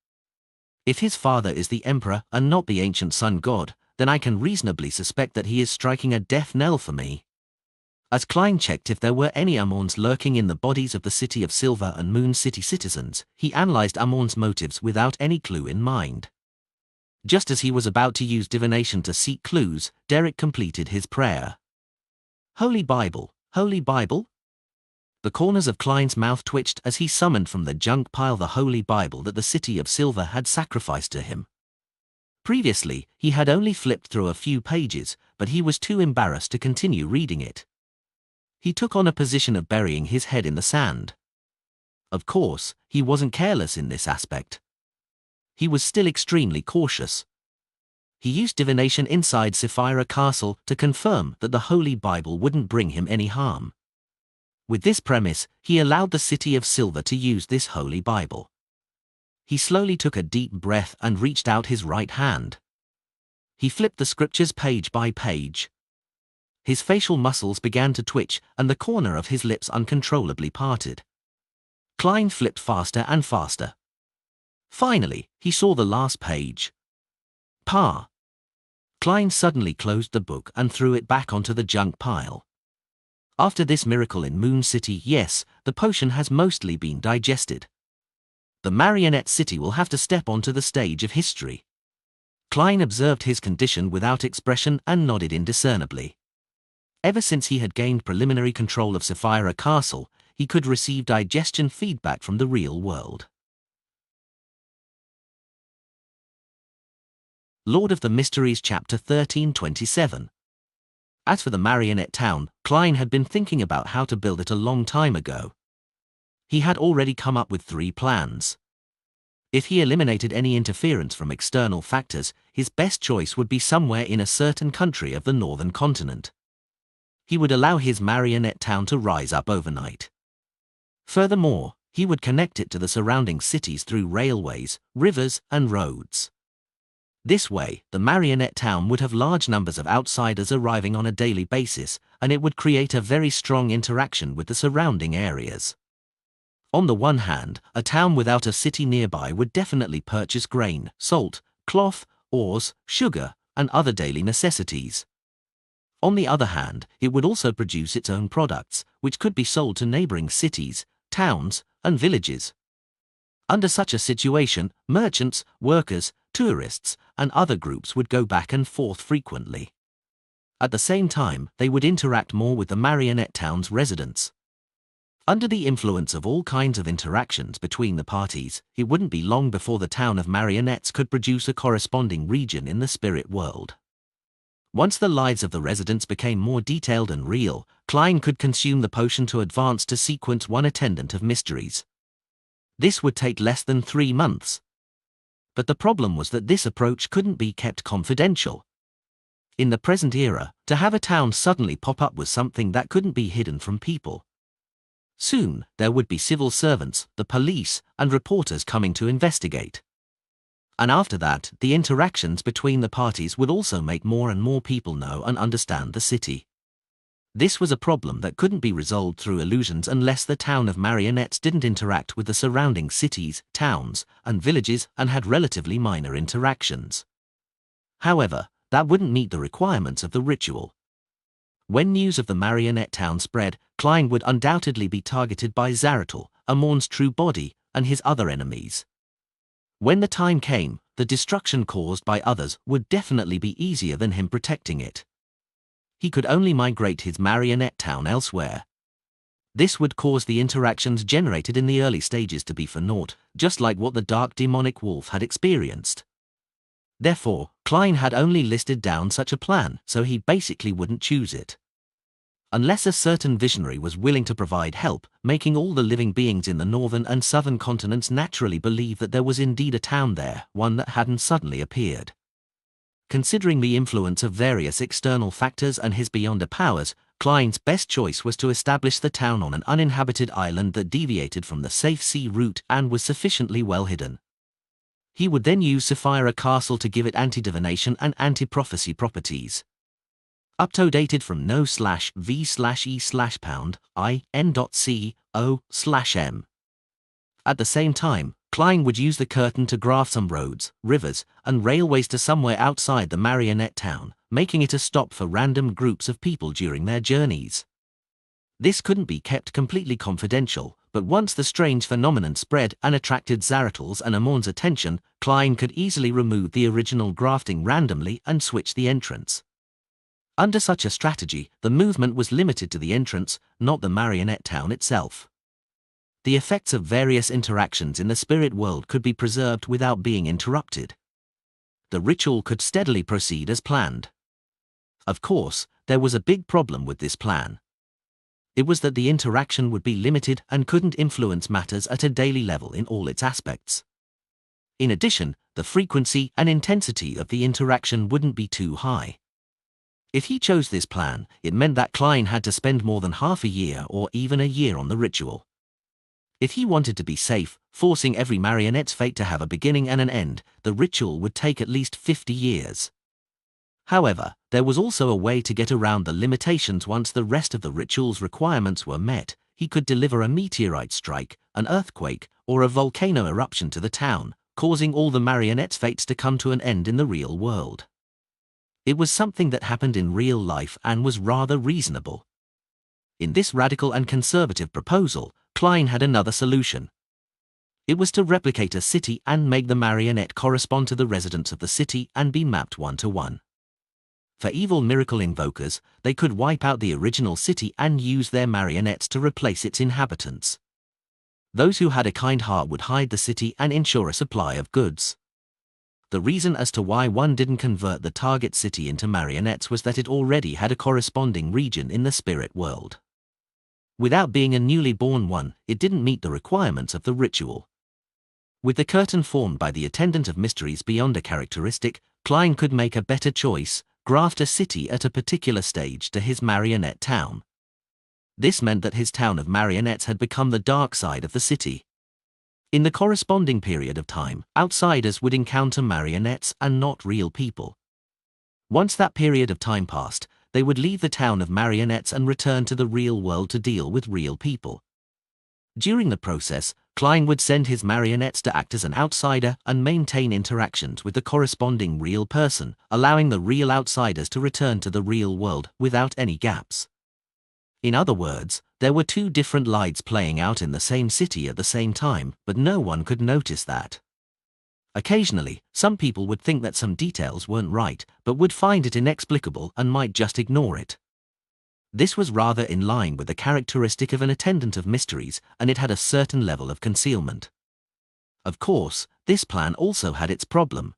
If his father is the Emperor and not the ancient sun god, then I can reasonably suspect that he is striking a death knell for me. As Klein checked if there were any Amons lurking in the bodies of the City of Silver and Moon City citizens, he analyzed Amon's motives without any clue in mind. Just as he was about to use divination to seek clues, Derek completed his prayer. Holy Bible, Holy Bible? The corners of Klein's mouth twitched as he summoned from the junk pile the Holy Bible that the City of Silver had sacrificed to him. Previously, he had only flipped through a few pages, but he was too embarrassed to continue reading it. He took on a position of burying his head in the sand. Of course, he wasn't careless in this aspect. He was still extremely cautious. He used divination inside Sapphira Castle to confirm that the Holy Bible wouldn't bring him any harm. With this premise, he allowed the City of Silver to use this Holy Bible. He slowly took a deep breath and reached out his right hand. He flipped the scriptures page by page. His facial muscles began to twitch and the corner of his lips uncontrollably parted. Klein flipped faster and faster. Finally, he saw the last page. Pa. Klein suddenly closed the book and threw it back onto the junk pile. After this miracle in Moon City, yes, the potion has mostly been digested. The Marionette City will have to step onto the stage of history. Klein observed his condition without expression and nodded indiscernibly. Ever since he had gained preliminary control of Sapphira Castle, he could receive digestion feedback from the real world. Lord of the Mysteries Chapter 1327. As for the Marionette Town, Klein had been thinking about how to build it a long time ago. He had already come up with 3 plans. If he eliminated any interference from external factors, his best choice would be somewhere in a certain country of the northern continent. He would allow his Marionette Town to rise up overnight. Furthermore, he would connect it to the surrounding cities through railways, rivers, and roads. This way, the Marionette Town would have large numbers of outsiders arriving on a daily basis, and it would create a very strong interaction with the surrounding areas. On the one hand, a town without a city nearby would definitely purchase grain, salt, cloth, ores, sugar, and other daily necessities. On the other hand, it would also produce its own products, which could be sold to neighboring cities, towns, and villages. Under such a situation, merchants, workers, tourists, and other groups would go back and forth frequently. At the same time, they would interact more with the Marionette Town's residents. Under the influence of all kinds of interactions between the parties, it wouldn't be long before the town of Marionettes could produce a corresponding region in the spirit world. Once the lives of the residents became more detailed and real, Klein could consume the potion to advance to sequence 1 attendant of mysteries. This would take less than 3 months. But the problem was that this approach couldn't be kept confidential. In the present era, to have a town suddenly pop up was something that couldn't be hidden from people. Soon, there would be civil servants, the police, and reporters coming to investigate. And after that, the interactions between the parties would also make more and more people know and understand the city. This was a problem that couldn't be resolved through illusions unless the town of Marionettes didn't interact with the surrounding cities, towns, and villages and had relatively minor interactions. However, that wouldn't meet the requirements of the ritual. When news of the Marionette Town spread, Klein would undoubtedly be targeted by Zaratul, Amon's true body, and his other enemies. When the time came, the destruction caused by others would definitely be easier than him protecting it. He could only migrate his Marionette Town elsewhere. This would cause the interactions generated in the early stages to be for naught, just like what the dark demonic wolf had experienced. Therefore, Klein had only listed down such a plan, so he basically wouldn't choose it. Unless a certain visionary was willing to provide help, making all the living beings in the northern and southern continents naturally believe that there was indeed a town there, one that hadn't suddenly appeared. Considering the influence of various external factors and his beyonder powers, Klein's best choice was to establish the town on an uninhabited island that deviated from the safe sea route and was sufficiently well hidden. He would then use Sapphira Castle to give it anti-divination and anti-prophecy properties. Updated from no/v/e/pound/in.co/m. At the same time, Klein would use the curtain to graft some roads, rivers, and railways to somewhere outside the marionette town, making it a stop for random groups of people during their journeys. This couldn't be kept completely confidential, but once the strange phenomenon spread and attracted Zaratal's and Amon's attention, Klein could easily remove the original grafting randomly and switch the entrance. Under such a strategy, the movement was limited to the entrance, not the marionette town itself. The effects of various interactions in the spirit world could be preserved without being interrupted. The ritual could steadily proceed as planned. Of course, there was a big problem with this plan. It was that the interaction would be limited and couldn't influence matters at a daily level in all its aspects. In addition, the frequency and intensity of the interaction wouldn't be too high. If he chose this plan, it meant that Klein had to spend more than half a year or even a year on the ritual. If he wanted to be safe, forcing every marionette's fate to have a beginning and an end, the ritual would take at least 50 years. However, there was also a way to get around the limitations. Once the rest of the ritual's requirements were met, he could deliver a meteorite strike, an earthquake, or a volcano eruption to the town, causing all the marionette's fates to come to an end in the real world. It was something that happened in real life and was rather reasonable. In this radical and conservative proposal, Klein had another solution. It was to replicate a city and make the marionette correspond to the residents of the city and be mapped one-to-one. For evil miracle invokers, they could wipe out the original city and use their marionettes to replace its inhabitants. Those who had a kind heart would hide the city and ensure a supply of goods. The reason as to why one didn't convert the target city into marionettes was that it already had a corresponding region in the spirit world. Without being a newly born one, it didn't meet the requirements of the ritual. With the curtain formed by the attendant of mysteries beyond a characteristic, Klein could make a better choice, graft a city at a particular stage to his marionette town. This meant that his town of marionettes had become the dark side of the city. In the corresponding period of time, outsiders would encounter marionettes and not real people. Once that period of time passed, they would leave the town of marionettes and return to the real world to deal with real people. During the process, Klein would send his marionettes to act as an outsider and maintain interactions with the corresponding real person, allowing the real outsiders to return to the real world without any gaps. In other words, there were two different lives playing out in the same city at the same time, but no one could notice that. Occasionally, some people would think that some details weren't right, but would find it inexplicable and might just ignore it. This was rather in line with the characteristic of an attendant of mysteries, and it had a certain level of concealment. Of course, this plan also had its problem.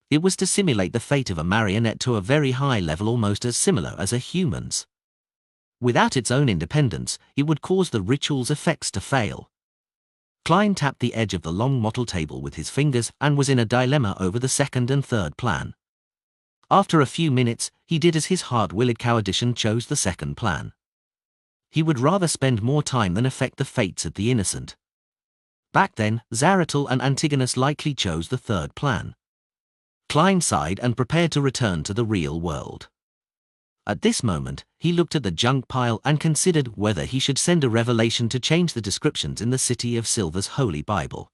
It was to simulate the fate of a marionette to a very high level, almost as similar as a human's. Without its own independence, it would cause the ritual's effects to fail. Klein tapped the edge of the long model table with his fingers and was in a dilemma over the second and third plan. After a few minutes, he did as his heart-willed cowardice chose the second plan. He would rather spend more time than affect the fates of the innocent. Back then, Zaratal and Antigonus likely chose the third plan. Klein sighed and prepared to return to the real world. At this moment, he looked at the junk pile and considered whether he should send a revelation to change the descriptions in the City of Silver's Holy Bible.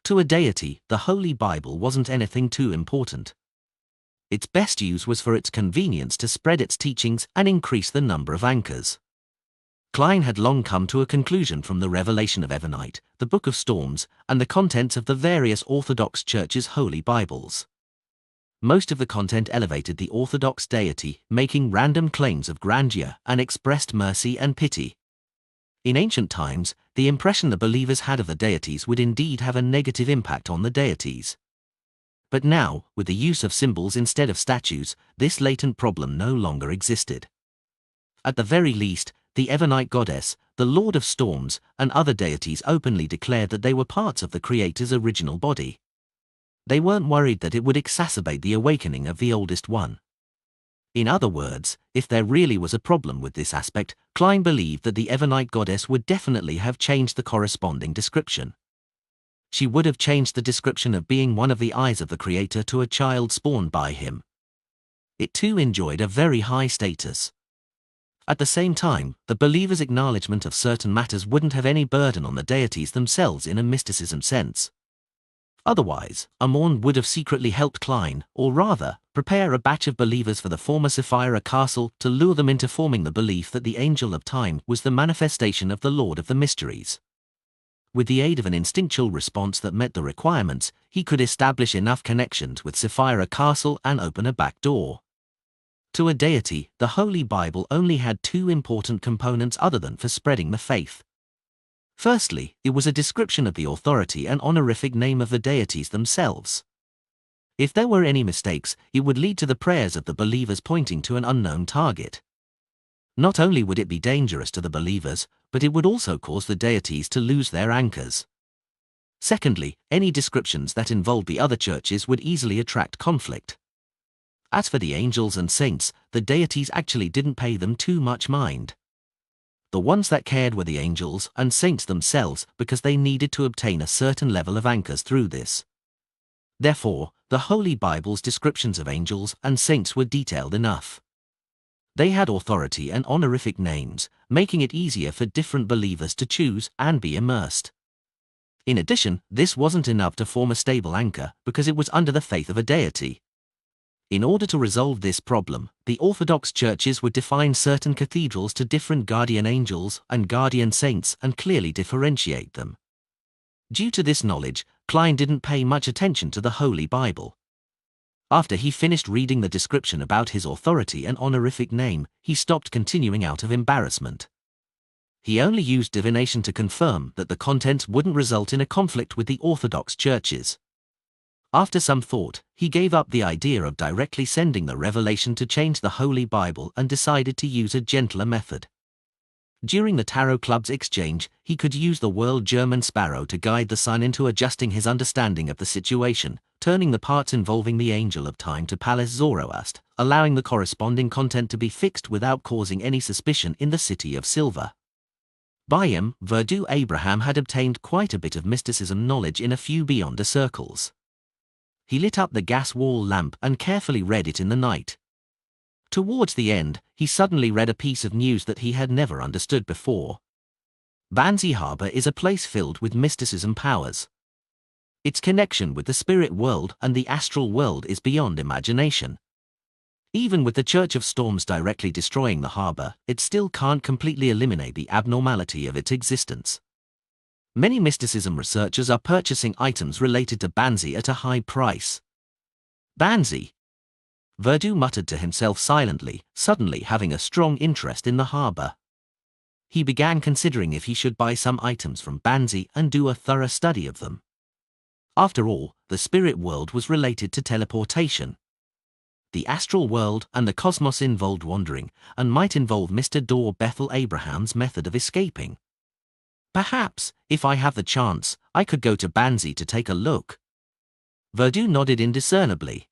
To a deity, the Holy Bible wasn't anything too important. Its best use was for its convenience to spread its teachings and increase the number of anchors. Klein had long come to a conclusion from the revelation of Evernite, the Book of Storms, and the contents of the various Orthodox Church's Holy Bibles. Most of the content elevated the Orthodox deity, making random claims of grandeur and expressed mercy and pity. In ancient times, the impression the believers had of the deities would indeed have a negative impact on the deities. But now, with the use of symbols instead of statues, this latent problem no longer existed. At the very least, the Evernite goddess, the Lord of Storms, and other deities openly declared that they were parts of the Creator's original body. They weren't worried that it would exacerbate the awakening of the Oldest One. In other words, if there really was a problem with this aspect, Klein believed that the Evernite goddess would definitely have changed the corresponding description. She would have changed the description of being one of the eyes of the Creator to a child spawned by him. It too enjoyed a very high status. At the same time, the believer's acknowledgement of certain matters wouldn't have any burden on the deities themselves in a mysticism sense. Otherwise, Amon would have secretly helped Klein, or rather, prepare a batch of believers for the former Sapphira castle to lure them into forming the belief that the Angel of Time was the manifestation of the Lord of the Mysteries. With the aid of an instinctual response that met the requirements, he could establish enough connections with Sapphira castle and open a back door. To a deity, the Holy Bible only had two important components other than for spreading the faith. Firstly, it was a description of the authority and honorific name of the deities themselves. If there were any mistakes, it would lead to the prayers of the believers pointing to an unknown target. Not only would it be dangerous to the believers, but it would also cause the deities to lose their anchors. Secondly, any descriptions that involved the other churches would easily attract conflict. As for the angels and saints, the deities actually didn't pay them too much mind. The ones that cared were the angels and saints themselves because they needed to obtain a certain level of anchors through this. Therefore, the Holy Bible's descriptions of angels and saints were detailed enough. They had authority and honorific names, making it easier for different believers to choose and be immersed. In addition, this wasn't enough to form a stable anchor because it was under the faith of a deity. In order to resolve this problem, the Orthodox churches would define certain cathedrals to different guardian angels and guardian saints and clearly differentiate them. Due to this knowledge, Klein didn't pay much attention to the Holy Bible. After he finished reading the description about his authority and honorific name, he stopped continuing out of embarrassment. He only used divination to confirm that the contents wouldn't result in a conflict with the Orthodox churches. After some thought, he gave up the idea of directly sending the revelation to change the Holy Bible and decided to use a gentler method. During the Tarot Club's exchange, he could use the World German Sparrow to guide the son into adjusting his understanding of the situation, turning the parts involving the Angel of Time to Pallas Zoroast, allowing the corresponding content to be fixed without causing any suspicion in the City of Silver. By him, Verdu Abraham had obtained quite a bit of mysticism knowledge in a few Beyonder circles. He lit up the gas wall lamp and carefully read it in the night. Towards the end, he suddenly read a piece of news that he had never understood before. Banzi Harbor is a place filled with mysticism powers. Its connection with the spirit world and the astral world is beyond imagination. Even with the Church of Storms directly destroying the harbor, it still can't completely eliminate the abnormality of its existence. Many mysticism researchers are purchasing items related to Banzi at a high price. Banzi? Verdu muttered to himself silently, suddenly having a strong interest in the harbor. He began considering if he should buy some items from Banzi and do a thorough study of them. After all, the spirit world was related to teleportation. The astral world and the cosmos involved wandering, and might involve Mr. Dor Bethel Abraham's method of escaping. Perhaps, if I have the chance, I could go to Banzi to take a look. Verdu nodded indiscernibly.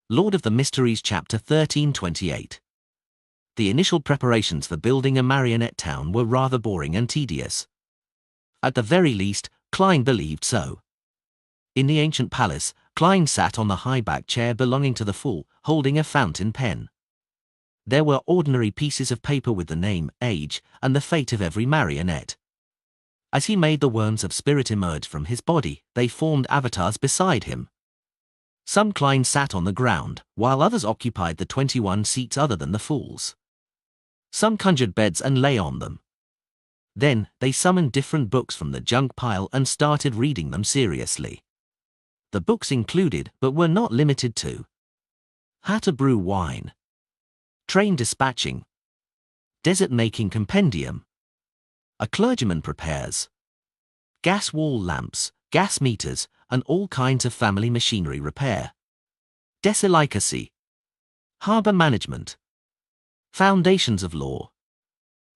Lord of the Mysteries Chapter 1328. The initial preparations for building a marionette town were rather boring and tedious. At the very least, Klein believed so. In the ancient palace, Klein sat on the high-back chair belonging to the fool, holding a fountain pen. There were ordinary pieces of paper with the name, age, and the fate of every marionette. As he made the worms of spirit emerge from his body, they formed avatars beside him. Some Klein sat on the ground, while others occupied the 21 seats other than the fool's. Some conjured beds and lay on them. Then, they summoned different books from the junk pile and started reading them seriously. The books included, but were not limited to, How to Brew Wine, Train Dispatching, Desert Making Compendium, A Clergyman Prepares, gas wall lamps, gas meters, and all kinds of family machinery repair. Desilicacy. Harbor management. Foundations of law.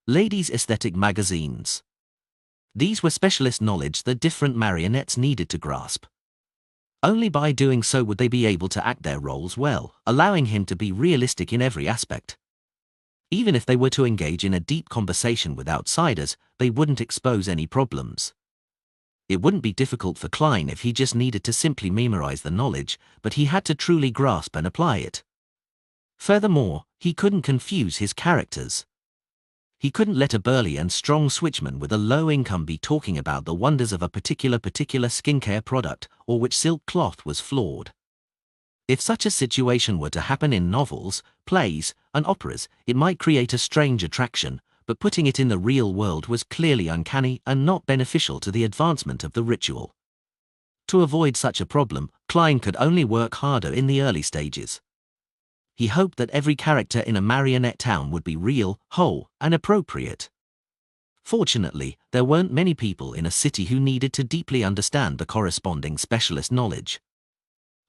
Ladies' aesthetic magazines. These were specialist knowledge that different marionettes needed to grasp. Only by doing so would they be able to act their roles well, allowing him to be realistic in every aspect. Even if they were to engage in a deep conversation with outsiders, they wouldn't expose any problems. It wouldn't be difficult for Klein if he just needed to simply memorize the knowledge, but he had to truly grasp and apply it. Furthermore, he couldn't confuse his characters. He couldn't let a burly and strong switchman with a low income be talking about the wonders of a particular skincare product or which silk cloth was flawed. If such a situation were to happen in novels, plays, and operas, it might create a strange attraction, but putting it in the real world was clearly uncanny and not beneficial to the advancement of the ritual. To avoid such a problem, Klein could only work harder in the early stages. He hoped that every character in a marionette town would be real, whole, and appropriate. Fortunately, there weren't many people in a city who needed to deeply understand the corresponding specialist knowledge.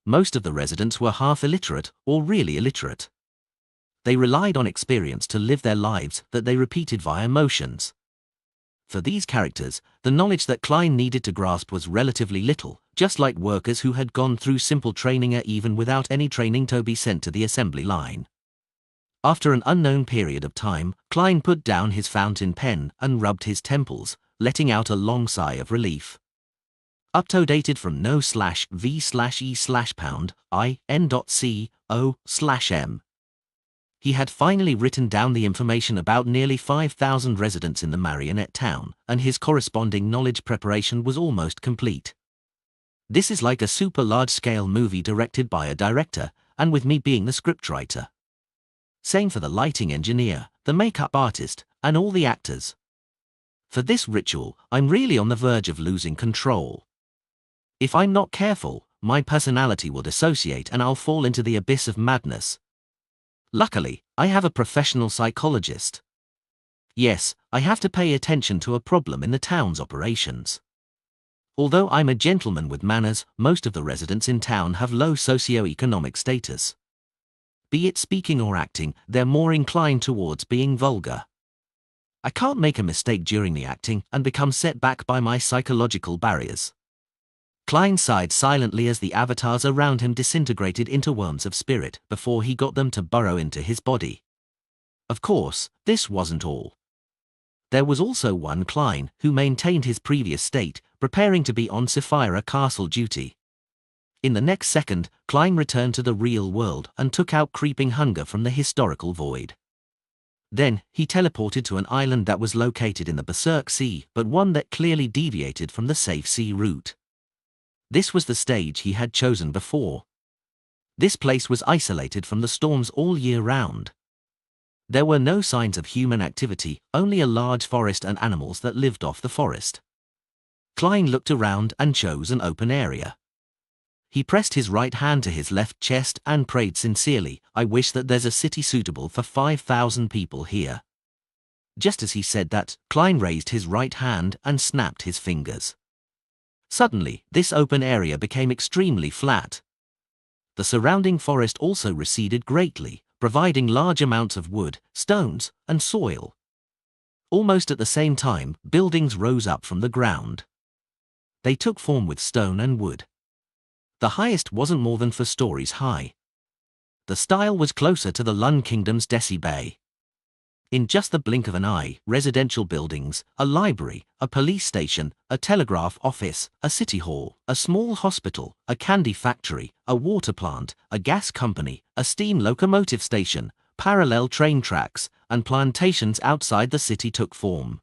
Most of the residents were half illiterate or really illiterate. They relied on experience to live their lives that they repeated via motions. For these characters, the knowledge that Klein needed to grasp was relatively little, just like workers who had gone through simple training or even without any training to be sent to the assembly line. After an unknown period of time, Klein put down his fountain pen and rubbed his temples, letting out a long sigh of relief. Updated from no/v/e/pound.in.co/m. He had finally written down the information about nearly 5,000 residents in the marionette town, and his corresponding knowledge preparation was almost complete. This is like a super large-scale movie directed by a director, and with me being the scriptwriter. Same for the lighting engineer, the makeup artist, and all the actors. For this ritual, I'm really on the verge of losing control. If I'm not careful, my personality will dissociate and I'll fall into the abyss of madness. Luckily, I have a professional psychologist. Yes, I have to pay attention to a problem in the town's operations. Although I'm a gentleman with manners, most of the residents in town have low socio-economic status. Be it speaking or acting, they're more inclined towards being vulgar. I can't make a mistake during the acting and become set back by my psychological barriers. Klein sighed silently as the avatars around him disintegrated into worms of spirit before he got them to burrow into his body. Of course, this wasn't all. There was also one Klein who maintained his previous state, preparing to be on Sapphira Castle duty. In the next second, Klein returned to the real world and took out creeping hunger from the historical void. Then, he teleported to an island that was located in the Berserk Sea, but one that clearly deviated from the safe sea route. This was the stage he had chosen before. This place was isolated from the storms all year round. There were no signs of human activity, only a large forest and animals that lived off the forest. Klein looked around and chose an open area. He pressed his right hand to his left chest and prayed sincerely, "I wish that there's a city suitable for 5,000 people here." Just as he said that, Klein raised his right hand and snapped his fingers. Suddenly, this open area became extremely flat. The surrounding forest also receded greatly, providing large amounts of wood, stones, and soil. Almost at the same time, buildings rose up from the ground. They took form with stone and wood. The highest wasn't more than 4 stories high. The style was closer to the Lun Kingdom's Desi Bay. In just the blink of an eye, residential buildings, a library, a police station, a telegraph office, a city hall, a small hospital, a candy factory, a water plant, a gas company, a steam locomotive station, parallel train tracks, and plantations outside the city took form.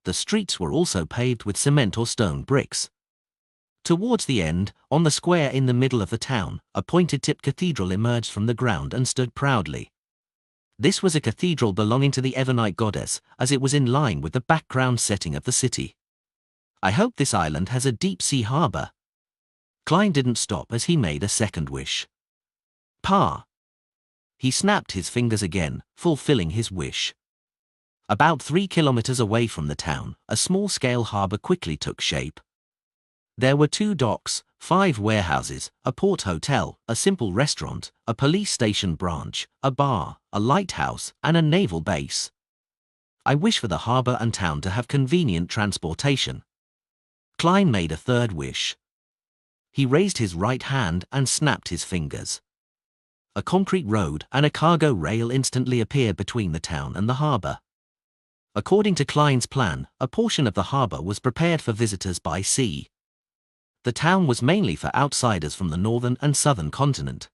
The streets were also paved with cement or stone bricks. Towards the end, on the square in the middle of the town, a pointed-tipped cathedral emerged from the ground and stood proudly. This was a cathedral belonging to the Evernite goddess, as it was in line with the background setting of the city. I hope this island has a deep-sea harbor. Klein didn't stop as he made a second wish. Pa! He snapped his fingers again, fulfilling his wish. About 3 kilometers away from the town, a small-scale harbor quickly took shape. There were 2 docks, 5 warehouses, a port hotel, a simple restaurant, a police station branch, a bar, a lighthouse, and a naval base. I wish for the harbor and town to have convenient transportation. Klein made a third wish. He raised his right hand and snapped his fingers. A concrete road and a cargo rail instantly appeared between the town and the harbor. According to Klein's plan, a portion of the harbor was prepared for visitors by sea. The town was mainly for outsiders from the northern and southern continent.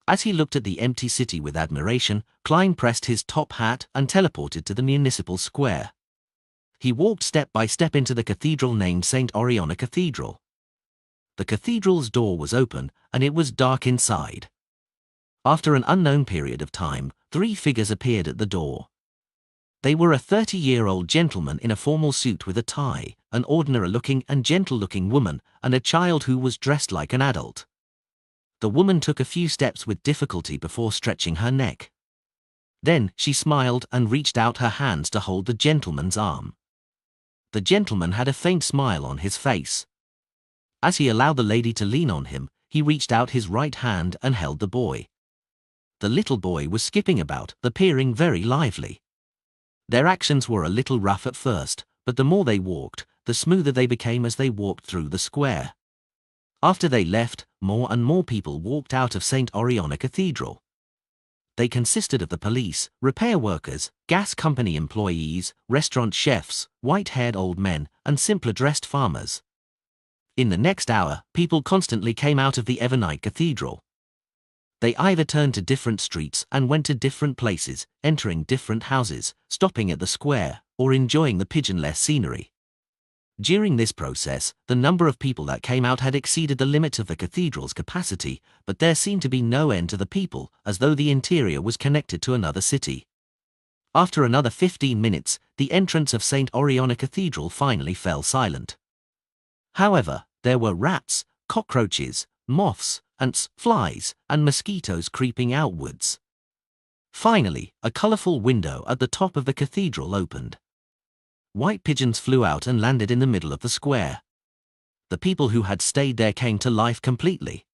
As he looked at the empty city with admiration, Klein pressed his top hat and teleported to the municipal square. He walked step by step into the cathedral named St. Oriana Cathedral. The cathedral's door was open, and it was dark inside. After an unknown period of time, 3 figures appeared at the door. They were a 30-year-old gentleman in a formal suit with a tie, an ordinary-looking and gentle-looking woman, and a child who was dressed like an adult. The woman took a few steps with difficulty before stretching her neck. Then she smiled and reached out her hands to hold the gentleman's arm. The gentleman had a faint smile on his face. As he allowed the lady to lean on him, he reached out his right hand and held the boy. The little boy was skipping about, appearing very lively. Their actions were a little rough at first, but the more they walked, the smoother they became as they walked through the square. After they left, more and more people walked out of St. Oriana Cathedral. They consisted of the police, repair workers, gas company employees, restaurant chefs, white-haired old men, and simpler-dressed farmers. In the next hour, people constantly came out of the Evernight Cathedral. They either turned to different streets and went to different places, entering different houses, stopping at the square, or enjoying the pigeonless scenery. During this process, the number of people that came out had exceeded the limit of the cathedral's capacity, but there seemed to be no end to the people, as though the interior was connected to another city. After another 15 minutes, the entrance of St. Oriana Cathedral finally fell silent. However, there were rats, cockroaches, moths, ants, flies, and mosquitoes creeping outwards. Finally, a colorful window at the top of the cathedral opened. White pigeons flew out and landed in the middle of the square. The people who had stayed there came to life completely.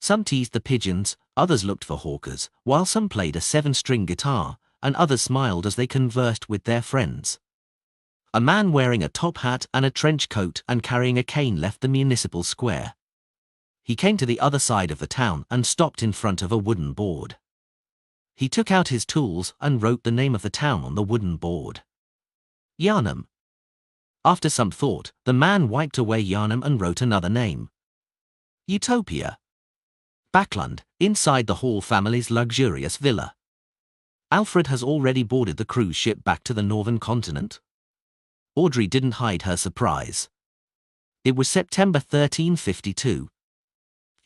Some teased the pigeons, others looked for hawkers, while some played a 7-string guitar, and others smiled as they conversed with their friends. A man wearing a top hat and a trench coat and carrying a cane left the municipal square. He came to the other side of the town and stopped in front of a wooden board. He took out his tools and wrote the name of the town on the wooden board. Yarnum. After some thought, the man wiped away Yarnum and wrote another name. Utopia. Backlund, inside the Hall family's luxurious villa. Alfred has already boarded the cruise ship back to the northern continent. Audrey didn't hide her surprise. It was September 1352.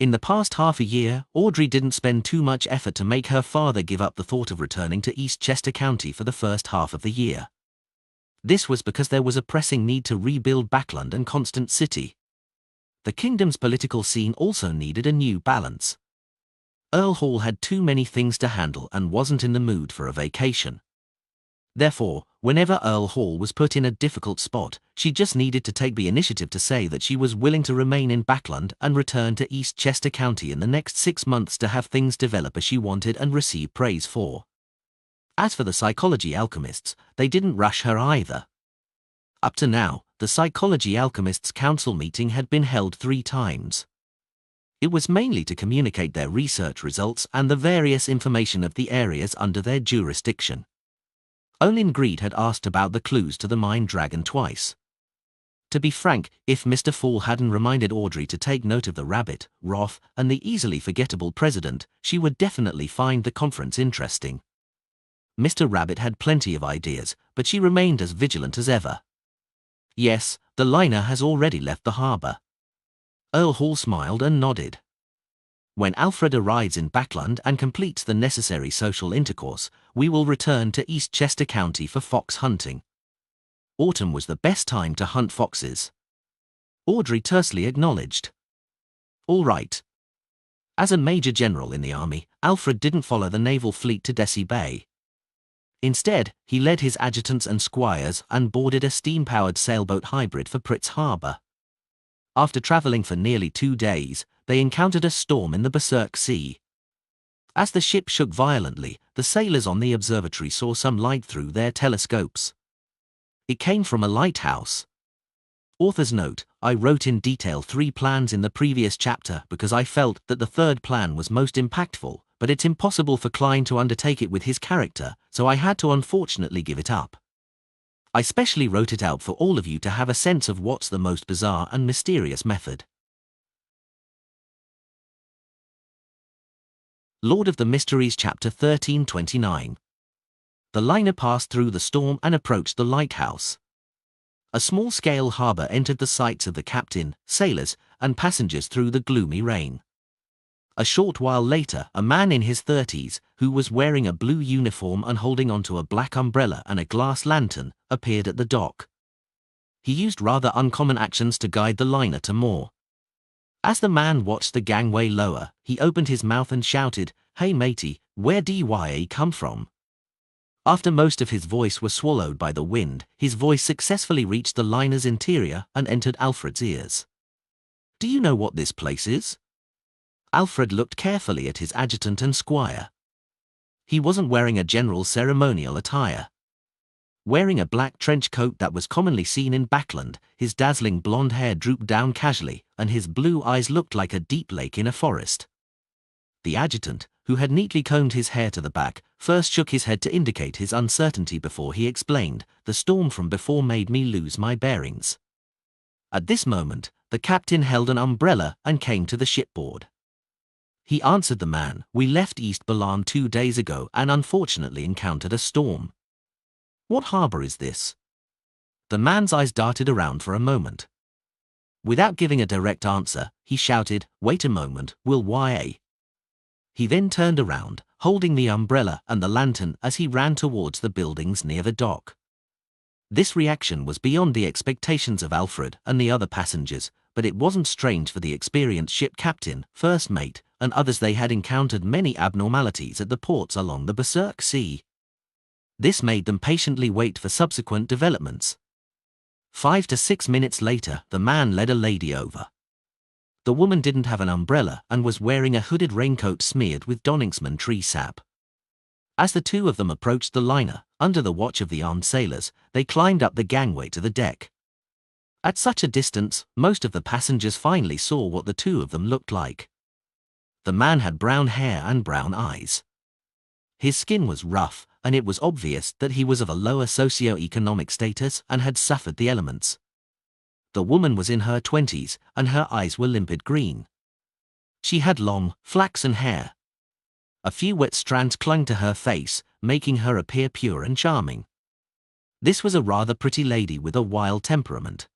In the past half a year, Audrey didn't spend too much effort to make her father give up the thought of returning to East Chester County for the first half of the year. This was because there was a pressing need to rebuild Backlund and Constant City. The kingdom's political scene also needed a new balance. Earl Hall had too many things to handle and wasn't in the mood for a vacation. Therefore, whenever Earl Hall was put in a difficult spot, she just needed to take the initiative to say that she was willing to remain in Backlund and return to East Chester County in the next 6 months to have things develop as she wanted and receive praise for. As for the psychology alchemists, they didn't rush her either. Up to now, the Psychology Alchemists' Council meeting had been held 3 times. It was mainly to communicate their research results and the various information of the areas under their jurisdiction. Olin Greed had asked about the clues to the Mind Dragon twice. To be frank, if Mr. Fall hadn't reminded Audrey to take note of the rabbit, Roth, and the easily forgettable president, she would definitely find the conference interesting. Mr. Rabbit had plenty of ideas, but she remained as vigilant as ever. Yes, the liner has already left the harbor. Earl Hall smiled and nodded. When Alfred arrives in Backlund and completes the necessary social intercourse, we will return to East Chester County for fox hunting. Autumn was the best time to hunt foxes. Audrey tersely acknowledged. All right. As a major general in the army, Alfred didn't follow the naval fleet to Desi Bay. Instead, he led his adjutants and squires and boarded a steam-powered sailboat hybrid for Pritz Harbour. After travelling for nearly 2 days, they encountered a storm in the Berserk Sea. As the ship shook violently, the sailors on the observatory saw some light through their telescopes. It came from a lighthouse. Author's note: I wrote in detail 3 plans in the previous chapter because I felt that the third plan was most impactful, but it's impossible for Klein to undertake it with his character, so I had to unfortunately give it up. I specially wrote it out for all of you to have a sense of what's the most bizarre and mysterious method. Lord of the Mysteries Chapter 1329. The liner passed through the storm and approached the lighthouse. A small-scale harbour entered the sights of the captain, sailors, and passengers through the gloomy rain. A short while later, a man in his 30s, who was wearing a blue uniform and holding onto a black umbrella and a glass lantern, appeared at the dock. He used rather uncommon actions to guide the liner to moor. As the man watched the gangway lower, he opened his mouth and shouted, "Hey matey, where DYA come from?" After most of his voice was swallowed by the wind, his voice successfully reached the liner's interior and entered Alfred's ears. "Do you know what this place is?" Alfred looked carefully at his adjutant and squire. He wasn't wearing a general ceremonial attire. Wearing a black trench coat that was commonly seen in Backland, his dazzling blonde hair drooped down casually, and his blue eyes looked like a deep lake in a forest. The adjutant, who had neatly combed his hair to the back, first shook his head to indicate his uncertainty before he explained, "The storm from before made me lose my bearings." At this moment, the captain held an umbrella and came to the shipboard. He answered the man, "We left East Balan 2 days ago and unfortunately encountered a storm." "What harbour is this?" The man's eyes darted around for a moment. Without giving a direct answer, he shouted, "Wait a moment, will YA?" He then turned around, holding the umbrella and the lantern as he ran towards the buildings near the dock. This reaction was beyond the expectations of Alfred and the other passengers, but it wasn't strange for the experienced ship captain, first mate, and others. They had encountered many abnormalities at the ports along the Berserk Sea. This made them patiently wait for subsequent developments. 5 to 6 minutes later, the man led a lady over. The woman didn't have an umbrella and was wearing a hooded raincoat smeared with Donningsman tree sap. As the two of them approached the liner, under the watch of the armed sailors, they climbed up the gangway to the deck. At such a distance, most of the passengers finally saw what the two of them looked like. The man had brown hair and brown eyes. His skin was rough, and it was obvious that he was of a lower socio-economic status and had suffered the elements. The woman was in her 20s, and her eyes were limpid green. She had long, flaxen hair. A few wet strands clung to her face, making her appear pure and charming. This was a rather pretty lady with a wild temperament.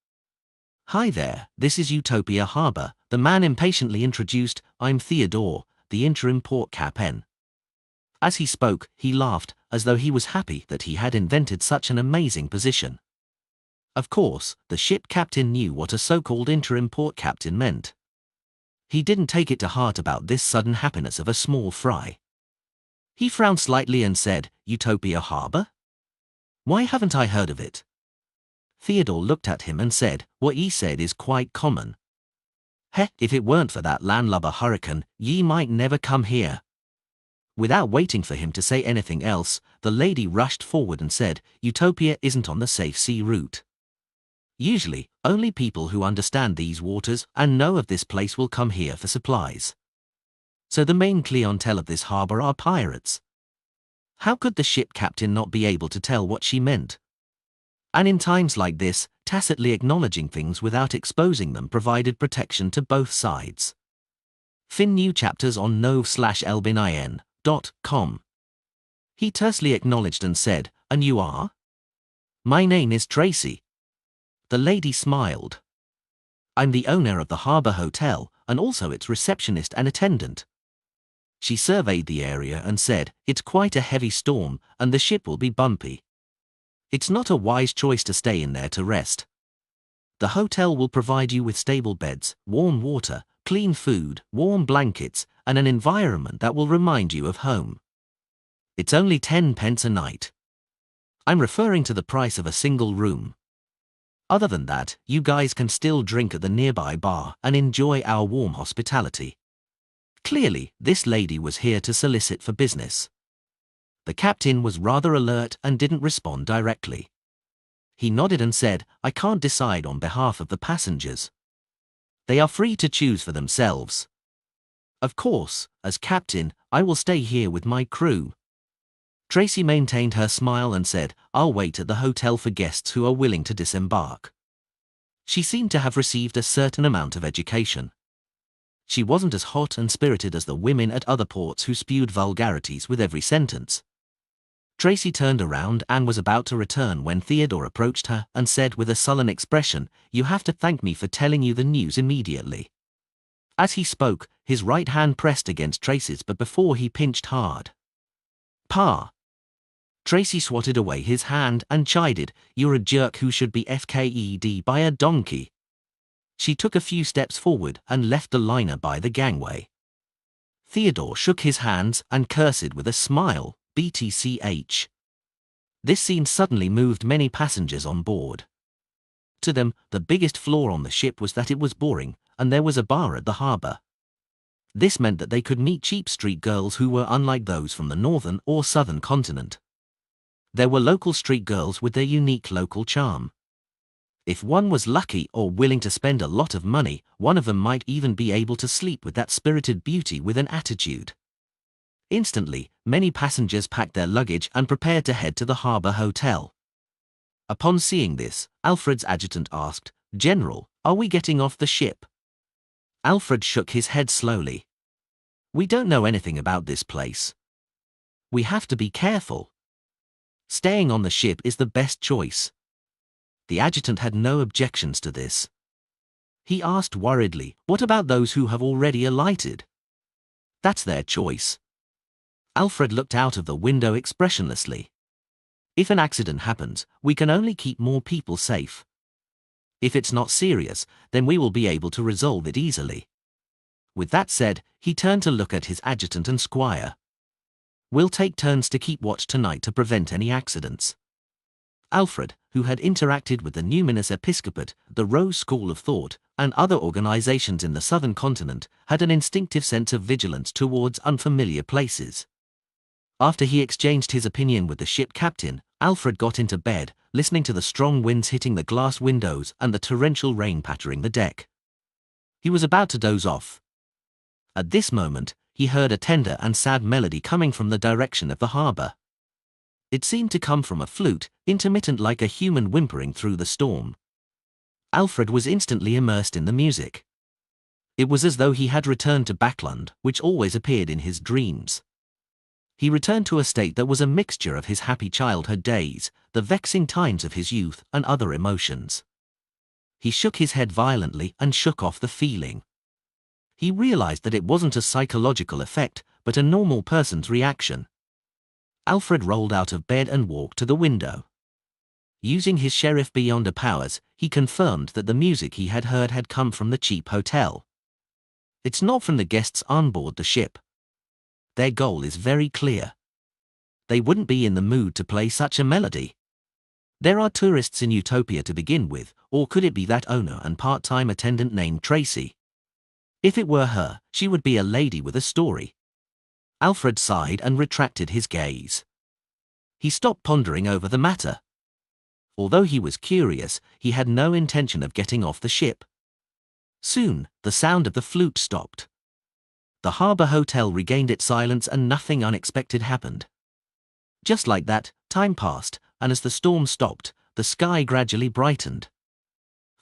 "Hi there, this is Utopia Harbour," the man impatiently introduced. "I'm Theodore, the interim port captain." As he spoke, he laughed, as though he was happy that he had invented such an amazing position. Of course, the ship captain knew what a so-called interim port captain meant. He didn't take it to heart about this sudden happiness of a small fry. He frowned slightly and said, "Utopia Harbour? Why haven't I heard of it?" Theodore looked at him and said, "What ye said is quite common. If it weren't for that landlubber hurricane, ye might never come here." Without waiting for him to say anything else, the lady rushed forward and said, "Utopia isn't on the safe sea route. Usually, only people who understand these waters and know of this place will come here for supplies. So the main clientele of this harbour are pirates." How could the ship captain not be able to tell what she meant? And in times like this, tacitly acknowledging things without exposing them provided protection to both sides. Fin new chapters on nov/elbinin.com. He tersely acknowledged and said, "And you are?" "My name is Tracy." The lady smiled. "I'm the owner of the Harbour Hotel, and also its receptionist and attendant." She surveyed the area and said, "It's quite a heavy storm, and the ship will be bumpy. It's not a wise choice to stay in there to rest. The hotel will provide you with stable beds, warm water, clean food, warm blankets, and an environment that will remind you of home. It's only 10 pence a night." I'm referring to the price of a single room. Other than that, you guys can still drink at the nearby bar and enjoy our warm hospitality. Clearly, this lady was here to solicit for business. The captain was rather alert and didn't respond directly. He nodded and said, I can't decide on behalf of the passengers. They are free to choose for themselves. Of course, as captain, I will stay here with my crew. Tracy maintained her smile and said, I'll wait at the hotel for guests who are willing to disembark. She seemed to have received a certain amount of education. She wasn't as hot and spirited as the women at other ports who spewed vulgarities with every sentence. Tracy turned around and was about to return when Theodore approached her and said with a sullen expression, You have to thank me for telling you the news immediately. As he spoke, his right hand pressed against Tracy's but before he pinched hard. Pa! Tracy swatted away his hand and chided, You're a jerk who should be FKED by a donkey. She took a few steps forward and left the liner by the gangway. Theodore shook his hands and cursed with a smile, BTCH. This scene suddenly moved many passengers on board. To them, the biggest flaw on the ship was that it was boring, and there was a bar at the harbour. This meant that they could meet cheap street girls who were unlike those from the northern or southern continent. There were local street girls with their unique local charm. If one was lucky or willing to spend a lot of money, one of them might even be able to sleep with that spirited beauty with an attitude. Instantly, many passengers packed their luggage and prepared to head to the harbour hotel. Upon seeing this, Alfred's adjutant asked, General, are we getting off the ship? Alfred shook his head slowly. We don't know anything about this place. We have to be careful. Staying on the ship is the best choice. The adjutant had no objections to this. He asked worriedly, What about those who have already alighted? That's their choice. Alfred looked out of the window expressionlessly. If an accident happens, we can only keep more people safe. If it's not serious, then we will be able to resolve it easily. With that said, he turned to look at his adjutant and squire. We'll take turns to keep watch tonight to prevent any accidents. Alfred, who had interacted with the Numinous Episcopate, the Rose School of Thought, and other organizations in the southern continent, had an instinctive sense of vigilance towards unfamiliar places. After he exchanged his opinion with the ship captain, Alfred got into bed, listening to the strong winds hitting the glass windows and the torrential rain pattering the deck. He was about to doze off. At this moment, he heard a tender and sad melody coming from the direction of the harbour. It seemed to come from a flute, intermittent like a human whimpering through the storm. Alfred was instantly immersed in the music. It was as though he had returned to Backland, which always appeared in his dreams. He returned to a state that was a mixture of his happy childhood days, the vexing times of his youth, and other emotions. He shook his head violently and shook off the feeling. He realized that it wasn't a psychological effect, but a normal person's reaction. Alfred rolled out of bed and walked to the window. Using his Sheriff Beyonder powers, he confirmed that the music he had heard had come from the cheap hotel. It's not from the guests on board the ship. Their goal is very clear. They wouldn't be in the mood to play such a melody. There are tourists in Utopia to begin with, or could it be that owner and part-time attendant named Tracy? If it were her, she would be a lady with a story. Alfred sighed and retracted his gaze. He stopped pondering over the matter. Although he was curious, he had no intention of getting off the ship. Soon, the sound of the flute stopped. The harbour hotel regained its silence and nothing unexpected happened. Just like that, time passed, and as the storm stopped, the sky gradually brightened.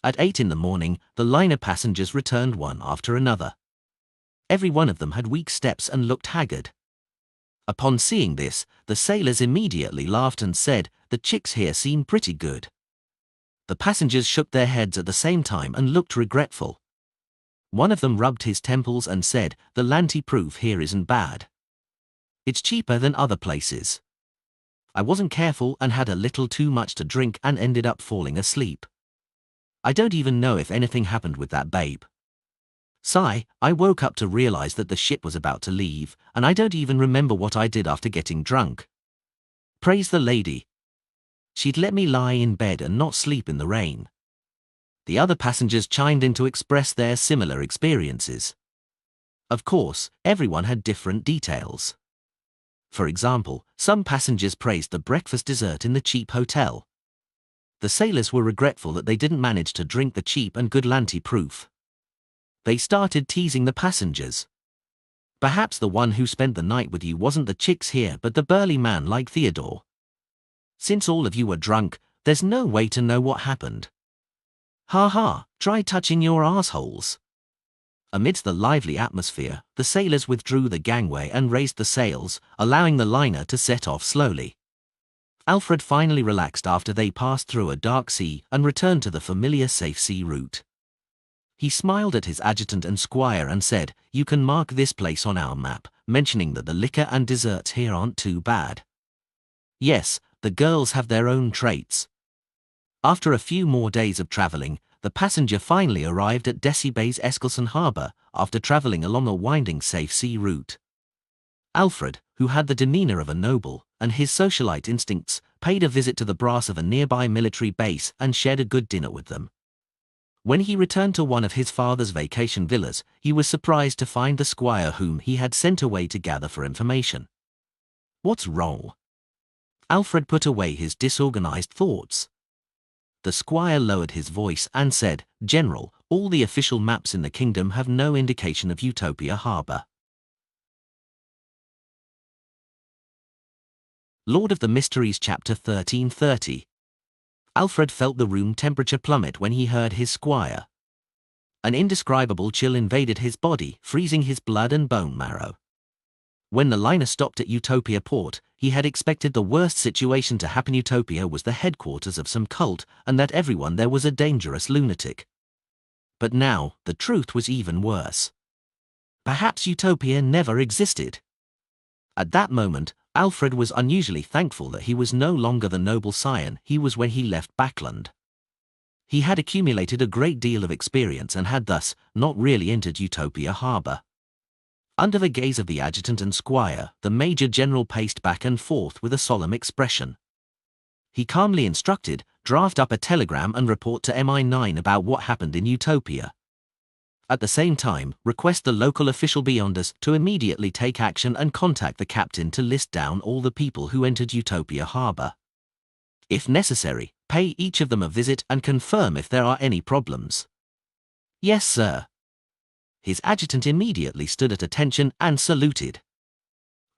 At 8 in the morning, the liner passengers returned one after another. Every one of them had weak steps and looked haggard. Upon seeing this, the sailors immediately laughed and said, The chicks here seem pretty good. The passengers shook their heads at the same time and looked regretful. One of them rubbed his temples and said, The Lanty-proof here isn't bad. It's cheaper than other places. I wasn't careful and had a little too much to drink and ended up falling asleep. I don't even know if anything happened with that babe. Sigh, I woke up to realize that the ship was about to leave, and I don't even remember what I did after getting drunk. Praise the lady. She'd let me lie in bed and not sleep in the rain. The other passengers chimed in to express their similar experiences. Of course, everyone had different details. For example, some passengers praised the breakfast dessert in the cheap hotel. The sailors were regretful that they didn't manage to drink the cheap and good Lanty-proof. They started teasing the passengers. Perhaps the one who spent the night with you wasn't the chicks here but the burly man like Theodore. Since all of you were drunk, there's no way to know what happened. Ha ha, try touching your assholes. Amidst the lively atmosphere, the sailors withdrew the gangway and raised the sails, allowing the liner to set off slowly. Alfred finally relaxed after they passed through a dark sea and returned to the familiar safe sea route. He smiled at his adjutant and squire and said, "You can mark this place on our map," mentioning that the liquor and desserts here aren't too bad. Yes, the girls have their own traits. After a few more days of traveling, the passenger finally arrived at Desi Bay's Eskelson Harbour after traveling along a winding safe sea route. Alfred, who had the demeanor of a noble and his socialite instincts, paid a visit to the brass of a nearby military base and shared a good dinner with them. When he returned to one of his father's vacation villas, he was surprised to find the squire whom he had sent away to gather for information. "What's wrong?" Alfred put away his disorganized thoughts. The squire lowered his voice and said, "General, all the official maps in the kingdom have no indication of Utopia Harbour." Lord of the Mysteries Chapter 1330. Alfred felt the room temperature plummet when he heard his squire. An indescribable chill invaded his body, freezing his blood and bone marrow. When the liner stopped at Utopia Port, he had expected the worst situation to happen. Utopia was the headquarters of some cult, and that everyone there was a dangerous lunatic. But now, the truth was even worse. Perhaps Utopia never existed. At that moment, Alfred was unusually thankful that he was no longer the noble scion he was when he left Backland. He had accumulated a great deal of experience and had thus not really entered Utopia Harbour. Under the gaze of the adjutant and squire, the Major General paced back and forth with a solemn expression. He calmly instructed, "Draft up a telegram and report to MI9 about what happened in Utopia. At the same time, request the local official beyonders to immediately take action and contact the captain to list down all the people who entered Utopia Harbour. If necessary, pay each of them a visit and confirm if there are any problems." "Yes, sir." His adjutant immediately stood at attention and saluted.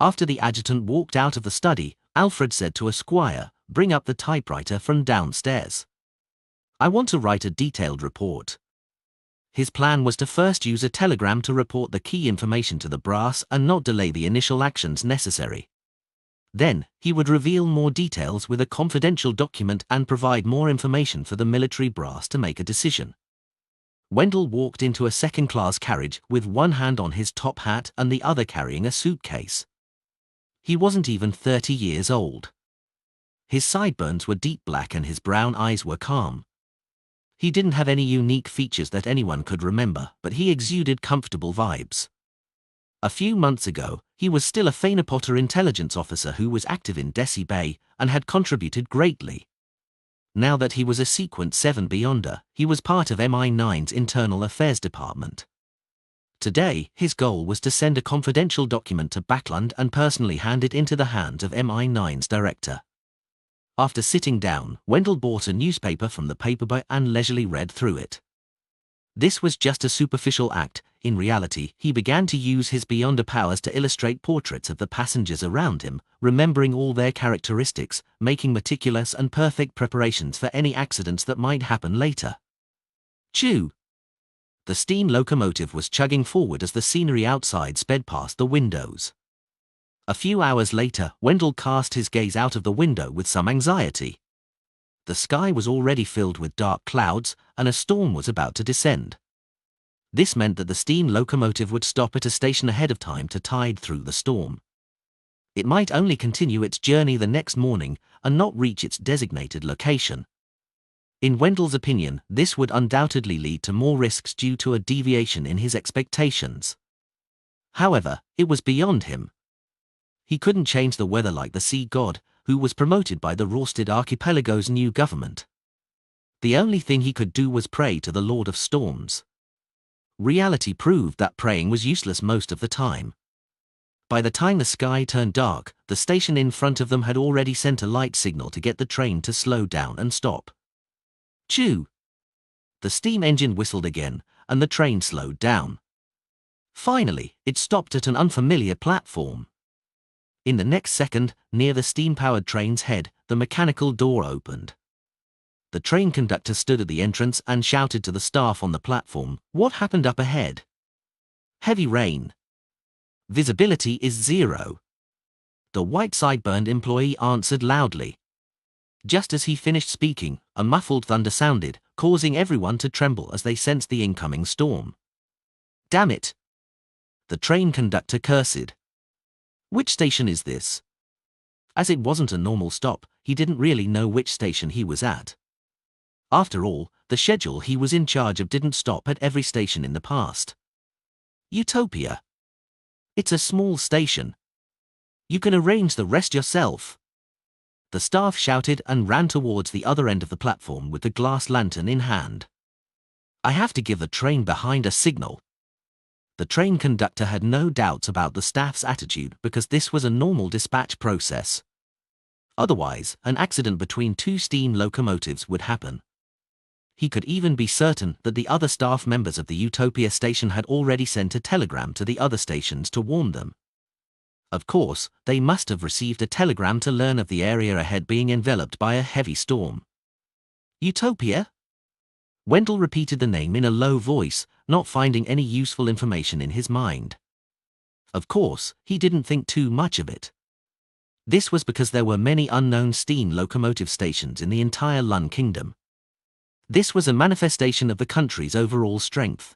After the adjutant walked out of the study, Alfred said to a squire, "Bring up the typewriter from downstairs. I want to write a detailed report." His plan was to first use a telegram to report the key information to the brass and not delay the initial actions necessary. Then, he would reveal more details with a confidential document and provide more information for the military brass to make a decision. Wendell walked into a second-class carriage with one hand on his top hat and the other carrying a suitcase. He wasn't even 30 years old. His sideburns were deep black and his brown eyes were calm. He didn't have any unique features that anyone could remember, but he exuded comfortable vibes. A few months ago, he was still a Fana Potter intelligence officer who was active in Desi Bay and had contributed greatly. Now that he was a Sequence 7 Beyonder, he was part of MI9's Internal Affairs Department. Today, his goal was to send a confidential document to Backland and personally hand it into the hands of MI9's director. After sitting down, Wendell bought a newspaper from the paperboy and leisurely read through it. This was just a superficial act. In reality, he began to use his Beyonder powers to illustrate portraits of the passengers around him, remembering all their characteristics, making meticulous and perfect preparations for any accidents that might happen later. Chew! The steam locomotive was chugging forward as the scenery outside sped past the windows. A few hours later, Wendell cast his gaze out of the window with some anxiety. The sky was already filled with dark clouds, and a storm was about to descend. This meant that the steam locomotive would stop at a station ahead of time to tide through the storm. It might only continue its journey the next morning and not reach its designated location. In Wendell's opinion, this would undoubtedly lead to more risks due to a deviation in his expectations. However, it was beyond him. He couldn't change the weather like the sea god, who was promoted by the Rorsted Archipelago's new government. The only thing he could do was pray to the Lord of Storms. Reality proved that praying was useless most of the time. By the time the sky turned dark, the station in front of them had already sent a light signal to get the train to slow down and stop. Chew! The steam engine whistled again, and the train slowed down. Finally, it stopped at an unfamiliar platform. In the next second, near the steam-powered train's head, the mechanical door opened. The train conductor stood at the entrance and shouted to the staff on the platform, "What happened up ahead?" "Heavy rain. Visibility is 0. The white sideburned employee answered loudly. Just as he finished speaking, a muffled thunder sounded, causing everyone to tremble as they sensed the incoming storm. "Damn it!" the train conductor cursed. "Which station is this?" As it wasn't a normal stop, he didn't really know which station he was at. After all, the schedule he was in charge of didn't stop at every station in the past. Utopia. It's a small station. You can arrange the rest yourself. The staff shouted and ran towards the other end of the platform with the glass lantern in hand. "I have to give the train behind a signal." The train conductor had no doubts about the staff's attitude because this was a normal dispatch process. Otherwise, an accident between two steam locomotives would happen. He could even be certain that the other staff members of the Utopia station had already sent a telegram to the other stations to warn them. Of course, they must have received a telegram to learn of the area ahead being enveloped by a heavy storm. Utopia? Wendell repeated the name in a low voice, not finding any useful information in his mind. Of course, he didn't think too much of it. This was because there were many unknown steam locomotive stations in the entire Lun Kingdom. This was a manifestation of the country's overall strength.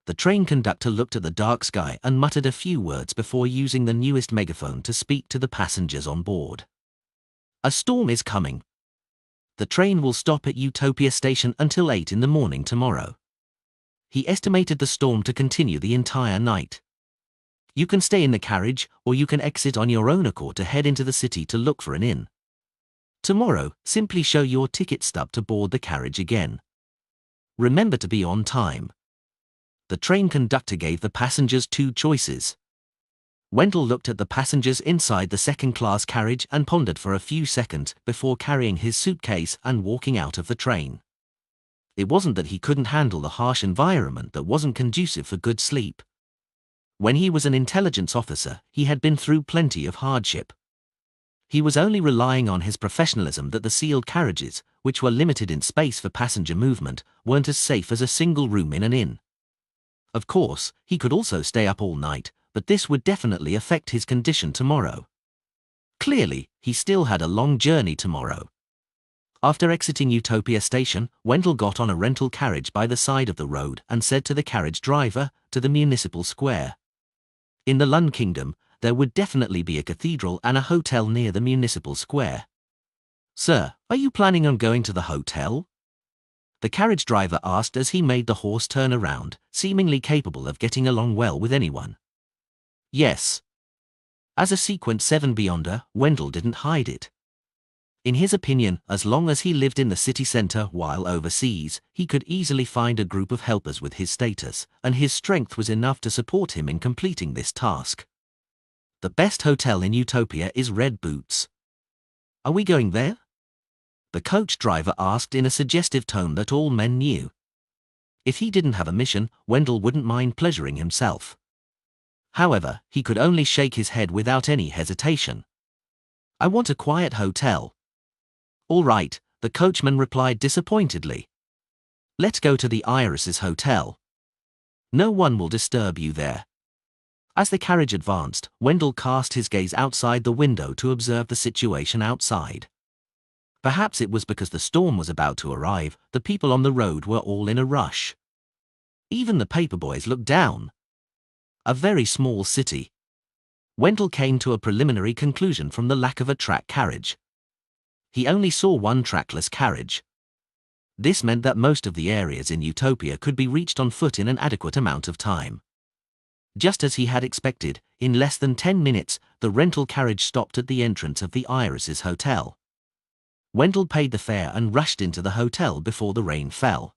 The train conductor looked at the dark sky and muttered a few words before using the newest megaphone to speak to the passengers on board. "A storm is coming. The train will stop at Utopia Station until 8 in the morning tomorrow." He estimated the storm to continue the entire night. "You can stay in the carriage, or you can exit on your own accord to head into the city to look for an inn. Tomorrow, simply show your ticket stub to board the carriage again. Remember to be on time." The train conductor gave the passengers two choices. Wendell looked at the passengers inside the second-class carriage and pondered for a few seconds before carrying his suitcase and walking out of the train. It wasn't that he couldn't handle the harsh environment that wasn't conducive for good sleep. When he was an intelligence officer, he had been through plenty of hardship. He was only relying on his professionalism that the sealed carriages, which were limited in space for passenger movement, weren't as safe as a single room in an inn. Of course, he could also stay up all night, but this would definitely affect his condition tomorrow. Clearly, he still had a long journey tomorrow. After exiting Utopia Station, Wendell got on a rental carriage by the side of the road and said to the carriage driver, "To the municipal square." In the Lun Kingdom, there would definitely be a cathedral and a hotel near the municipal square. "Sir, are you planning on going to the hotel?" the carriage driver asked as he made the horse turn around, seemingly capable of getting along well with anyone. Yes. As a Sequence 7 Beyonder, Wendell didn't hide it. In his opinion, as long as he lived in the city center while overseas, he could easily find a group of helpers with his status, and his strength was enough to support him in completing this task. The best hotel in Utopia is Red Boots. "Are we going there?" the coach driver asked in a suggestive tone that all men knew. If he didn't have a mission, Wendell wouldn't mind pleasuring himself. However, he could only shake his head without any hesitation. "I want a quiet hotel." "All right," the coachman replied disappointedly. "Let's go to the Iris's hotel. No one will disturb you there." As the carriage advanced, Wendell cast his gaze outside the window to observe the situation outside. Perhaps it was because the storm was about to arrive, the people on the road were all in a rush. Even the paperboys looked down. A very small city. Wendell came to a preliminary conclusion from the lack of a track carriage. He only saw one trackless carriage. This meant that most of the areas in Utopia could be reached on foot in an adequate amount of time. Just as he had expected, in less than 10 minutes, the rental carriage stopped at the entrance of the Iris's hotel. Wendell paid the fare and rushed into the hotel before the rain fell.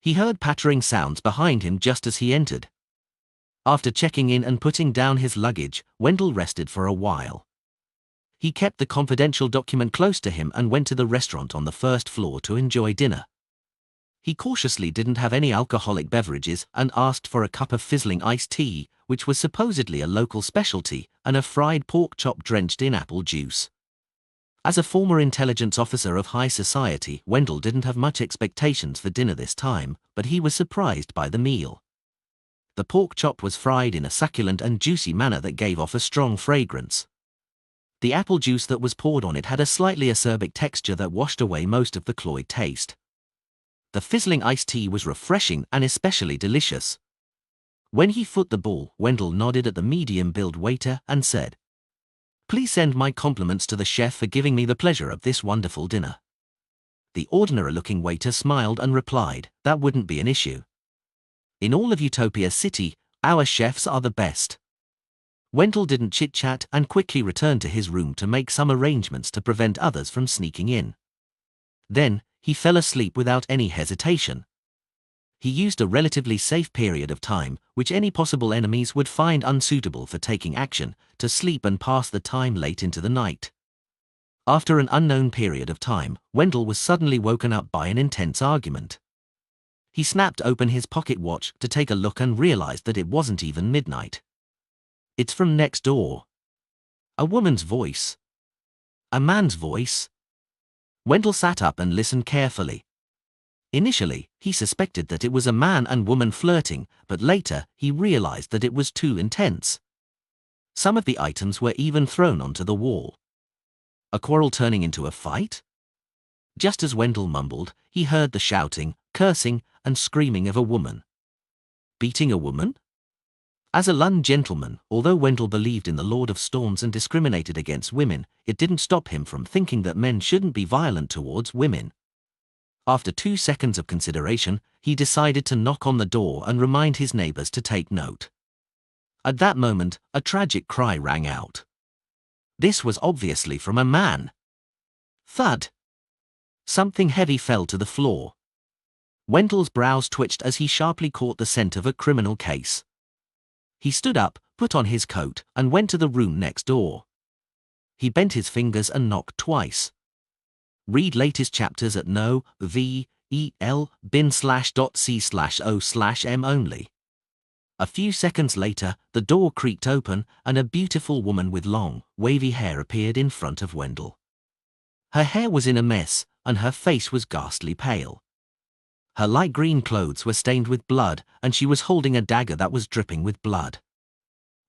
He heard pattering sounds behind him just as he entered. After checking in and putting down his luggage, Wendell rested for a while. He kept the confidential document close to him and went to the restaurant on the first floor to enjoy dinner. He cautiously didn't have any alcoholic beverages and asked for a cup of fizzling iced tea, which was supposedly a local specialty, and a fried pork chop drenched in apple juice. As a former intelligence officer of high society, Wendell didn't have much expectations for dinner this time, but he was surprised by the meal. The pork chop was fried in a succulent and juicy manner that gave off a strong fragrance. The apple juice that was poured on it had a slightly acerbic texture that washed away most of the cloyed taste. The fizzling iced tea was refreshing and especially delicious. When he foot the bill, Wendell nodded at the medium-billed waiter and said, "Please send my compliments to the chef for giving me the pleasure of this wonderful dinner." The ordinary-looking waiter smiled and replied, "That wouldn't be an issue. In all of Utopia City, our chefs are the best." Wendell didn't chit-chat and quickly returned to his room to make some arrangements to prevent others from sneaking in. Then, he fell asleep without any hesitation. He used a relatively safe period of time, which any possible enemies would find unsuitable for taking action, to sleep and pass the time late into the night. After an unknown period of time, Wendell was suddenly woken up by an intense argument. He snapped open his pocket watch to take a look and realized that it wasn't even midnight. "It's from next door." A woman's voice. A man's voice. Wendell sat up and listened carefully. Initially, he suspected that it was a man and woman flirting, but later he realized that it was too intense. Some of the items were even thrown onto the wall. A quarrel turning into a fight? Just as Wendell mumbled, he heard the shouting, cursing, and screaming of a woman. Beating a woman? As a Lund gentleman, although Wendell believed in the Lord of Storms and discriminated against women, it didn't stop him from thinking that men shouldn't be violent towards women. After 2 seconds of consideration, he decided to knock on the door and remind his neighbors to take note. At that moment, a tragic cry rang out. This was obviously from a man. Thud! Something heavy fell to the floor. Wendell's brows twitched as he sharply caught the scent of a criminal case. He stood up, put on his coat, and went to the room next door. He bent his fingers and knocked twice. Read latest chapters at no.v.el.bin/.c/o/m only. A few seconds later, the door creaked open and a beautiful woman with long, wavy hair appeared in front of Wendell. Her hair was in a mess, and her face was ghastly pale. Her light green clothes were stained with blood, and she was holding a dagger that was dripping with blood.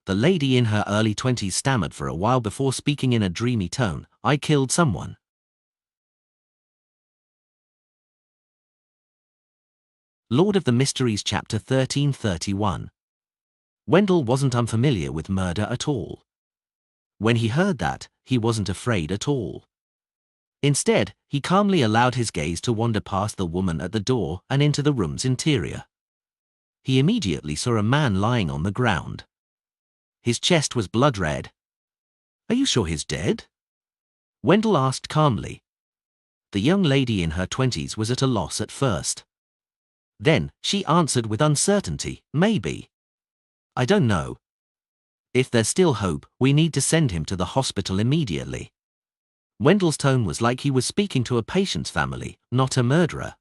The lady in her early 20s stammered for a while before speaking in a dreamy tone, "I killed someone." Lord of the Mysteries Chapter 1331. Wendell wasn't unfamiliar with murder at all. When he heard that, he wasn't afraid at all. Instead, he calmly allowed his gaze to wander past the woman at the door and into the room's interior. He immediately saw a man lying on the ground. His chest was blood red. "Are you sure he's dead?" Wendell asked calmly. The young lady in her 20s was at a loss at first. Then, she answered with uncertainty, "Maybe. I don't know. If there's still hope, we need to send him to the hospital immediately." Wendell's tone was like he was speaking to a patient's family, not a murderer.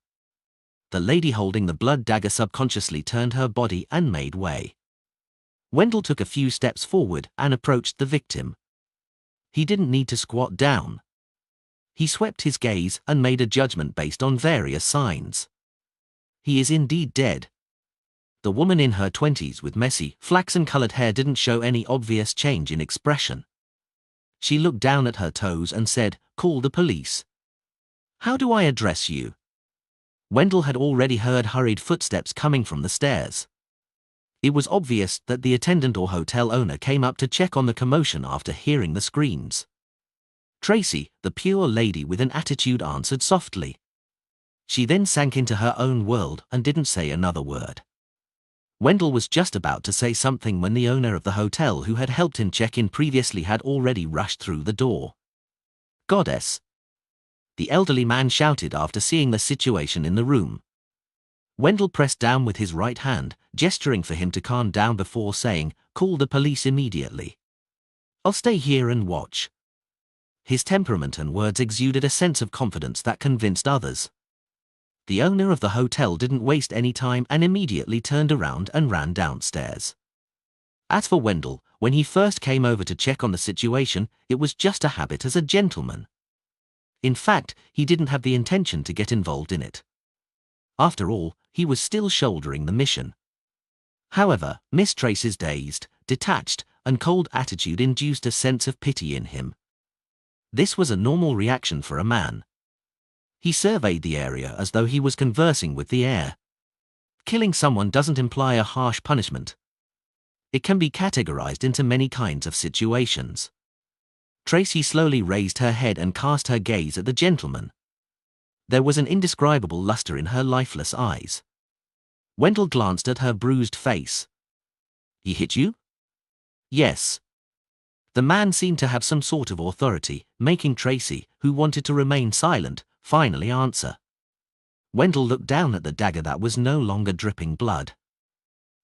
The lady holding the blood dagger subconsciously turned her body and made way. Wendell took a few steps forward and approached the victim. He didn't need to squat down. He swept his gaze and made a judgment based on various signs. He is indeed dead. The woman in her 20s with messy, flaxen-colored hair didn't show any obvious change in expression. She looked down at her toes and said, "Call the police." "How do I address you?" Wendell had already heard hurried footsteps coming from the stairs. It was obvious that the attendant or hotel owner came up to check on the commotion after hearing the screams. Tracy, the pure lady with an attitude, answered softly. She then sank into her own world and didn't say another word. Wendell was just about to say something when the owner of the hotel who had helped him check in previously had already rushed through the door. "Goddess!" the elderly man shouted after seeing the situation in the room. Wendell pressed down with his right hand, gesturing for him to calm down before saying, "Call the police immediately. I'll stay here and watch." His temperament and words exuded a sense of confidence that convinced others. The owner of the hotel didn't waste any time and immediately turned around and ran downstairs. As for Wendell, when he first came over to check on the situation, it was just a habit as a gentleman. In fact, he didn't have the intention to get involved in it. After all, he was still shouldering the mission. However, Miss Tracy's dazed, detached, and cold attitude induced a sense of pity in him. This was a normal reaction for a man. He surveyed the area as though he was conversing with the air. Killing someone doesn't imply a harsh punishment. It can be categorized into many kinds of situations. Tracy slowly raised her head and cast her gaze at the gentleman. There was an indescribable luster in her lifeless eyes. Wendell glanced at her bruised face. "He hit you?" "Yes." The man seemed to have some sort of authority, making Tracy, who wanted to remain silent, finally answer. Wendell looked down at the dagger that was no longer dripping blood.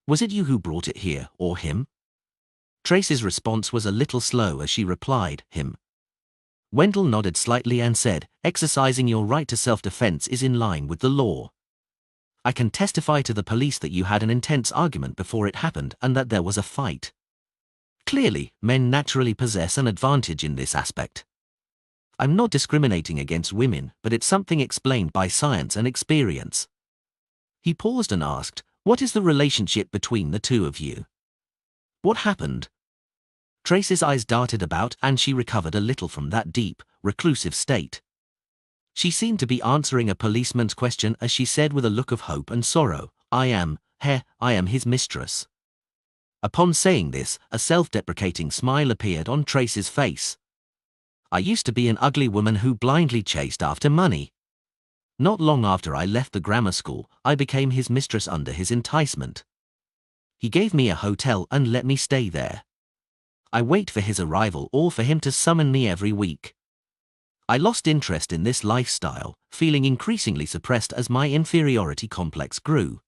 "Was it you who brought it here, or him?" Tracy's response was a little slow as she replied, "Him." Wendell nodded slightly and said, "Exercising your right to self-defense is in line with the law. I can testify to the police that you had an intense argument before it happened and that there was a fight. Clearly, men naturally possess an advantage in this aspect. I'm not discriminating against women, but it's something explained by science and experience." He paused and asked, "What is the relationship between the two of you? What happened?" Tracy's eyes darted about and she recovered a little from that deep, reclusive state. She seemed to be answering a policeman's question as she said with a look of hope and sorrow, I am his mistress." Upon saying this, a self-deprecating smile appeared on Tracy's face. "I used to be an ugly woman who blindly chased after money. Not long after I left the grammar school, I became his mistress under his enticement. He gave me a hotel and let me stay there. I wait for his arrival or for him to summon me every week. I lost interest in this lifestyle, feeling increasingly suppressed as my inferiority complex grew.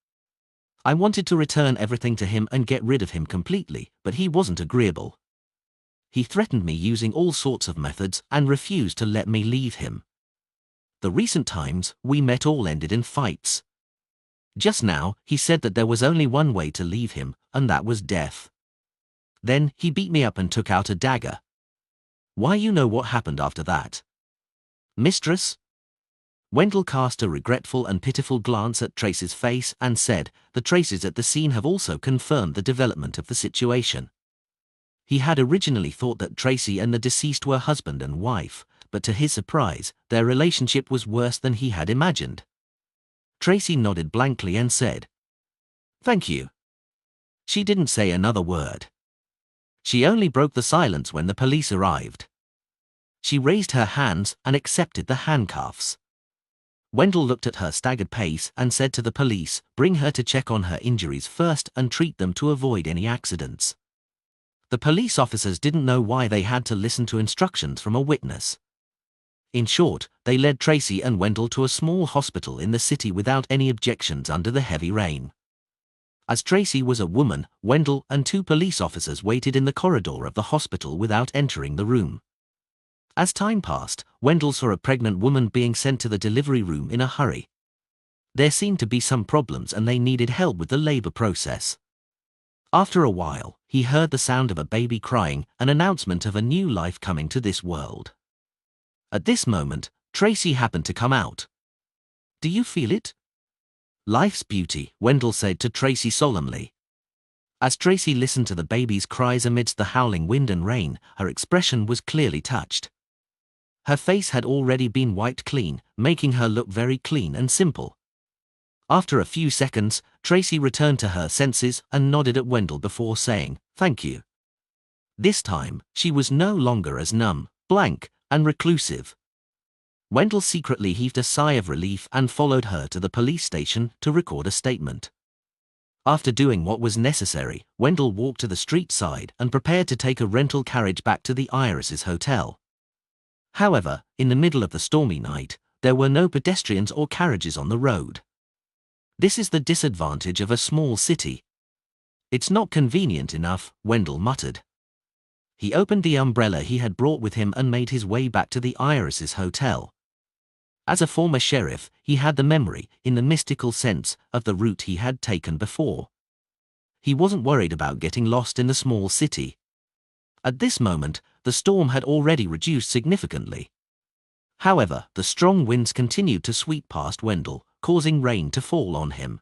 I wanted to return everything to him and get rid of him completely, but he wasn't agreeable. He threatened me using all sorts of methods and refused to let me leave him. The recent times we met all ended in fights. Just now, he said that there was only one way to leave him, and that was death. Then, he beat me up and took out a dagger. Why, you know what happened after that." "Mistress?" Wendell cast a regretful and pitiful glance at Tracy's face and said, "The traces at the scene have also confirmed the development of the situation." He had originally thought that Tracy and the deceased were husband and wife, but to his surprise, their relationship was worse than he had imagined. Tracy nodded blankly and said, "Thank you." She didn't say another word. She only broke the silence when the police arrived. She raised her hands and accepted the handcuffs. Wendell looked at her staggered pace and said to the police, "Bring her to check on her injuries first and treat them to avoid any accidents." The police officers didn't know why they had to listen to instructions from a witness. In short, they led Tracy and Wendell to a small hospital in the city without any objections under the heavy rain. As Tracy was a woman, Wendell and 2 police officers waited in the corridor of the hospital without entering the room. As time passed, Wendell saw a pregnant woman being sent to the delivery room in a hurry. There seemed to be some problems and they needed help with the labor process. After a while, he heard the sound of a baby crying, an announcement of a new life coming to this world. At this moment, Tracy happened to come out. "Do you feel it?" "Life's beauty," Wendell said to Tracy solemnly. As Tracy listened to the baby's cries amidst the howling wind and rain, her expression was clearly touched. Her face had already been wiped clean, making her look very clean and simple. After a few seconds, Tracy returned to her senses and nodded at Wendell before saying, "Thank you." This time, she was no longer as numb, blank, and reclusive. Wendell secretly heaved a sigh of relief and followed her to the police station to record a statement. After doing what was necessary, Wendell walked to the street side and prepared to take a rental carriage back to the Iris's hotel. However, in the middle of the stormy night, there were no pedestrians or carriages on the road. This is the disadvantage of a small city. It's not convenient enough, Wendell muttered. He opened the umbrella he had brought with him and made his way back to the Iris's hotel. As a former sheriff, he had the memory, in the mystical sense, of the route he had taken before. He wasn't worried about getting lost in the small city. At this moment, the storm had already reduced significantly. However, the strong winds continued to sweep past Wendell, causing rain to fall on him.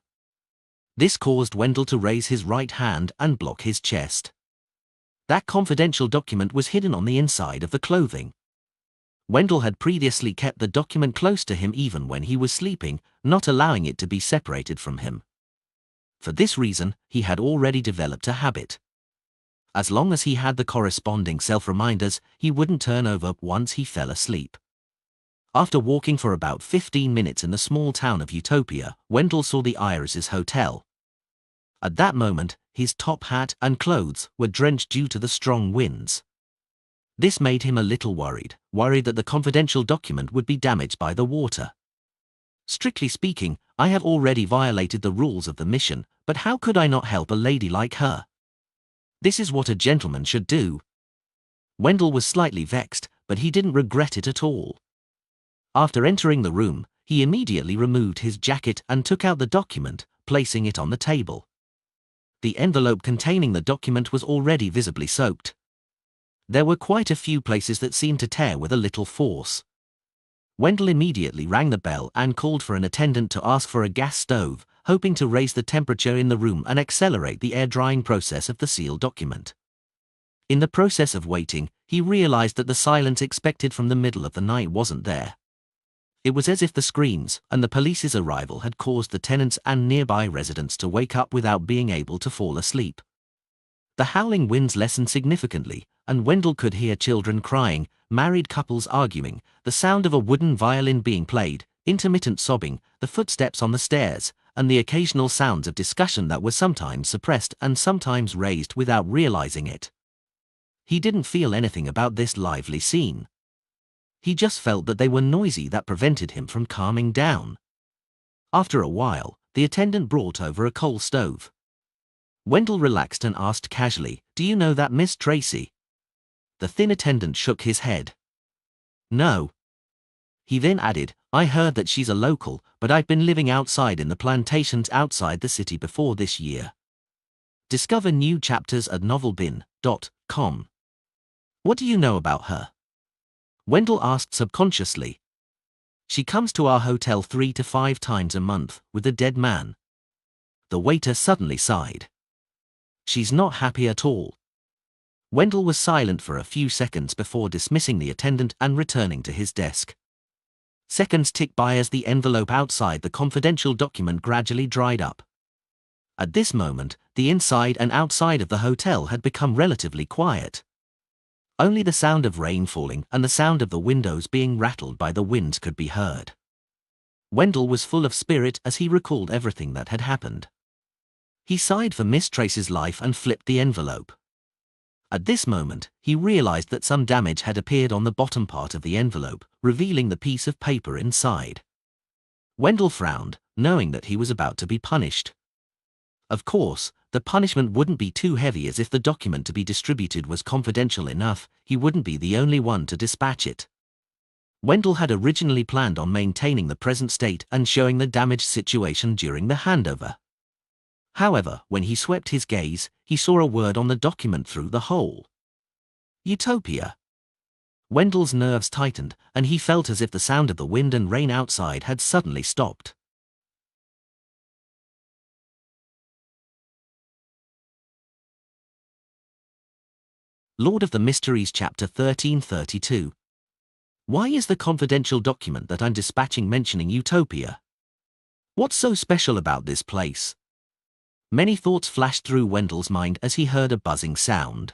This caused Wendell to raise his right hand and block his chest. That confidential document was hidden on the inside of the clothing. Wendell had previously kept the document close to him even when he was sleeping, not allowing it to be separated from him. For this reason, he had already developed a habit. As long as he had the corresponding self-reminders, he wouldn't turn over once he fell asleep. After walking for about 15 minutes in the small town of Utopia, Wendell saw the Iris's hotel. At that moment, his top hat and clothes were drenched due to the strong winds. This made him a little worried that the confidential document would be damaged by the water. Strictly speaking, I have already violated the rules of the mission, but how could I not help a lady like her? This is what a gentleman should do. Wendell was slightly vexed, but he didn't regret it at all. After entering the room, he immediately removed his jacket and took out the document, placing it on the table. The envelope containing the document was already visibly soaked. There were quite a few places that seemed to tear with a little force. Wendell immediately rang the bell and called for an attendant to ask for a gas stove, hoping to raise the temperature in the room and accelerate the air-drying process of the sealed document. In the process of waiting, he realized that the silence expected from the middle of the night wasn't there. It was as if the screams and the police's arrival had caused the tenants and nearby residents to wake up without being able to fall asleep. The howling winds lessened significantly, and Wendell could hear children crying, married couples arguing, the sound of a wooden violin being played, intermittent sobbing, the footsteps on the stairs, and the occasional sounds of discussion that were sometimes suppressed and sometimes raised without realizing it. He didn't feel anything about this lively scene. He just felt that they were noisy that prevented him from calming down. After a while, the attendant brought over a coal stove. Wendell relaxed and asked casually, "Do you know that Miss Tracy?" The thin attendant shook his head. "No." He then added, "I heard that she's a local, but I've been living outside in the plantations outside the city before this year." Discover new chapters at novelbin.com. "What do you know about her?" Wendell asked subconsciously. "She comes to our hotel 3 to 5 times a month with a dead man." The waiter suddenly sighed. "She's not happy at all." Wendell was silent for a few seconds before dismissing the attendant and returning to his desk. Seconds ticked by as the envelope outside the confidential document gradually dried up. At this moment, the inside and outside of the hotel had become relatively quiet. Only the sound of rain falling and the sound of the windows being rattled by the wind could be heard. Wendell was full of spirit as he recalled everything that had happened. He sighed for Miss Tracy's life and flipped the envelope. At this moment, he realized that some damage had appeared on the bottom part of the envelope, revealing the piece of paper inside. Wendell frowned, knowing that he was about to be punished. Of course, the punishment wouldn't be too heavy, as if the document to be distributed was confidential enough, he wouldn't be the only one to dispatch it. Wendell had originally planned on maintaining the present state and showing the damaged situation during the handover. However, when he swept his gaze, he saw a word on the document through the hole. Utopia. Wendell's nerves tightened, and he felt as if the sound of the wind and rain outside had suddenly stopped. Lord of the Mysteries Chapter 1332. Why is the confidential document that I'm dispatching mentioning Utopia? What's so special about this place? Many thoughts flashed through Wendell's mind as he heard a buzzing sound.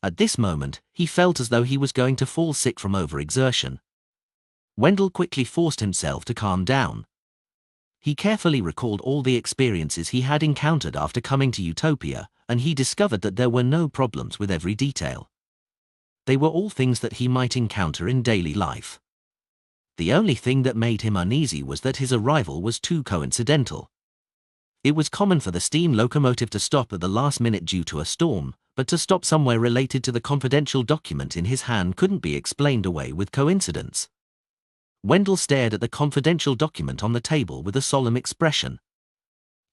At this moment, he felt as though he was going to fall sick from overexertion. Wendell quickly forced himself to calm down. He carefully recalled all the experiences he had encountered after coming to Utopia, and he discovered that there were no problems with every detail. They were all things that he might encounter in daily life. The only thing that made him uneasy was that his arrival was too coincidental. It was common for the steam locomotive to stop at the last minute due to a storm, but to stop somewhere related to the confidential document in his hand couldn't be explained away with coincidence. Wendell stared at the confidential document on the table with a solemn expression.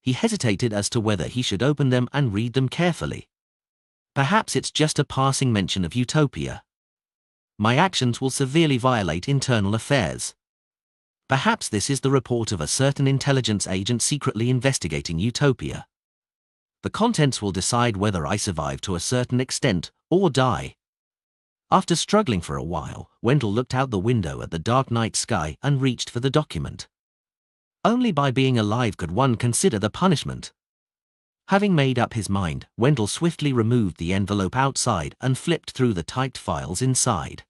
He hesitated as to whether he should open them and read them carefully. Perhaps it's just a passing mention of Utopia. My actions will severely violate internal affairs. Perhaps this is the report of a certain intelligence agent secretly investigating Utopia. The contents will decide whether I survive to a certain extent or die. After struggling for a while, Wendell looked out the window at the dark night sky and reached for the document. Only by being alive could one consider the punishment. Having made up his mind, Wendell swiftly removed the envelope outside and flipped through the typed files inside.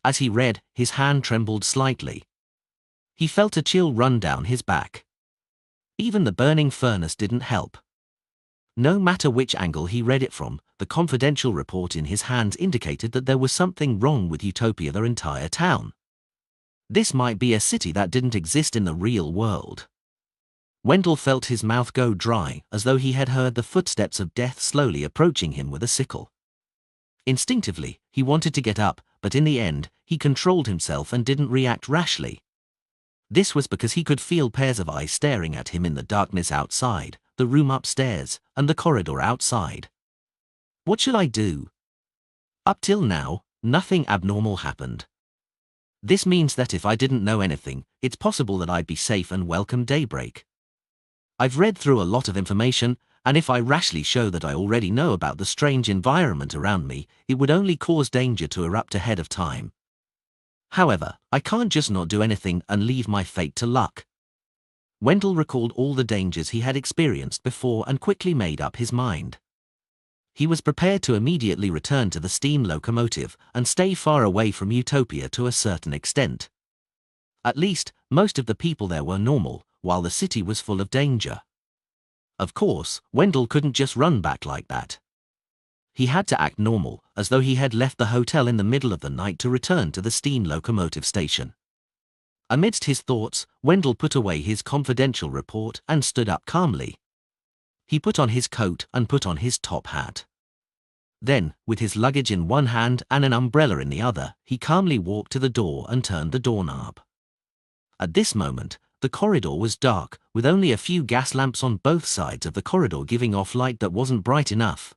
As he read, his hand trembled slightly. He felt a chill run down his back. Even the burning furnace didn't help. No matter which angle he read it from, the confidential report in his hands indicated that there was something wrong with Utopia, their entire town. This might be a city that didn't exist in the real world. Wendell felt his mouth go dry, as though he had heard the footsteps of death slowly approaching him with a sickle. Instinctively, he wanted to get up, but in the end, he controlled himself and didn't react rashly. This was because he could feel pairs of eyes staring at him in the darkness outside, the room upstairs, and the corridor outside. What should I do? Up till now, nothing abnormal happened. This means that if I didn't know anything, it's possible that I'd be safe and welcome daybreak. I've read through a lot of information, and if I rashly show that I already know about the strange environment around me, it would only cause danger to erupt ahead of time. However, I can't just not do anything and leave my fate to luck. Wendell recalled all the dangers he had experienced before and quickly made up his mind. He was prepared to immediately return to the steam locomotive and stay far away from Utopia to a certain extent. At least, most of the people there were normal, while the city was full of danger. Of course, Wendell couldn't just run back like that. He had to act normal, as though he had left the hotel in the middle of the night to return to the steam locomotive station. Amidst his thoughts, Wendell put away his confidential report and stood up calmly. He put on his coat and put on his top hat. Then, with his luggage in one hand and an umbrella in the other, he calmly walked to the door and turned the doorknob. At this moment, the corridor was dark, with only a few gas lamps on both sides of the corridor giving off light that wasn't bright enough.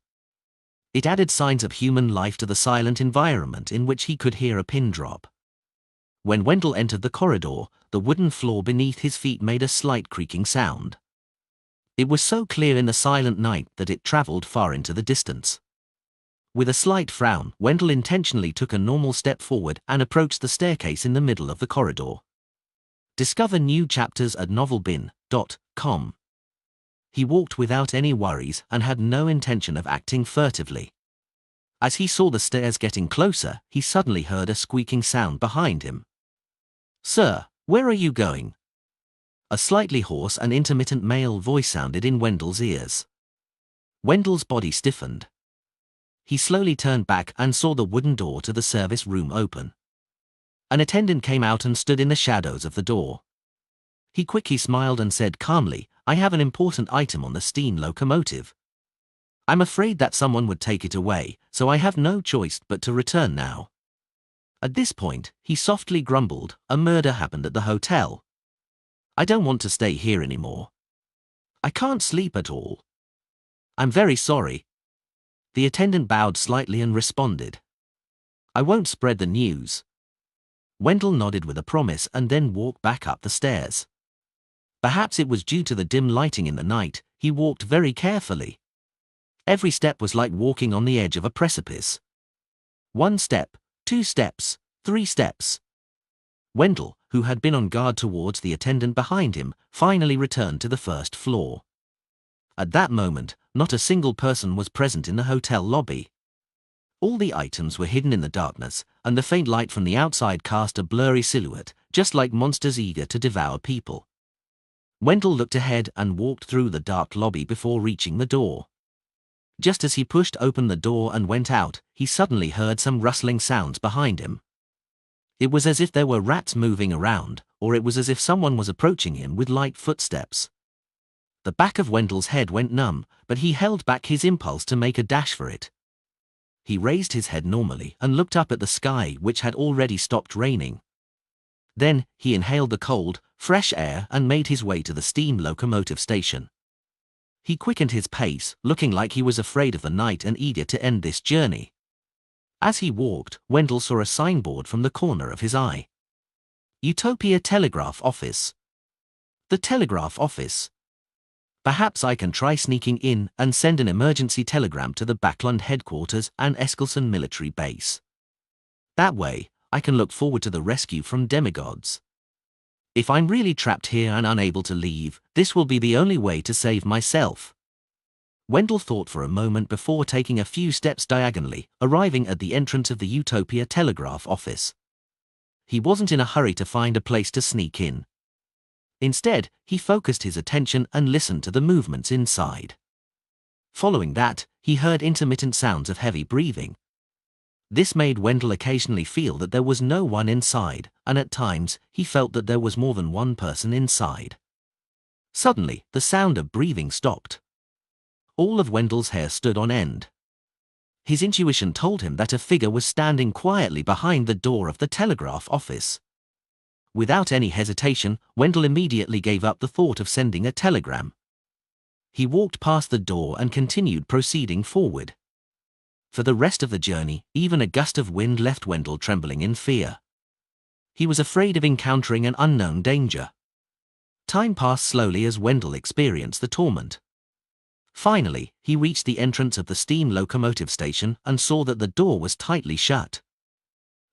It added signs of human life to the silent environment in which he could hear a pin drop. When Wendell entered the corridor, the wooden floor beneath his feet made a slight creaking sound. It was so clear in the silent night that it traveled far into the distance. With a slight frown, Wendell intentionally took a normal step forward and approached the staircase in the middle of the corridor. Discover new chapters at novelbin.com. He walked without any worries and had no intention of acting furtively. As he saw the stairs getting closer, he suddenly heard a squeaking sound behind him. "Sir, where are you going?" A slightly hoarse and intermittent male voice sounded in Wendell's ears. Wendell's body stiffened. He slowly turned back and saw the wooden door to the service room open. An attendant came out and stood in the shadows of the door. He quickly smiled and said calmly, "I have an important item on the steam locomotive. I'm afraid that someone would take it away, so I have no choice but to return now." At this point, he softly grumbled, "A murder happened at the hotel. I don't want to stay here anymore. I can't sleep at all. I'm very sorry." The attendant bowed slightly and responded, "I won't spread the news." Wendell nodded with a promise and then walked back up the stairs. Perhaps it was due to the dim lighting in the night, he walked very carefully. Every step was like walking on the edge of a precipice. 1 step, 2 steps, 3 steps. Wendell, who had been on guard towards the attendant behind him, finally returned to the first floor. At that moment, not a single person was present in the hotel lobby. All the items were hidden in the darkness, and the faint light from the outside cast a blurry silhouette, just like monsters eager to devour people. Wendell looked ahead and walked through the dark lobby before reaching the door. Just as he pushed open the door and went out, he suddenly heard some rustling sounds behind him. It was as if there were rats moving around, or it was as if someone was approaching him with light footsteps. The back of Wendell's head went numb, but he held back his impulse to make a dash for it. He raised his head normally and looked up at the sky, which had already stopped raining. Then, he inhaled the cold, fresh air and made his way to the steam locomotive station. He quickened his pace, looking like he was afraid of the night and eager to end this journey. As he walked, Wendell saw a signboard from the corner of his eye. Utopia Telegraph Office. The Telegraph Office. Perhaps I can try sneaking in and send an emergency telegram to the Backlund headquarters and Eskelson military base. That way, I can look forward to the rescue from demigods. If I'm really trapped here and unable to leave, this will be the only way to save myself. Wendell thought for a moment before taking a few steps diagonally, arriving at the entrance of the Utopia Telegraph Office. He wasn't in a hurry to find a place to sneak in. Instead, he focused his attention and listened to the movements inside. Following that, he heard intermittent sounds of heavy breathing. This made Wendell occasionally feel that there was no one inside, and at times, he felt that there was more than one person inside. Suddenly, the sound of breathing stopped. All of Wendell's hair stood on end. His intuition told him that a figure was standing quietly behind the door of the telegraph office. Without any hesitation, Wendell immediately gave up the thought of sending a telegram. He walked past the door and continued proceeding forward. For the rest of the journey, even a gust of wind left Wendell trembling in fear. He was afraid of encountering an unknown danger. Time passed slowly as Wendell experienced the torment. Finally, he reached the entrance of the steam locomotive station and saw that the door was tightly shut.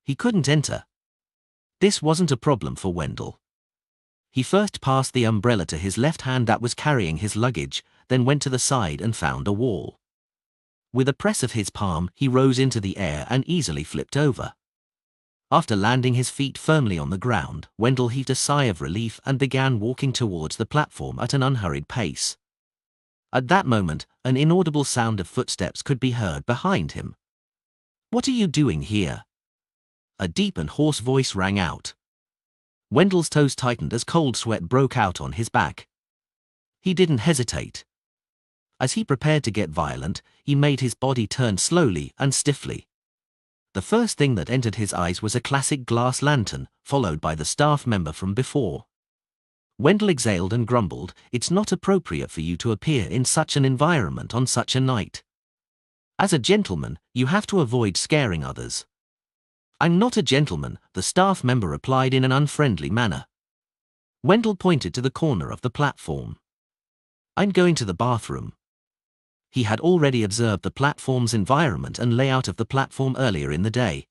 He couldn't enter. This wasn't a problem for Wendell. He first passed the umbrella to his left hand that was carrying his luggage, then went to the side and found a wall. With a press of his palm, he rose into the air and easily flipped over. After landing his feet firmly on the ground, Wendell heaved a sigh of relief and began walking towards the platform at an unhurried pace. At that moment, an inaudible sound of footsteps could be heard behind him. "What are you doing here?" A deep and hoarse voice rang out. Wendell's toes tightened as cold sweat broke out on his back. He didn't hesitate. As he prepared to get violent, he made his body turn slowly and stiffly. The first thing that entered his eyes was a classic glass lantern, followed by the staff member from before. Wendell exhaled and grumbled, "It's not appropriate for you to appear in such an environment on such a night. As a gentleman, you have to avoid scaring others." "I'm not a gentleman," the staff member replied in an unfriendly manner. Wendell pointed to the corner of the platform. "I'm going to the bathroom." He had already observed the platform's environment and layout of the platform earlier in the day.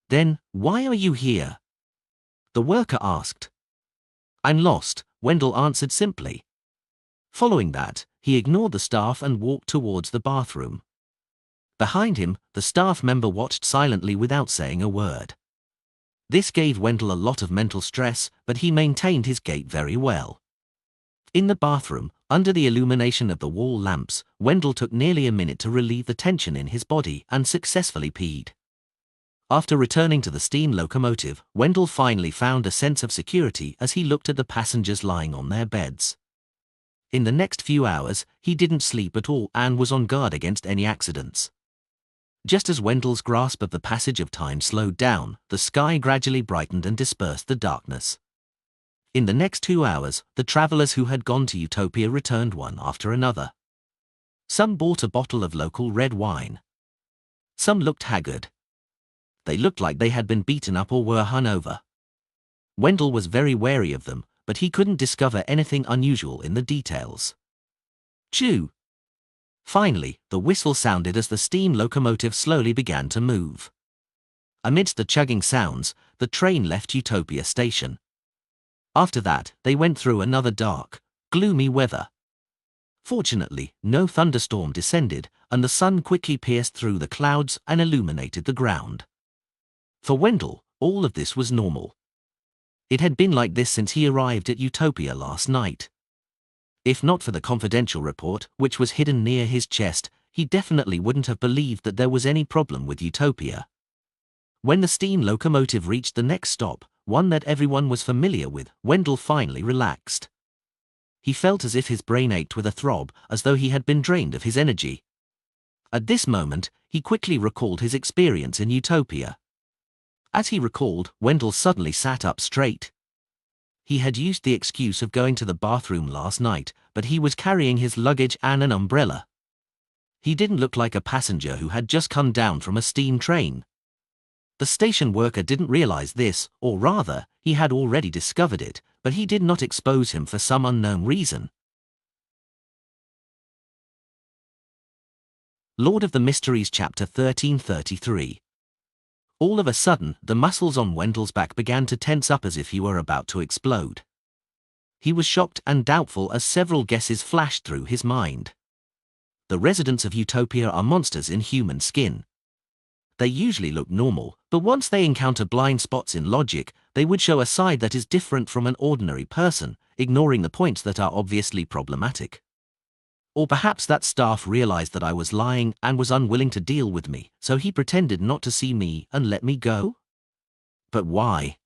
"Then, why are you here?" the worker asked. "I'm lost," Wendell answered simply. Following that, he ignored the staff and walked towards the bathroom. Behind him, the staff member watched silently without saying a word. This gave Wendell a lot of mental stress, but he maintained his gait very well. In the bathroom, under the illumination of the wall lamps, Wendell took nearly a minute to relieve the tension in his body and successfully peed. After returning to the steam locomotive, Wendell finally found a sense of security as he looked at the passengers lying on their beds. In the next few hours, he didn't sleep at all and was on guard against any accidents. Just as Wendell's grasp of the passage of time slowed down, the sky gradually brightened and dispersed the darkness. In the next 2 hours, the travelers who had gone to Utopia returned one after another. Some bought a bottle of local red wine. Some looked haggard. They looked like they had been beaten up or were hungover. Wendell was very wary of them, but he couldn't discover anything unusual in the details. Chew! Finally, the whistle sounded as the steam locomotive slowly began to move. Amidst the chugging sounds, the train left Utopia station. After that, they went through another dark, gloomy weather. Fortunately, no thunderstorm descended, and the sun quickly pierced through the clouds and illuminated the ground. For Wendell, all of this was normal. It had been like this since he arrived at Utopia last night. If not for the confidential report, which was hidden near his chest, he definitely wouldn't have believed that there was any problem with Utopia. When the steam locomotive reached the next stop, one that everyone was familiar with, Wendell finally relaxed. He felt as if his brain ached with a throb, as though he had been drained of his energy. At this moment, he quickly recalled his experience in Utopia. As he recalled, Wendell suddenly sat up straight. He had used the excuse of going to the bathroom last night, but he was carrying his luggage and an umbrella. He didn't look like a passenger who had just come down from a steam train. The station worker didn't realize this, or rather, he had already discovered it, but he did not expose him for some unknown reason. Lord of the Mysteries Chapter 1333. All of a sudden, the muscles on Wendell's back began to tense up as if he were about to explode. He was shocked and doubtful as several guesses flashed through his mind. The residents of Utopia are monsters in human skin. They usually look normal, but once they encounter blind spots in logic, they would show a side that is different from an ordinary person, ignoring the points that are obviously problematic. Or perhaps that staff realized that I was lying and was unwilling to deal with me, so he pretended not to see me and let me go? But why?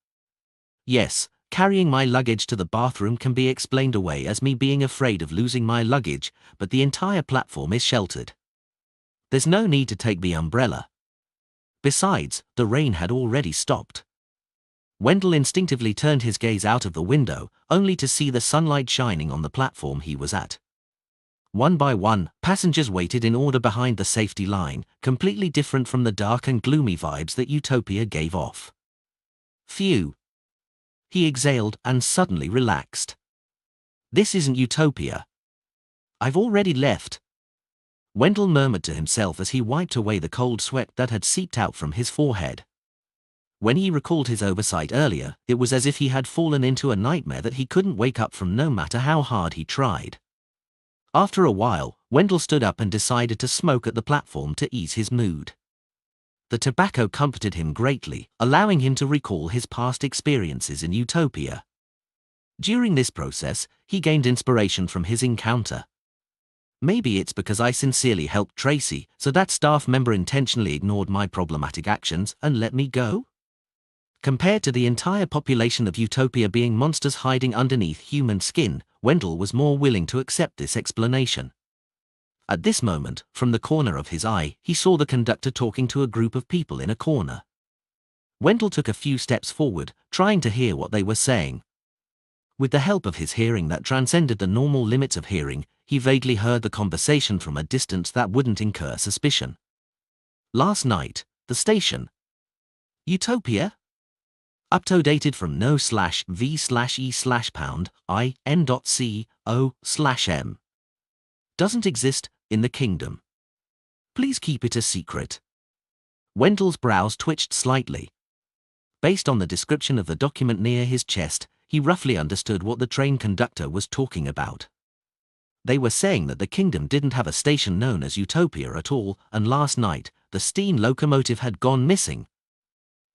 Yes, carrying my luggage to the bathroom can be explained away as me being afraid of losing my luggage, but the entire platform is sheltered. There's no need to take the umbrella. Besides, the rain had already stopped. Wendell instinctively turned his gaze out of the window, only to see the sunlight shining on the platform he was at. One by one, passengers waited in order behind the safety line, completely different from the dark and gloomy vibes that Utopia gave off. Phew. He exhaled and suddenly relaxed. This isn't Utopia. I've already left. Wendell murmured to himself as he wiped away the cold sweat that had seeped out from his forehead. When he recalled his oversight earlier, it was as if he had fallen into a nightmare that he couldn't wake up from no matter how hard he tried. After a while, Wendell stood up and decided to smoke at the platform to ease his mood. The tobacco comforted him greatly, allowing him to recall his past experiences in Utopia. During this process, he gained inspiration from his encounter. Maybe it's because I sincerely helped Tracy, so that staff member intentionally ignored my problematic actions and let me go? Compared to the entire population of Utopia being monsters hiding underneath human skin, Wendell was more willing to accept this explanation. At this moment, from the corner of his eye, he saw the conductor talking to a group of people in a corner. Wendell took a few steps forward, trying to hear what they were saying. With the help of his hearing that transcended the normal limits of hearing, he vaguely heard the conversation from a distance that wouldn't incur suspicion. Last night, the station. Utopia? Updated from no/v/e/#in.co/m. Doesn't exist in the kingdom. Please keep it a secret. Wendell's brows twitched slightly. Based on the description of the document near his chest, he roughly understood what the train conductor was talking about. They were saying that the kingdom didn't have a station known as Utopia at all, and last night, the steam locomotive had gone missing.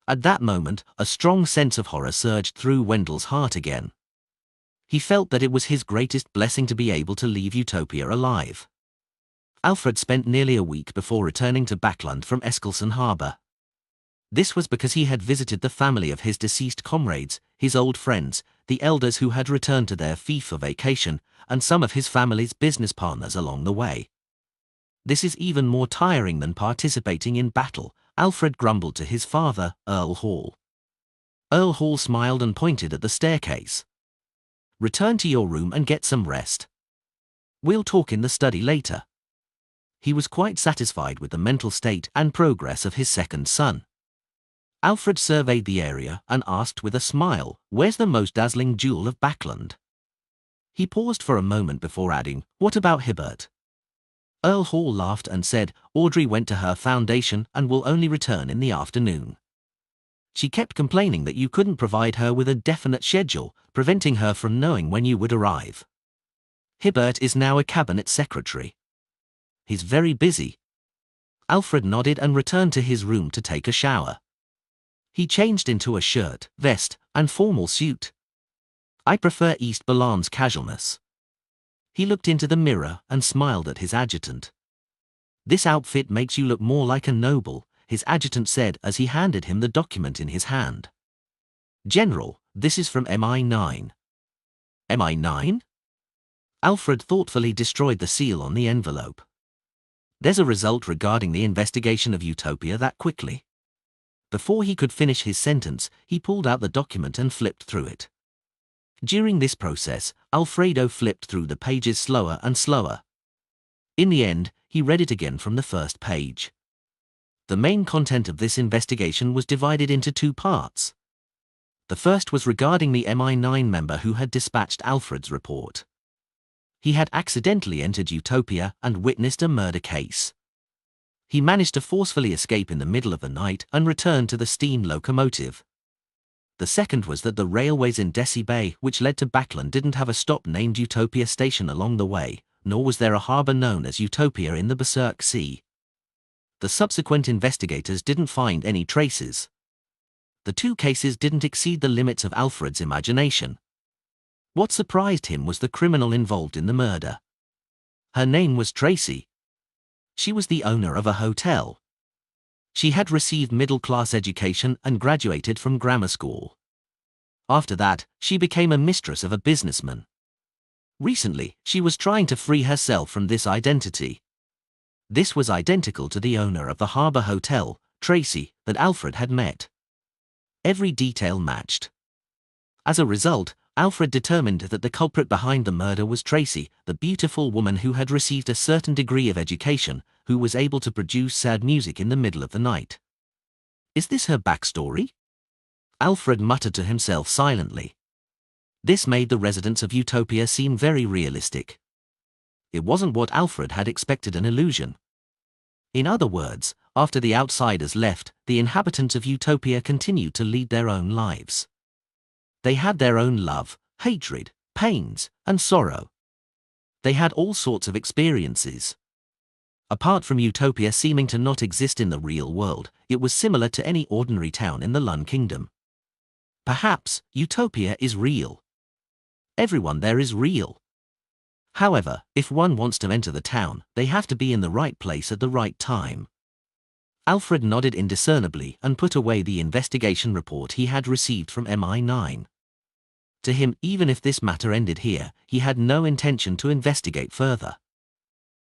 At that moment, a strong sense of horror surged through Wendell's heart again. He felt that it was his greatest blessing to be able to leave Utopia alive. Alfred spent nearly a week before returning to Backland from Eskilson Harbour. This was because he had visited the family of his deceased comrades, his old friends, the elders who had returned to their FIFA vacation, and some of his family's business partners along the way. This is even more tiring than participating in battle, Alfred grumbled to his father, Earl Hall. Earl Hall smiled and pointed at the staircase. Return to your room and get some rest. We'll talk in the study later. He was quite satisfied with the mental state and progress of his second son. Alfred surveyed the area and asked with a smile, "Where's the most dazzling jewel of Backland?" He paused for a moment before adding, "What about Hibbert?" Earl Hall laughed and said, "Audrey went to her foundation and will only return in the afternoon. She kept complaining that you couldn't provide her with a definite schedule, preventing her from knowing when you would arrive. Hibbert is now a cabinet secretary. He's very busy." Alfred nodded and returned to his room to take a shower. He changed into a shirt, vest, and formal suit. I prefer East Balam's casualness. He looked into the mirror and smiled at his adjutant. This outfit makes you look more like a noble, his adjutant said as he handed him the document in his hand. General, this is from MI9. MI9? Alfred thoughtfully destroyed the seal on the envelope. There's a result regarding the investigation of Utopia that quickly. Before he could finish his sentence, he pulled out the document and flipped through it. During this process, Alfredo flipped through the pages slower and slower. In the end, he read it again from the first page. The main content of this investigation was divided into two parts. The first was regarding the MI9 member who had dispatched Alfred's report. He had accidentally entered Utopia and witnessed a murder case. He managed to forcefully escape in the middle of the night and return to the steam locomotive. The second was that the railways in Desi Bay, which led to Baklan, didn't have a stop named Utopia Station along the way, nor was there a harbour known as Utopia in the Berserk Sea. The subsequent investigators didn't find any traces. The two cases didn't exceed the limits of Alfred's imagination. What surprised him was the criminal involved in the murder. Her name was Tracy. She was the owner of a hotel. She had received middle-class education and graduated from grammar school. After that, she became a mistress of a businessman. Recently, she was trying to free herself from this identity. This was identical to the owner of the Harbour Hotel, Tracy, that Alfred had met. Every detail matched. As a result, Alfred determined that the culprit behind the murder was Tracy, the beautiful woman who had received a certain degree of education, who was able to produce sad music in the middle of the night. Is this her backstory? Alfred muttered to himself silently. This made the residents of Utopia seem very realistic. It wasn't what Alfred had expected, an illusion. In other words, after the outsiders left, the inhabitants of Utopia continued to lead their own lives. They had their own love, hatred, pains, and sorrow. They had all sorts of experiences. Apart from Utopia seeming to not exist in the real world, it was similar to any ordinary town in the Lun Kingdom. Perhaps Utopia is real. Everyone there is real. However, if one wants to enter the town, they have to be in the right place at the right time. Alfred nodded indiscernibly and put away the investigation report he had received from MI9. To him, even if this matter ended here, he had no intention to investigate further.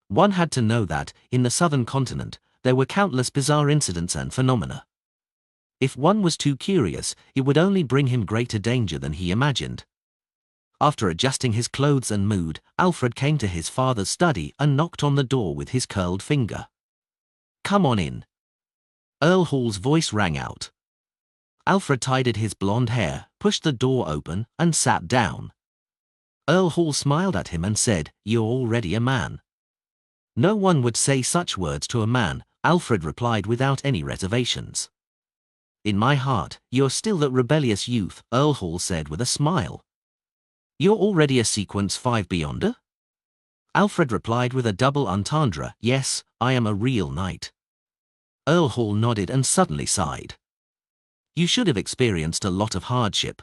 One had to know that, in the southern continent, there were countless bizarre incidents and phenomena. If one was too curious, it would only bring him greater danger than he imagined. After adjusting his clothes and mood, Alfred came to his father's study and knocked on the door with his curled finger. "Come on in." Earl Hall's voice rang out. Alfred tidied his blonde hair, pushed the door open, and sat down. Earl Hall smiled at him and said, "You're already a man." "No one would say such words to a man," Alfred replied without any reservations. "In my heart, you're still that rebellious youth," Earl Hall said with a smile. "You're already a Sequence 5 Beyonder?" Alfred replied with a double entendre, "Yes, I am a real knight." Earl Hall nodded and suddenly sighed. "You should have experienced a lot of hardship.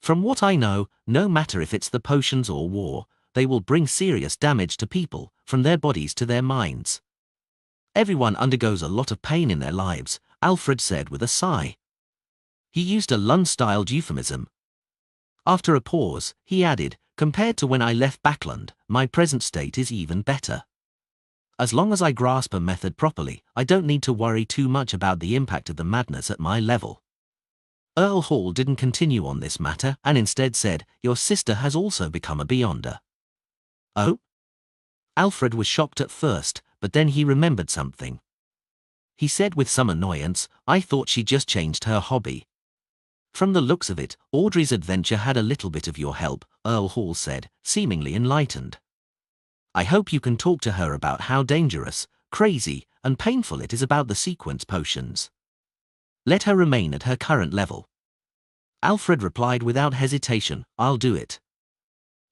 From what I know, no matter if it's the potions or war, they will bring serious damage to people, from their bodies to their minds. Everyone undergoes a lot of pain in their lives," Alfred said with a sigh. He used a Lund-styled euphemism. After a pause, he added, "Compared to when I left Backland, my present state is even better. As long as I grasp a method properly, I don't need to worry too much about the impact of the madness at my level." Earl Hall didn't continue on this matter and instead said, "Your sister has also become a Beyonder." "Oh?" Alfred was shocked at first, but then he remembered something. He said with some annoyance, "I thought she just changed her hobby." "From the looks of it, Audrey's adventure had a little bit of your help," Earl Hall said, seemingly enlightened. "I hope you can talk to her about how dangerous, crazy, and painful it is about the sequence potions. Let her remain at her current level." Alfred replied without hesitation, "I'll do it."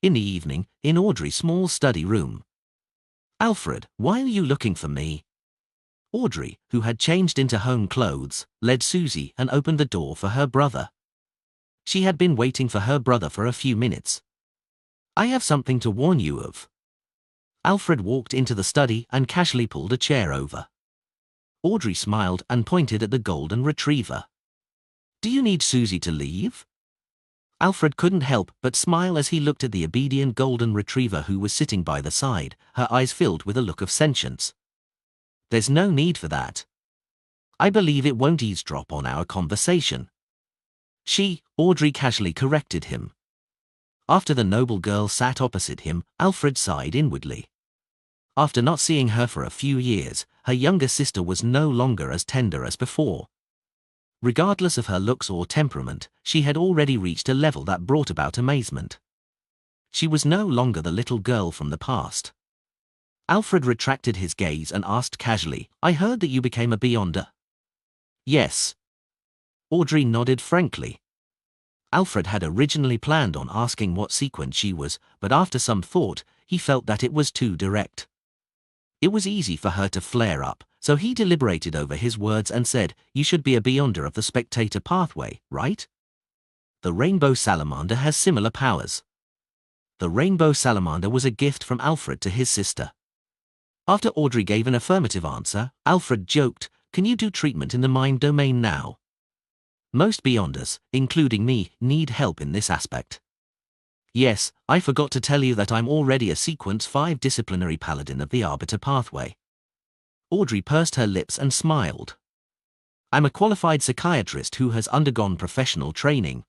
In the evening, in Audrey's small study room. "Alfred, why are you looking for me?" Audrey, who had changed into home clothes, led Susie and opened the door for her brother. She had been waiting for her brother for a few minutes. "I have something to warn you of." Alfred walked into the study and casually pulled a chair over. Audrey smiled and pointed at the golden retriever. "Do you need Susie to leave?" Alfred couldn't help but smile as he looked at the obedient golden retriever who was sitting by the side, her eyes filled with a look of sentience. "There's no need for that. I believe it won't eavesdrop on our conversation." Audrey casually corrected him. After the noble girl sat opposite him, Alfred sighed inwardly. After not seeing her for a few years, her younger sister was no longer as tender as before. Regardless of her looks or temperament, she had already reached a level that brought about amazement. She was no longer the little girl from the past. Alfred retracted his gaze and asked casually, "I heard that you became a Beyonder." "Yes." Audrey nodded frankly. Alfred had originally planned on asking what sequence she was, but after some thought, he felt that it was too direct. It was easy for her to flare up, so he deliberated over his words and said, "You should be a Beyonder of the spectator pathway, right? The rainbow salamander has similar powers." The rainbow salamander was a gift from Alfred to his sister. After Audrey gave an affirmative answer, Alfred joked, "Can you do treatment in the mind domain now? Most Beyonders, including me, need help in this aspect." "Yes, I forgot to tell you that I'm already a Sequence 5 disciplinary paladin of the Arbiter pathway." Audrey pursed her lips and smiled. "I'm a qualified psychiatrist who has undergone professional training.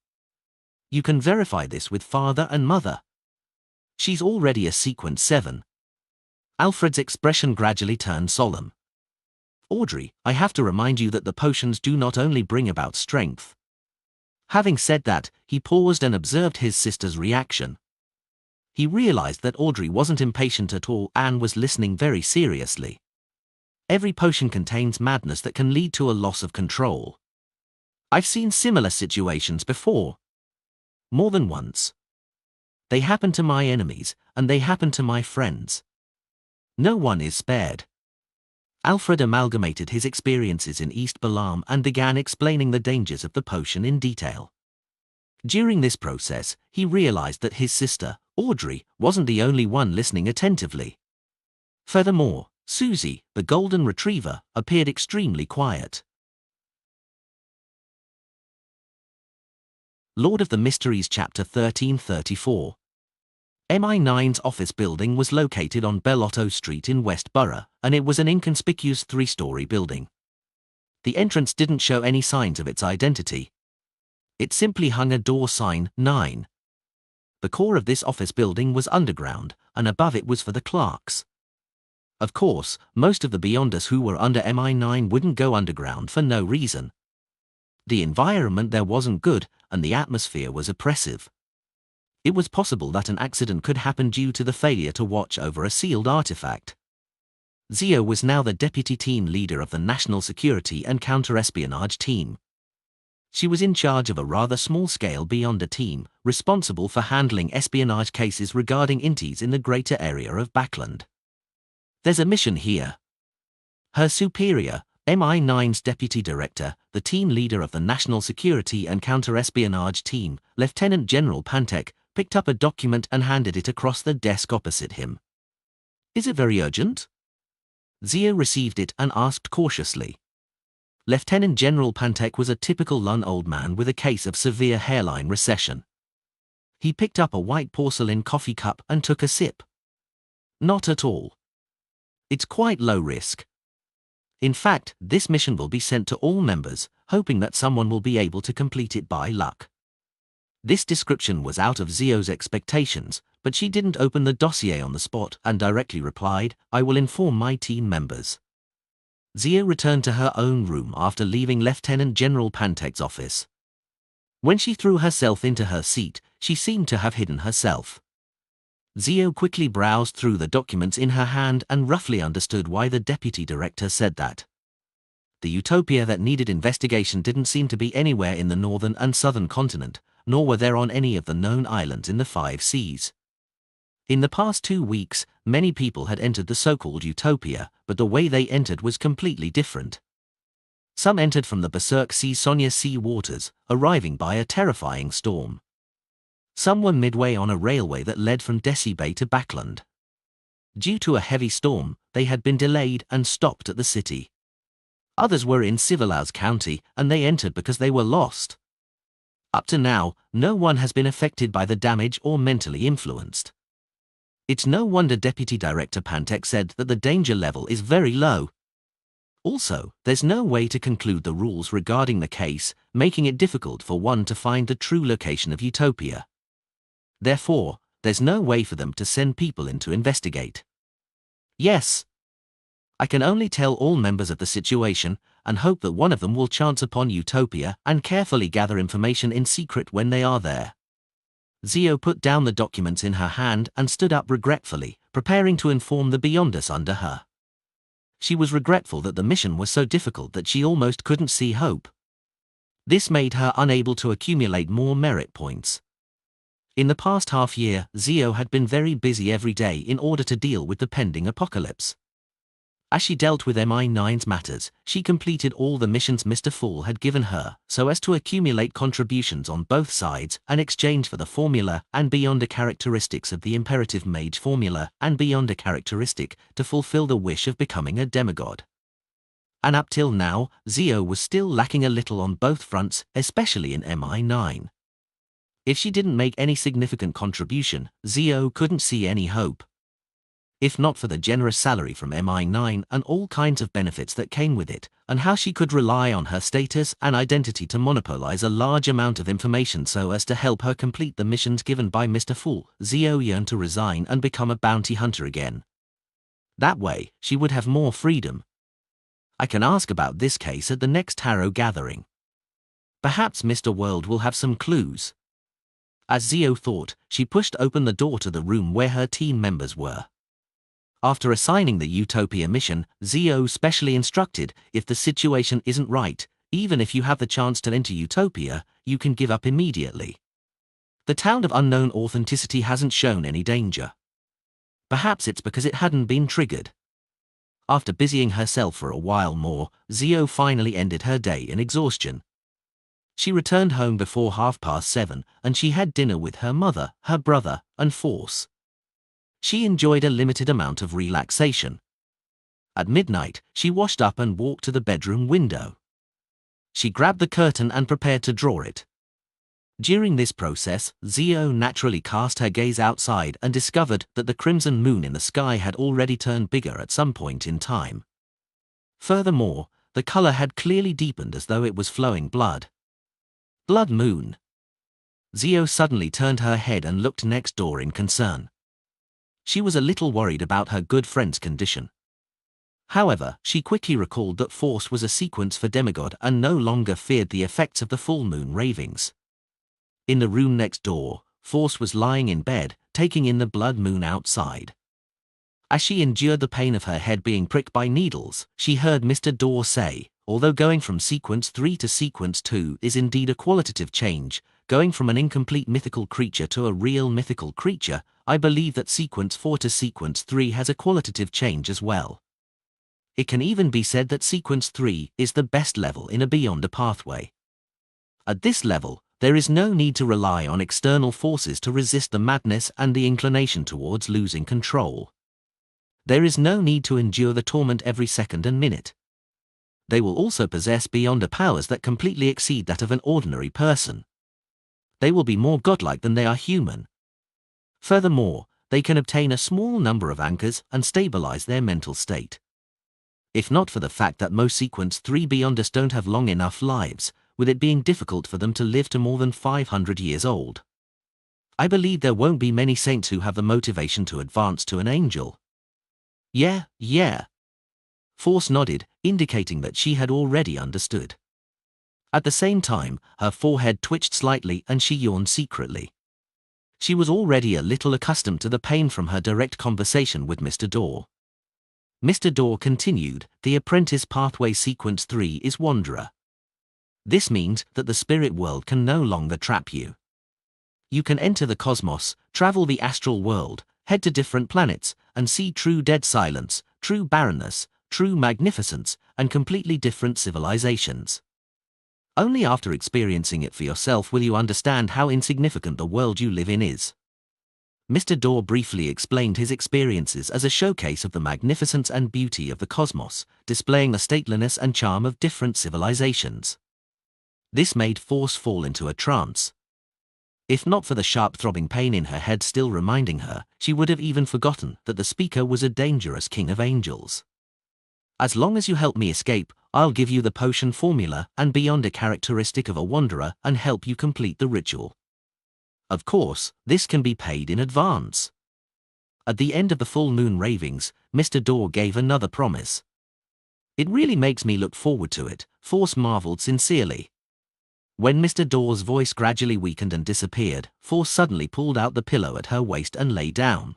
You can verify this with father and mother. She's already a Sequence 7. Alfred's expression gradually turned solemn. "Audrey, I have to remind you that the potions do not only bring about strength." Having said that, he paused and observed his sister's reaction. He realized that Audrey wasn't impatient at all and was listening very seriously. Every potion contains madness that can lead to a loss of control. I've seen similar situations before. More than once. They happen to my enemies, and they happen to my friends. No one is spared. Alfred amalgamated his experiences in East Balam and began explaining the dangers of the potion in detail. During this process, he realized that his sister, Audrey, wasn't the only one listening attentively. Furthermore, Susie, the golden retriever, appeared extremely quiet. Lord of the Mysteries Chapter 1334. MI9's office building was located on Bellotto Street in West Borough, and it was an inconspicuous 3-story building. The entrance didn't show any signs of its identity. It simply hung a door sign, 9. The core of this office building was underground, and above it was for the clerks. Of course, most of the Beyonders who were under MI9 wouldn't go underground for no reason. The environment there wasn't good, and the atmosphere was oppressive. It was possible that an accident could happen due to the failure to watch over a sealed artifact. Zio was now the deputy team leader of the National Security and Counter-Espionage team. She was in charge of a rather small-scale Beyonder team, responsible for handling espionage cases regarding inties in the greater area of Backland. "There's a mission here." Her superior, MI9's deputy director, the team leader of the National Security and Counter-Espionage team, Lieutenant General Pantek, picked up a document and handed it across the desk opposite him. "Is it very urgent?" Zio received it and asked cautiously. Lieutenant General Pantek was a typical Lun old man with a case of severe hairline recession. He picked up a white porcelain coffee cup and took a sip. "Not at all. It's quite low risk. In fact, this mission will be sent to all members, hoping that someone will be able to complete it by luck." This description was out of Zio's expectations, but she didn't open the dossier on the spot and directly replied, "I will inform my team members." Zio returned to her own room after leaving Lieutenant General Pantek's office. When she threw herself into her seat, she seemed to have hidden herself. Zio quickly browsed through the documents in her hand and roughly understood why the deputy director said that. The utopia that needed investigation didn't seem to be anywhere in the northern and southern continent, nor were there on any of the known islands in the 5 seas. In the past 2 weeks, many people had entered the so-called utopia, but the way they entered was completely different. Some entered from the Berserk Sonya sea waters, arriving by a terrifying storm. Some were midway on a railway that led from Desi Bay to Backland. Due to a heavy storm, they had been delayed and stopped at the city. Others were in Civilaz County, and they entered because they were lost. Up to now, no one has been affected by the damage or mentally influenced. It's no wonder Deputy Director Pantek said that the danger level is very low. Also, there's no way to conclude the rules regarding the case, making it difficult for one to find the true location of Utopia. Therefore, there's no way for them to send people in to investigate. Yes. I can only tell all members of the situation, and hope that one of them will chance upon Utopia and carefully gather information in secret when they are there. Zio put down the documents in her hand and stood up regretfully, preparing to inform the Beyonders under her. She was regretful that the mission was so difficult that she almost couldn't see hope. This made her unable to accumulate more merit points. In the past half year, Zio had been very busy every day in order to deal with the pending apocalypse. As she dealt with MI9's matters, she completed all the missions Mr. Fool had given her, so as to accumulate contributions on both sides and exchange for the formula and beyond a characteristics of the imperative mage formula and beyond a characteristic to fulfill the wish of becoming a demigod. And up till now, Zio was still lacking a little on both fronts, especially in MI9. If she didn't make any significant contribution, Zio couldn't see any hope. If not for the generous salary from MI9 and all kinds of benefits that came with it, and how she could rely on her status and identity to monopolize a large amount of information so as to help her complete the missions given by Mr. Fool, Zio yearned to resign and become a bounty hunter again. That way, she would have more freedom. I can ask about this case at the next tarot gathering. Perhaps Mr. World will have some clues. As Zio thought, she pushed open the door to the room where her team members were. After assigning the Utopia mission, Zio specially instructed, if the situation isn't right, even if you have the chance to enter Utopia, you can give up immediately. The town of unknown authenticity hasn't shown any danger. Perhaps it's because it hadn't been triggered. After busying herself for a while more, Zio finally ended her day in exhaustion. She returned home before 7:30, and she had dinner with her mother, her brother, and Force. She enjoyed a limited amount of relaxation. At midnight, she washed up and walked to the bedroom window. She grabbed the curtain and prepared to draw it. During this process, Zio naturally cast her gaze outside and discovered that the crimson moon in the sky had already turned bigger at some point in time. Furthermore, the color had clearly deepened as though it was flowing blood. Blood moon. Zio suddenly turned her head and looked next door in concern. She was a little worried about her good friend's condition. However, she quickly recalled that Force was a sequence for demigod and no longer feared the effects of the full moon ravings. In the room next door, Force was lying in bed, taking in the blood moon outside. As she endured the pain of her head being pricked by needles, she heard Mr. Dorr say, although going from sequence 3 to sequence 2 is indeed a qualitative change, going from an incomplete mythical creature to a real mythical creature, I believe that sequence 4 to sequence 3 has a qualitative change as well. It can even be said that sequence 3 is the best level in a Beyond a pathway. At this level, there is no need to rely on external forces to resist the madness and the inclination towards losing control. There is no need to endure the torment every second and minute. They will also possess Beyonder powers that completely exceed that of an ordinary person. They will be more godlike than they are human. Furthermore, they can obtain a small number of anchors and stabilize their mental state. If not for the fact that most sequence 3 Beyonders don't have long enough lives, with it being difficult for them to live to more than 500 years old. I believe there won't be many saints who have the motivation to advance to an angel. Yeah. Force nodded, indicating that she had already understood. At the same time, her forehead twitched slightly and she yawned secretly. She was already a little accustomed to the pain from her direct conversation with Mr. Dorr. Mr. Dorr continued, the apprentice pathway sequence 3 is Wanderer. This means that the spirit world can no longer trap you. You can enter the cosmos, travel the astral world, head to different planets, and see true dead silence, true barrenness, true magnificence, and completely different civilizations. Only after experiencing it for yourself will you understand how insignificant the world you live in is. Mr. Dorr briefly explained his experiences as a showcase of the magnificence and beauty of the cosmos, displaying the stateliness and charm of different civilizations. This made Force fall into a trance. If not for the sharp throbbing pain in her head still reminding her, she would have even forgotten that the speaker was a dangerous king of angels. As long as you help me escape, I'll give you the potion formula and beyond a characteristic of a wanderer and help you complete the ritual. Of course, this can be paid in advance. At the end of the full moon ravings, Mr. Dorr gave another promise. It really makes me look forward to it, Force marveled sincerely. When Mr. Dorr's voice gradually weakened and disappeared, Force suddenly pulled out the pillow at her waist and lay down.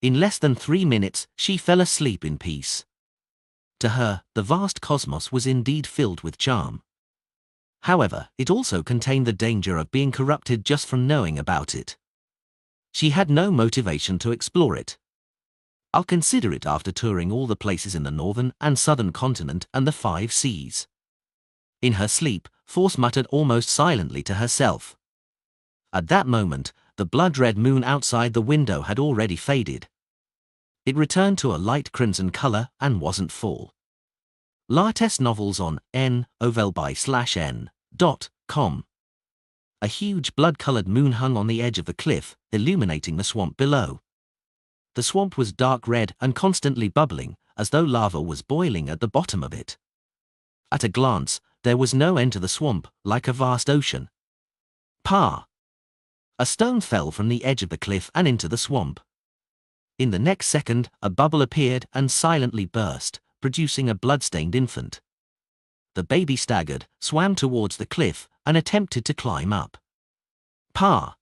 In less than 3 minutes, she fell asleep in peace. To her, the vast cosmos was indeed filled with charm. However, it also contained the danger of being corrupted just from knowing about it. She had no motivation to explore it. I'll consider it after touring all the places in the northern and southern continent and the 5 seas. In her sleep, Force muttered almost silently to herself. At that moment, the blood-red moon outside the window had already faded. It returned to a light crimson color and wasn't full. Latest novels on novelby/n.com. A huge blood-colored moon hung on the edge of the cliff, illuminating the swamp below. The swamp was dark red and constantly bubbling, as though lava was boiling at the bottom of it. At a glance, there was no end to the swamp, like a vast ocean. Pa! A stone fell from the edge of the cliff and into the swamp. In the next second, a bubble appeared and silently burst, producing a blood-stained infant. The baby staggered, swam towards the cliff, and attempted to climb up. Pa!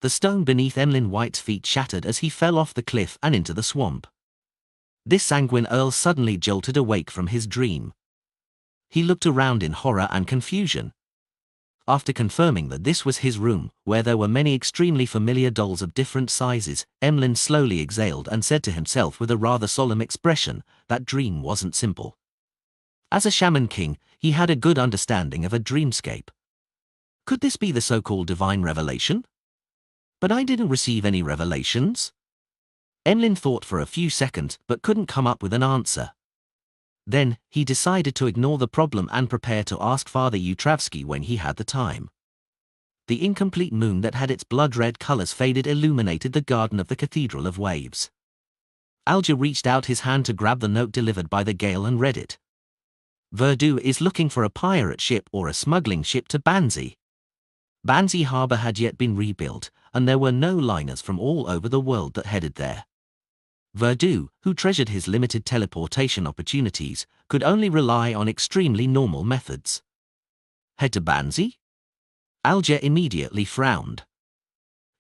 The stone beneath Emlyn White's feet shattered as he fell off the cliff and into the swamp. This sanguine earl suddenly jolted awake from his dream. He looked around in horror and confusion. After confirming that this was his room, where there were many extremely familiar dolls of different sizes, Emlyn slowly exhaled and said to himself with a rather solemn expression, that dream wasn't simple. As a shaman king, he had a good understanding of a dreamscape. Could this be the so-called divine revelation? But I didn't receive any revelations. Emlyn thought for a few seconds but couldn't come up with an answer. Then, he decided to ignore the problem and prepare to ask Father Utravsky when he had the time. The incomplete moon that had its blood-red colors faded illuminated the garden of the Cathedral of Waves. Alger reached out his hand to grab the note delivered by the gale and read it. Verdu is looking for a pirate ship or a smuggling ship to Banzi. Banzi harbor had yet been rebuilt, and there were no liners from all over the world that headed there. Verdu, who treasured his limited teleportation opportunities, could only rely on extremely normal methods. Head to Banzi? Alger immediately frowned.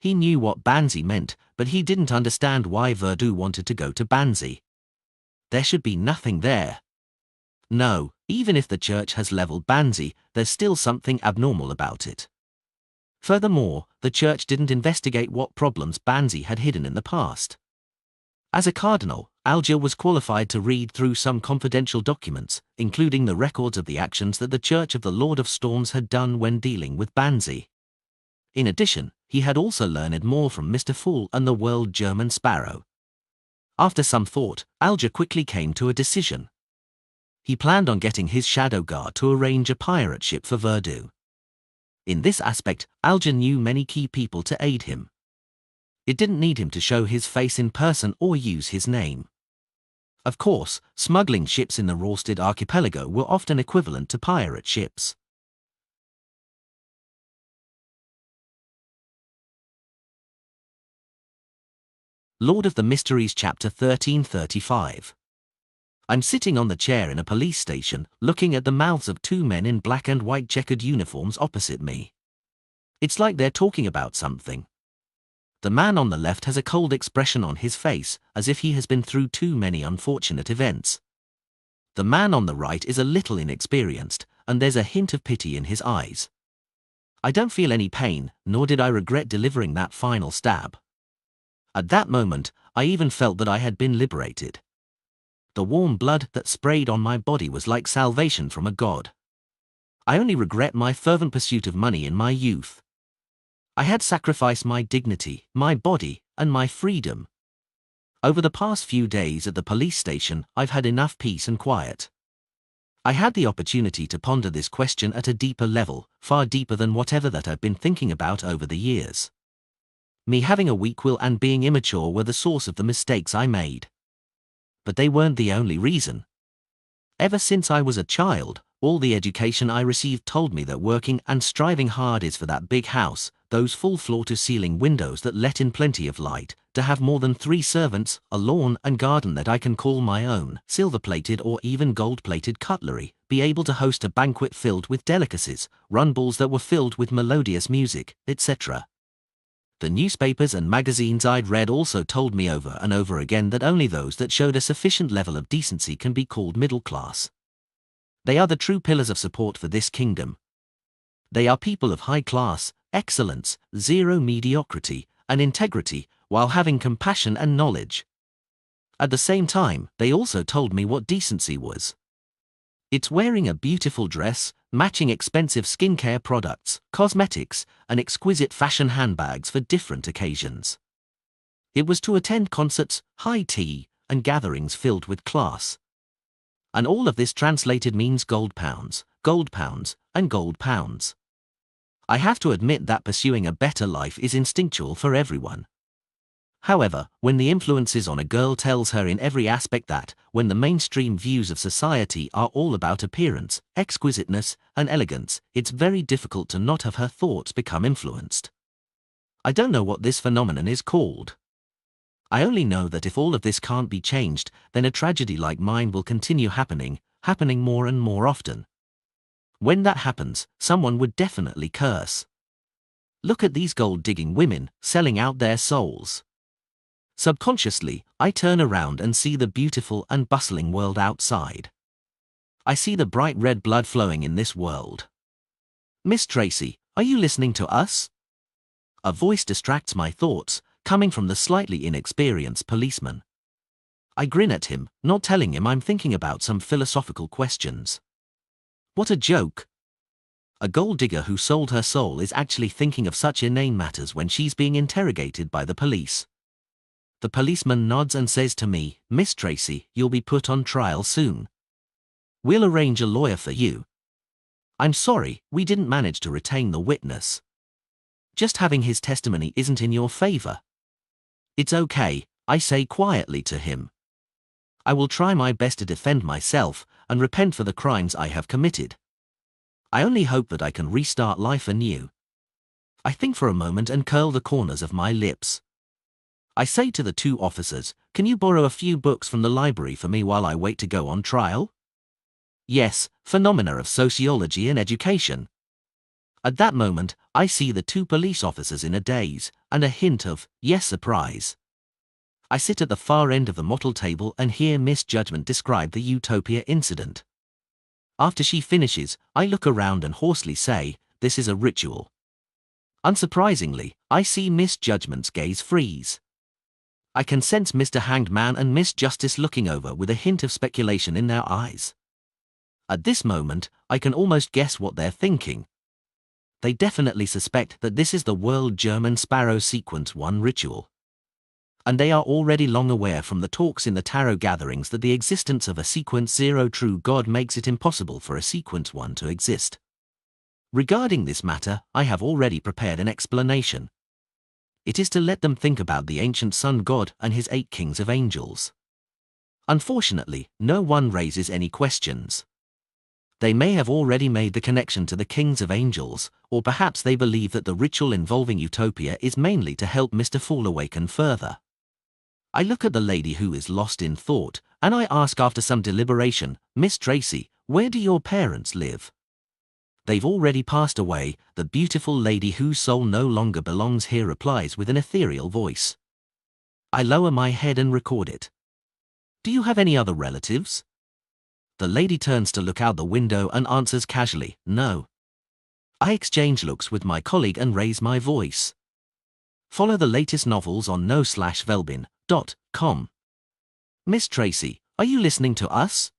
He knew what Banzi meant, but he didn't understand why Verdu wanted to go to Banzi. There should be nothing there. No, even if the church has leveled Banzi, there's still something abnormal about it. Furthermore, the church didn't investigate what problems Banzi had hidden in the past. As a cardinal, Alger was qualified to read through some confidential documents, including the records of the actions that the Church of the Lord of Storms had done when dealing with Banzi. In addition, he had also learned more from Mr. Fool and the World German Sparrow. After some thought, Alger quickly came to a decision. He planned on getting his shadow guard to arrange a pirate ship for Verdu. In this aspect, Alger knew many key people to aid him. It didn't need him to show his face in person or use his name. Of course, smuggling ships in the Rorstad archipelago were often equivalent to pirate ships. Lord of the Mysteries Chapter 1335. I'm sitting on the chair in a police station, looking at the mouths of 2 men in black and white checkered uniforms opposite me. It's like they're talking about something. The man on the left has a cold expression on his face, as if he has been through too many unfortunate events. The man on the right is a little inexperienced, and there's a hint of pity in his eyes. I don't feel any pain, nor did I regret delivering that final stab. At that moment, I even felt that I had been liberated. The warm blood that sprayed on my body was like salvation from a god. I only regret my fervent pursuit of money in my youth. I had sacrificed my dignity, my body, and my freedom. Over the past few days at the police station, I've had enough peace and quiet. I had the opportunity to ponder this question at a deeper level, far deeper than whatever that I've been thinking about over the years. Me having a weak will and being immature were the source of the mistakes I made. But they weren't the only reason. Ever since I was a child, all the education I received told me that working and striving hard is for that big house, those full floor-to-ceiling windows that let in plenty of light, to have more than 3 servants, a lawn and garden that I can call my own, silver-plated or even gold-plated cutlery, be able to host a banquet filled with delicacies, run balls that were filled with melodious music, etc. The newspapers and magazines I'd read also told me over and over again that only those that showed a sufficient level of decency can be called middle class. They are the true pillars of support for this kingdom. They are people of high class, excellence, zero mediocrity, and integrity, while having compassion and knowledge. At the same time, they also told me what decency was. It's wearing a beautiful dress, matching expensive skincare products, cosmetics, and exquisite fashion handbags for different occasions. It was to attend concerts, high tea, and gatherings filled with class. And all of this translated means gold pounds, and gold pounds. I have to admit that pursuing a better life is instinctual for everyone. However, when the influences on a girl tells her in every aspect that, when the mainstream views of society are all about appearance, exquisiteness, and elegance, it's very difficult to not have her thoughts become influenced. I don't know what this phenomenon is called. I only know that if all of this can't be changed, then a tragedy like mine will continue happening more and more often. When that happens, someone would definitely curse. Look at these gold-digging women, selling out their souls. Subconsciously, I turn around and see the beautiful and bustling world outside. I see the bright red blood flowing in this world. Miss Tracy, are you listening to us? A voice distracts my thoughts, coming from the slightly inexperienced policeman. I grin at him, not telling him I'm thinking about some philosophical questions. What a joke! A gold digger who sold her soul is actually thinking of such inane matters when she's being interrogated by the police. The policeman nods and says to me, "Miss Tracy, you'll be put on trial soon. We'll arrange a lawyer for you." I'm sorry, we didn't manage to retain the witness. Just having his testimony isn't in your favor. It's okay, I say quietly to him. I will try my best to defend myself and repent for the crimes I have committed. I only hope that I can restart life anew. I think for a moment and curl the corners of my lips. I say to the 2 officers, "Can you borrow a few books from the library for me while I wait to go on trial?" Yes, phenomena of sociology and education. At that moment, I see the 2 police officers in a daze, and a hint of, yes, surprise. I sit at the far end of the model table and hear Miss Judgment describe the Utopia incident. After she finishes, I look around and hoarsely say, "This is a ritual." Unsurprisingly, I see Miss Judgment's gaze freeze. I can sense Mr. Hanged Man and Miss Justice looking over with a hint of speculation in their eyes. At this moment, I can almost guess what they're thinking. They definitely suspect that this is the World German Sparrow Sequence 1 ritual. And they are already long aware from the talks in the tarot gatherings that the existence of a Sequence 0 true God makes it impossible for a Sequence 1 to exist. Regarding this matter, I have already prepared an explanation. It is to let them think about the ancient sun god and his 8 kings of angels. Unfortunately, no one raises any questions. They may have already made the connection to the kings of angels, or perhaps they believe that the ritual involving Utopia is mainly to help Mr. Fool awaken further. I look at the lady who is lost in thought, and I ask after some deliberation, "Miss Tracy, where do your parents live?" "They've already passed away," the beautiful lady whose soul no longer belongs here replies with an ethereal voice. I lower my head and record it. "Do you have any other relatives?" The lady turns to look out the window and answers casually, "No." I exchange looks with my colleague and raise my voice. Follow the latest novels on no/velbin.com. Miss Tracy, are you listening to us?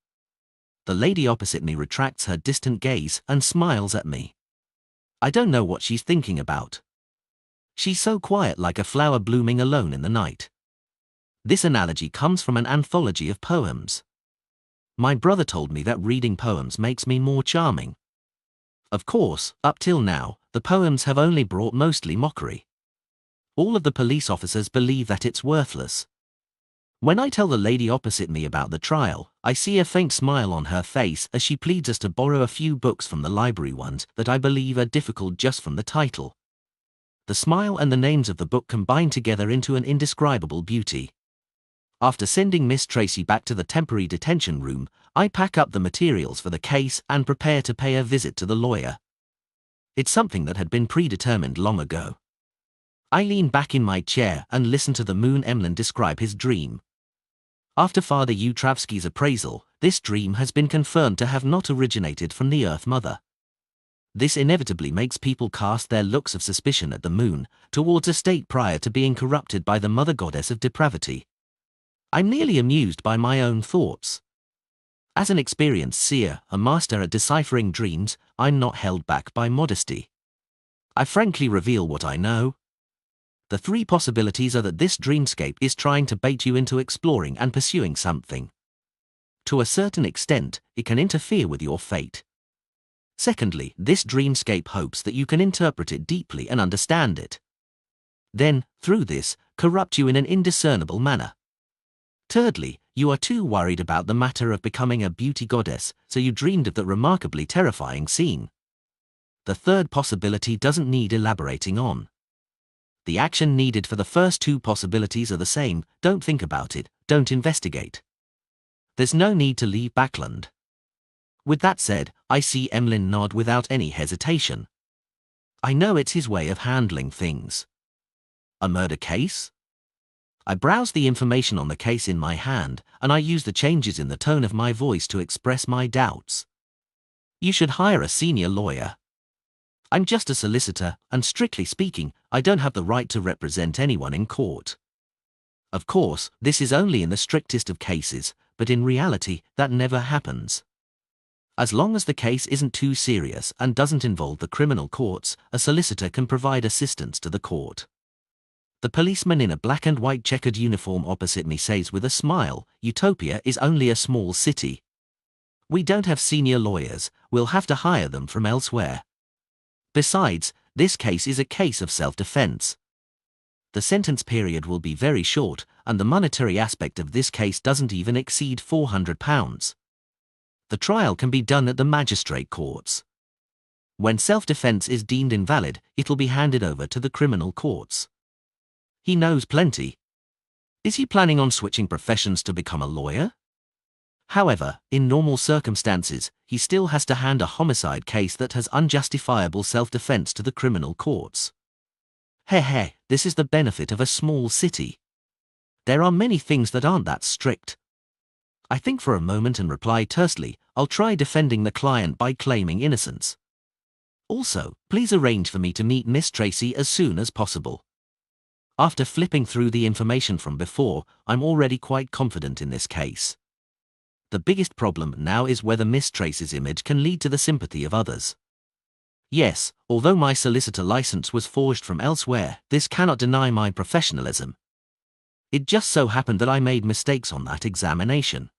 The lady opposite me retracts her distant gaze and smiles at me. I don't know what she's thinking about. She's so quiet, like a flower blooming alone in the night. This analogy comes from an anthology of poems. My brother told me that reading poems makes me more charming. Of course, up till now, the poems have only brought mostly mockery. All of the police officers believe that it's worthless. When I tell the lady opposite me about the trial, I see a faint smile on her face as she pleads us to borrow a few books from the library, ones that I believe are difficult just from the title. The smile and the names of the book combine together into an indescribable beauty. After sending Miss Tracy back to the temporary detention room, I pack up the materials for the case and prepare to pay a visit to the lawyer. It's something that had been predetermined long ago. I lean back in my chair and listen to the Moon Emlyn describe his dream. After Father Utravsky's appraisal, this dream has been confirmed to have not originated from the Earth Mother. This inevitably makes people cast their looks of suspicion at the moon, towards a state prior to being corrupted by the Mother Goddess of Depravity. I'm nearly amused by my own thoughts. As an experienced seer, a master at deciphering dreams, I'm not held back by modesty. I frankly reveal what I know. The three possibilities are that this dreamscape is trying to bait you into exploring and pursuing something. To a certain extent, it can interfere with your fate. Secondly, this dreamscape hopes that you can interpret it deeply and understand it. Then, through this, corrupt you in an indiscernible manner. Thirdly, you are too worried about the matter of becoming a beauty goddess, so you dreamed of that remarkably terrifying scene. The third possibility doesn't need elaborating on. The action needed for the first two possibilities are the same: don't think about it, don't investigate. There's no need to leave Backland. With that said, I see Emlyn nod without any hesitation. I know it's his way of handling things. A murder case? I browse the information on the case in my hand, and I use the changes in the tone of my voice to express my doubts. You should hire a senior lawyer. I'm just a solicitor, and strictly speaking, I don't have the right to represent anyone in court. Of course, this is only in the strictest of cases, but in reality, that never happens. As long as the case isn't too serious and doesn't involve the criminal courts, a solicitor can provide assistance to the court. The policeman in a black and white checkered uniform opposite me says with a smile, "Utopia is only a small city. We don't have senior lawyers, we'll have to hire them from elsewhere. Besides, this case is a case of self-defense. The sentence period will be very short, and the monetary aspect of this case doesn't even exceed £400. The trial can be done at the magistrate courts. When self-defense is deemed invalid, it'll be handed over to the criminal courts." He knows plenty. Is he planning on switching professions to become a lawyer? However, in normal circumstances, he still has to hand a homicide case that has unjustifiable self-defense to the criminal courts. Hey, this is the benefit of a small city. There are many things that aren't that strict. I think for a moment and reply tersely, I'll try defending the client by claiming innocence. Also, please arrange for me to meet Miss Tracy as soon as possible. After flipping through the information from before, I'm already quite confident in this case. The biggest problem now is whether Miss Tracy's image can lead to the sympathy of others. Yes, although my solicitor license was forged from elsewhere, this cannot deny my professionalism. It just so happened that I made mistakes on that examination.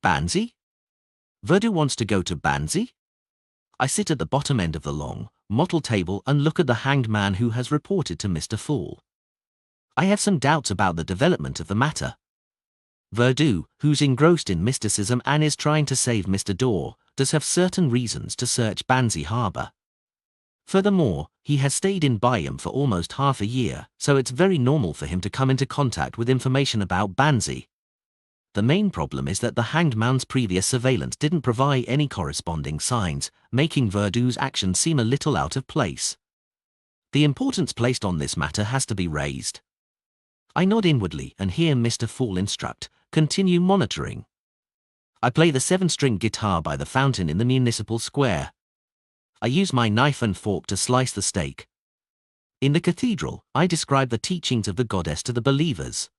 Banzi? Verdu wants to go to Banzi? I sit at the bottom end of the long, mottled table and look at the hanged man who has reported to Mr. Fool. I have some doubts about the development of the matter. Verdu, who's engrossed in mysticism and is trying to save Mr. Dorr, does have certain reasons to search Banzi Harbour. Furthermore, he has stayed in Byam for almost half a year, so it's very normal for him to come into contact with information about Banzi. The main problem is that the hanged man's previous surveillance didn't provide any corresponding signs, making Verdu's actions seem a little out of place. The importance placed on this matter has to be raised. I nod inwardly and hear Mr. Fool instruct, "Continue monitoring." I play the 7-string guitar by the fountain in the municipal square. I use my knife and fork to slice the steak. In the cathedral, I describe the teachings of the goddess to the believers.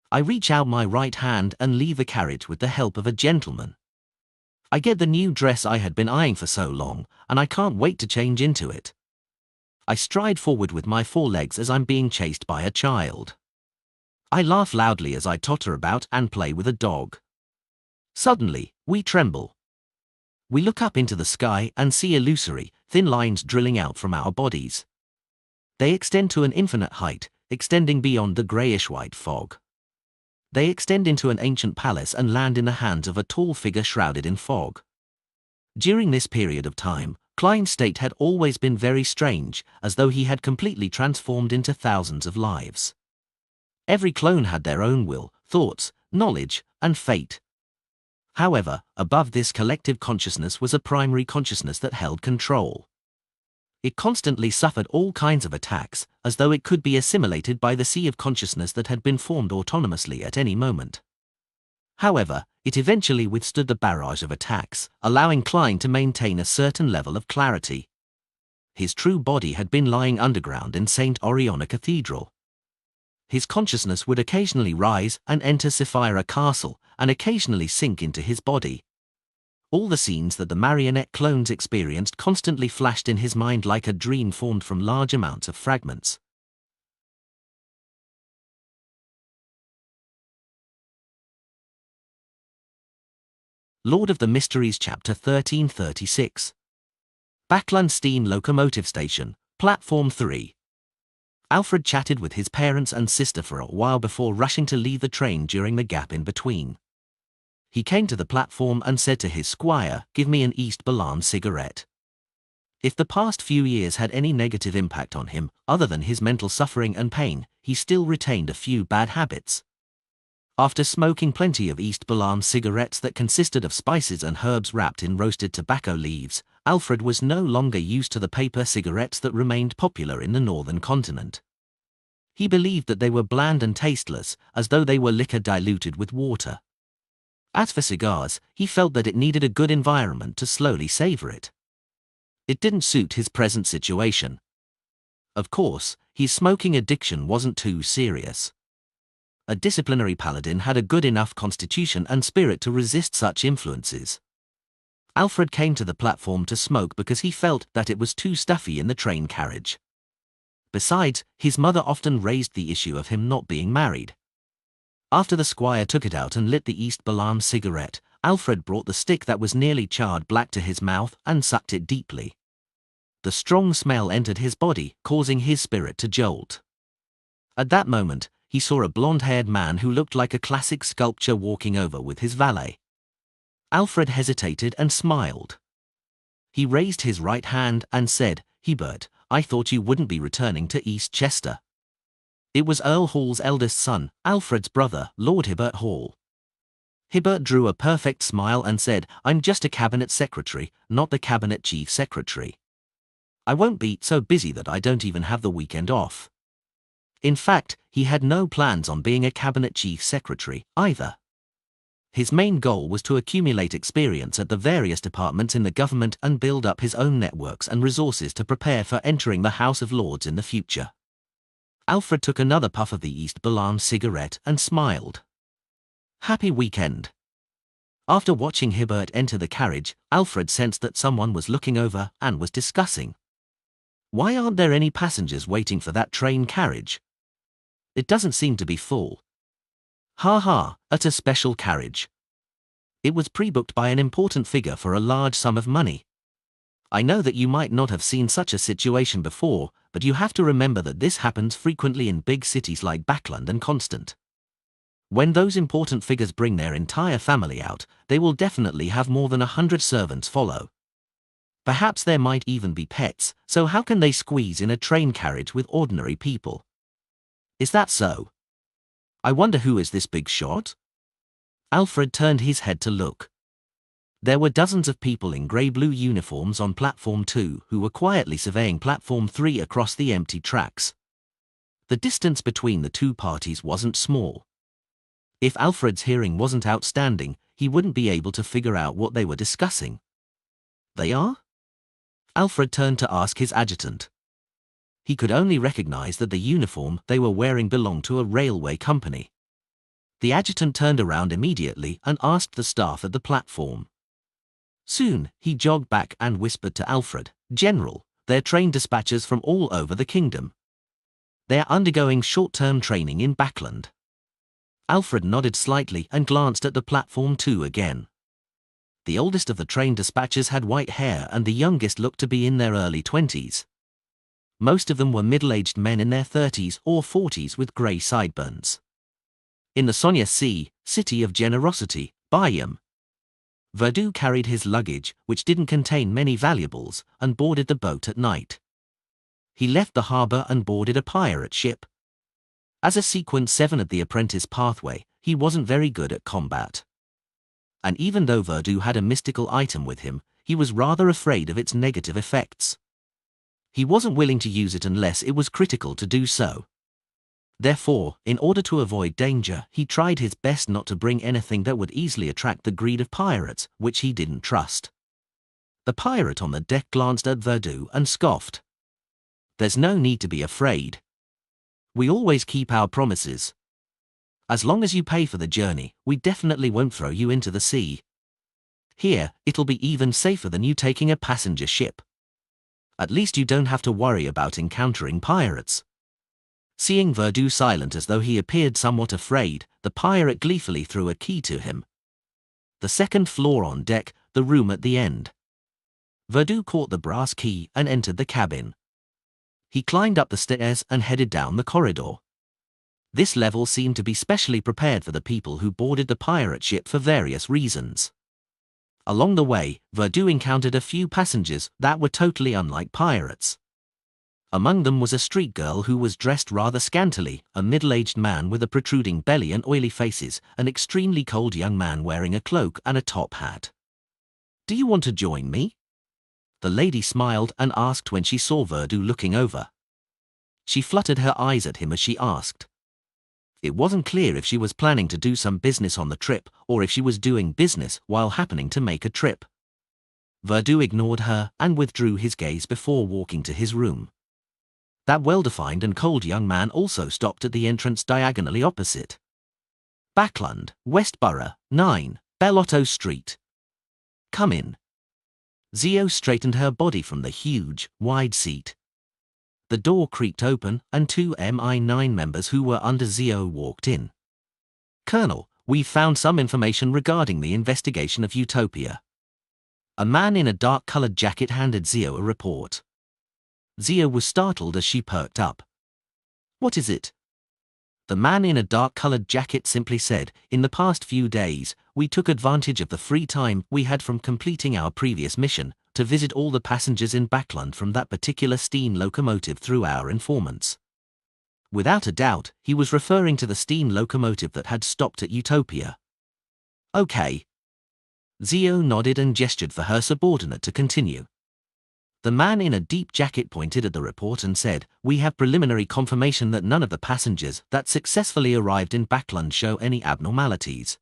I reach out my right hand and leave the carriage with the help of a gentleman. I get the new dress I had been eyeing for so long, and I can't wait to change into it. I stride forward with my forelegs as I'm being chased by a child. I laugh loudly as I totter about and play with a dog. Suddenly, we tremble. We look up into the sky and see illusory, thin lines drilling out from our bodies. They extend to an infinite height, extending beyond the greyish-white fog. They extend into an ancient palace and land in the hands of a tall figure shrouded in fog. During this period of time, Klein's state had always been very strange, as though he had completely transformed into thousands of lives. Every clone had their own will, thoughts, knowledge, and fate. However, above this collective consciousness was a primary consciousness that held control. It constantly suffered all kinds of attacks, as though it could be assimilated by the sea of consciousness that had been formed autonomously at any moment. However, it eventually withstood the barrage of attacks, allowing Klein to maintain a certain level of clarity. His true body had been lying underground in St. Oriana Cathedral. His consciousness would occasionally rise and enter Sapphira Castle, and occasionally sink into his body. All the scenes that the marionette clones experienced constantly flashed in his mind like a dream formed from large amounts of fragments. Lord of the Mysteries Chapter 1336. Backlund Steam Locomotive Station, Platform 3. Alfred chatted with his parents and sister for a while before rushing to leave the train during the gap in between. He came to the platform and said to his squire, "Give me an East Balan cigarette." If the past few years had any negative impact on him, other than his mental suffering and pain, he still retained a few bad habits. After smoking plenty of East Balan cigarettes that consisted of spices and herbs wrapped in roasted tobacco leaves, Alfred was no longer used to the paper cigarettes that remained popular in the northern continent. He believed that they were bland and tasteless, as though they were liquor diluted with water. As for cigars, he felt that it needed a good environment to slowly savor it. It didn't suit his present situation. Of course, his smoking addiction wasn't too serious. A disciplinary paladin had a good enough constitution and spirit to resist such influences. Alfred came to the platform to smoke because he felt that it was too stuffy in the train carriage. Besides, his mother often raised the issue of him not being married. After the squire took it out and lit the East Balan cigarette, Alfred brought the stick that was nearly charred black to his mouth and sucked it deeply. The strong smell entered his body, causing his spirit to jolt. At that moment, he saw a blonde-haired man who looked like a classic sculpture walking over with his valet. Alfred hesitated and smiled. He raised his right hand and said, "Hebert, I thought you wouldn't be returning to East Chester." It was Earl Hall's eldest son, Alfred's brother, Lord Hebert Hall. Hebert drew a perfect smile and said, "I'm just a cabinet secretary, not the cabinet chief secretary. I won't be so busy that I don't even have the weekend off." In fact, he had no plans on being a cabinet chief secretary, either. His main goal was to accumulate experience at the various departments in the government and build up his own networks and resources to prepare for entering the House of Lords in the future. Alfred took another puff of the East Balan cigarette and smiled. Happy weekend. After watching Hebert enter the carriage, Alfred sensed that someone was looking over and was discussing. Why aren't there any passengers waiting for that train carriage? It doesn't seem to be full. Ha ha, at a special carriage. It was pre-booked by an important figure for a large sum of money. I know that you might not have seen such a situation before, but you have to remember that this happens frequently in big cities like Backlund and Constant. When those important figures bring their entire family out, they will definitely have more than 100 servants follow. Perhaps there might even be pets, so how can they squeeze in a train carriage with ordinary people? Is that so? I wonder who is this big shot? Alfred turned his head to look. There were dozens of people in grey-blue uniforms on Platform 2 who were quietly surveying Platform 3 across the empty tracks. The distance between the two parties wasn't small. If Alfred's hearing wasn't outstanding, he wouldn't be able to figure out what they were discussing. They are? Alfred turned to ask his adjutant. he could only recognize that the uniform they were wearing belonged to a railway company. The adjutant turned around immediately and asked the staff at the platform. Soon, he jogged back and whispered to Alfred, "General, they're train dispatchers from all over the kingdom. They're undergoing short-term training in Backland." Alfred nodded slightly and glanced at the platform too again. The oldest of the train dispatchers had white hair and the youngest looked to be in their early 20s. Most of them were middle-aged men in their 30s or 40s with grey sideburns. In the Sonia C, City of Generosity, Bayam, Verdu carried his luggage, which didn't contain many valuables, and boarded the boat at night. He left the harbour and boarded a pirate ship. As a Sequence 7 at the apprentice pathway, he wasn't very good at combat. And even though Verdu had a mystical item with him, he was rather afraid of its negative effects. He wasn't willing to use it unless it was critical to do so. Therefore, in order to avoid danger, he tried his best not to bring anything that would easily attract the greed of pirates, which he didn't trust. The pirate on the deck glanced at Verdu and scoffed. "There's no need to be afraid. We always keep our promises. As long as you pay for the journey, we definitely won't throw you into the sea. Here, it'll be even safer than you taking a passenger ship. At least you don't have to worry about encountering pirates." Seeing Verdu silent as though he appeared somewhat afraid, the pirate gleefully threw a key to him. The second floor on deck, the room at the end. Verdu caught the brass key and entered the cabin. He climbed up the stairs and headed down the corridor. This level seemed to be specially prepared for the people who boarded the pirate ship for various reasons. Along the way, Verdu encountered a few passengers that were totally unlike pirates. Among them was a street girl who was dressed rather scantily, a middle-aged man with a protruding belly and oily faces, an extremely cold young man wearing a cloak and a top hat. "Do you want to join me?" The lady smiled and asked when she saw Verdu looking over. She fluttered her eyes at him as she asked. It wasn't clear if she was planning to do some business on the trip or if she was doing business while happening to make a trip. Verdu ignored her and withdrew his gaze before walking to his room. That well-defined and cold young man also stopped at the entrance diagonally opposite. "Backland, Westborough, 9, Bellotto Street. Come in." Zio straightened her body from the huge, wide seat. The door creaked open and two MI9 members who were under Zio walked in. "Colonel, we've found some information regarding the investigation of Utopia." A man in a dark-colored jacket handed Zio a report. Zio was startled as she perked up. "What is it?" The man in a dark-colored jacket simply said, "In the past few days, we took advantage of the free time we had from completing our previous mission to visit all the passengers in Backland from that particular steam locomotive through our informants." Without a doubt, he was referring to the steam locomotive that had stopped at Utopia. "Okay." Zio nodded and gestured for her subordinate to continue. The man in a deep jacket pointed at the report and said, "We have preliminary confirmation that none of the passengers that successfully arrived in Backland show any abnormalities.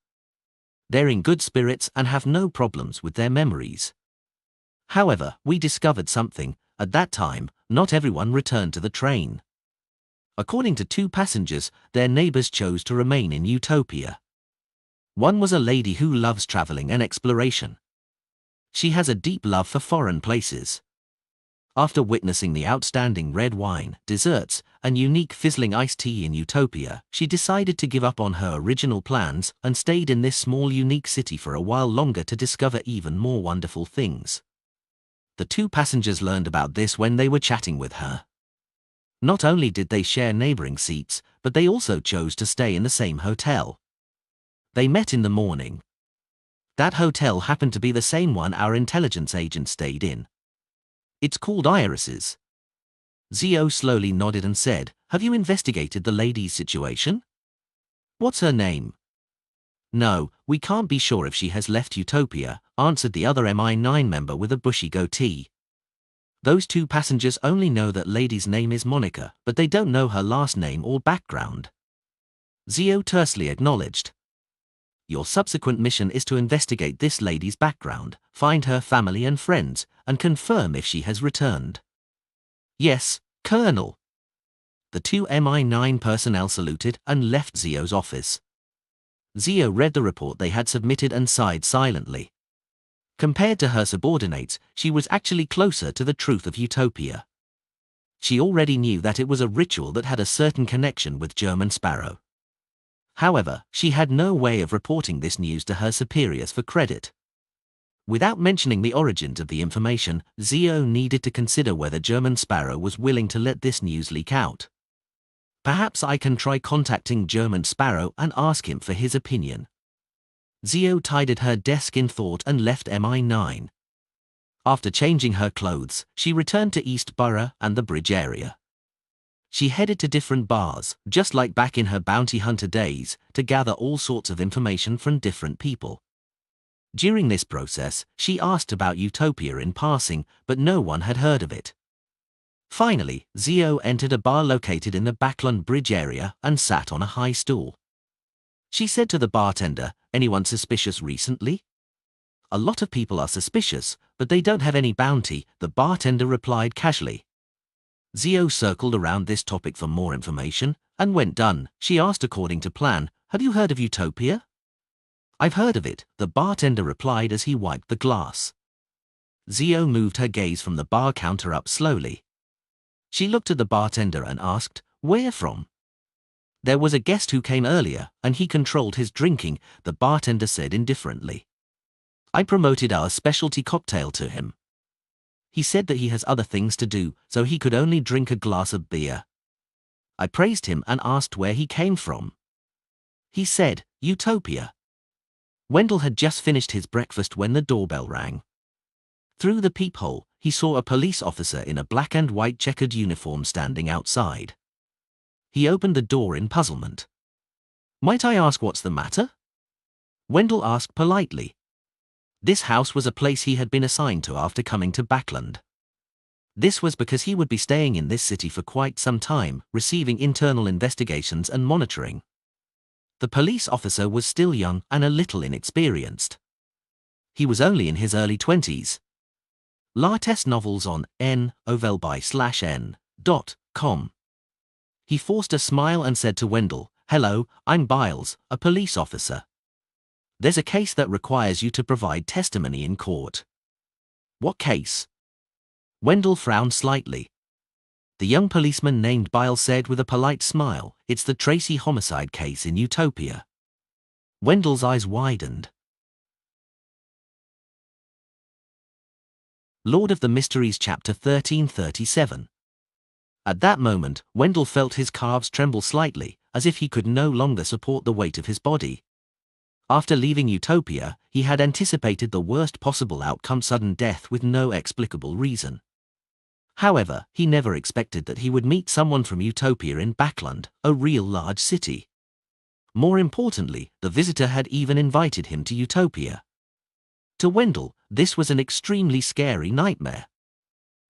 They're in good spirits and have no problems with their memories. However, we discovered something. At that time, not everyone returned to the train. According to two passengers, their neighbors chose to remain in Utopia. One was a lady who loves traveling and exploration. She has a deep love for foreign places. After witnessing the outstanding red wine, desserts, and unique fizzling iced tea in Utopia, she decided to give up on her original plans and stayed in this small unique city for a while longer to discover even more wonderful things. The two passengers learned about this when they were chatting with her. Not only did they share neighboring seats, but they also chose to stay in the same hotel. They met in the morning. That hotel happened to be the same one our intelligence agent stayed in. It's called Iris's. Zio slowly nodded and said, "Have you investigated the lady's situation?" "What's her name?" "No, we can't be sure if she has left Utopia," answered the other MI9 member with a bushy goatee. Those two passengers only know that lady's name is Monica, but they don't know her last name or background. Zio tersely acknowledged. "Your subsequent mission is to investigate this lady's background, find her family and friends, and confirm if she has returned." "Yes, Colonel. The two MI9 personnel saluted and left Zio's office. Zio read the report they had submitted and sighed silently. Compared to her subordinates, she was actually closer to the truth of Utopia. She already knew that it was a ritual that had a certain connection with German Sparrow. However, she had no way of reporting this news to her superiors for credit. Without mentioning the origins of the information, Zio needed to consider whether German Sparrow was willing to let this news leak out. Perhaps I can try contacting German Sparrow and ask him for his opinion. Zio tidied her desk in thought and left MI9. After changing her clothes, she returned to East Borough and the Bridge area. She headed to different bars, just like back in her bounty hunter days, to gather all sorts of information from different people. During this process, she asked about Utopia in passing, but no one had heard of it. Finally, Zio entered a bar located in the Backland Bridge area and sat on a high stool. She said to the bartender, "Anyone suspicious recently?" "A lot of people are suspicious, but they don't have any bounty," the bartender replied casually. Zio circled around this topic for more information, and when done, she asked according to plan, "Have you heard of Utopia?" "I've heard of it," the bartender replied as he wiped the glass. Zio moved her gaze from the bar counter up slowly. She looked at the bartender and asked, "Where from?" "There was a guest who came earlier, and he controlled his drinking," the bartender said indifferently. "I promoted our specialty cocktail to him. He said that he has other things to do, so he could only drink a glass of beer. I praised him and asked where he came from. He said, Utopia." Wendell had just finished his breakfast when the doorbell rang. Through the peephole, he saw a police officer in a black and white checkered uniform standing outside. He opened the door in puzzlement. "Might I ask what's the matter?" Wendell asked politely. This house was a place he had been assigned to after coming to Backland. This was because he would be staying in this city for quite some time, receiving internal investigations and monitoring. The police officer was still young and a little inexperienced. He was only in his early 20s. Latest novels on novel.by/n.com. He forced a smile and said to Wendell, "Hello, I'm Biles, a police officer. There's a case that requires you to provide testimony in court." "What case?" Wendell frowned slightly. The young policeman named Biles said with a polite smile, "It's the Tracy homicide case in Utopia." Wendell's eyes widened. Lord of the Mysteries Chapter 1337. At that moment, Wendell felt his calves tremble slightly, as if he could no longer support the weight of his body. After leaving Utopia, he had anticipated the worst possible outcome, sudden death with no explicable reason. However, he never expected that he would meet someone from Utopia in Backland, a real large city. More importantly, the visitor had even invited him to Utopia. To Wendell, this was an extremely scary nightmare.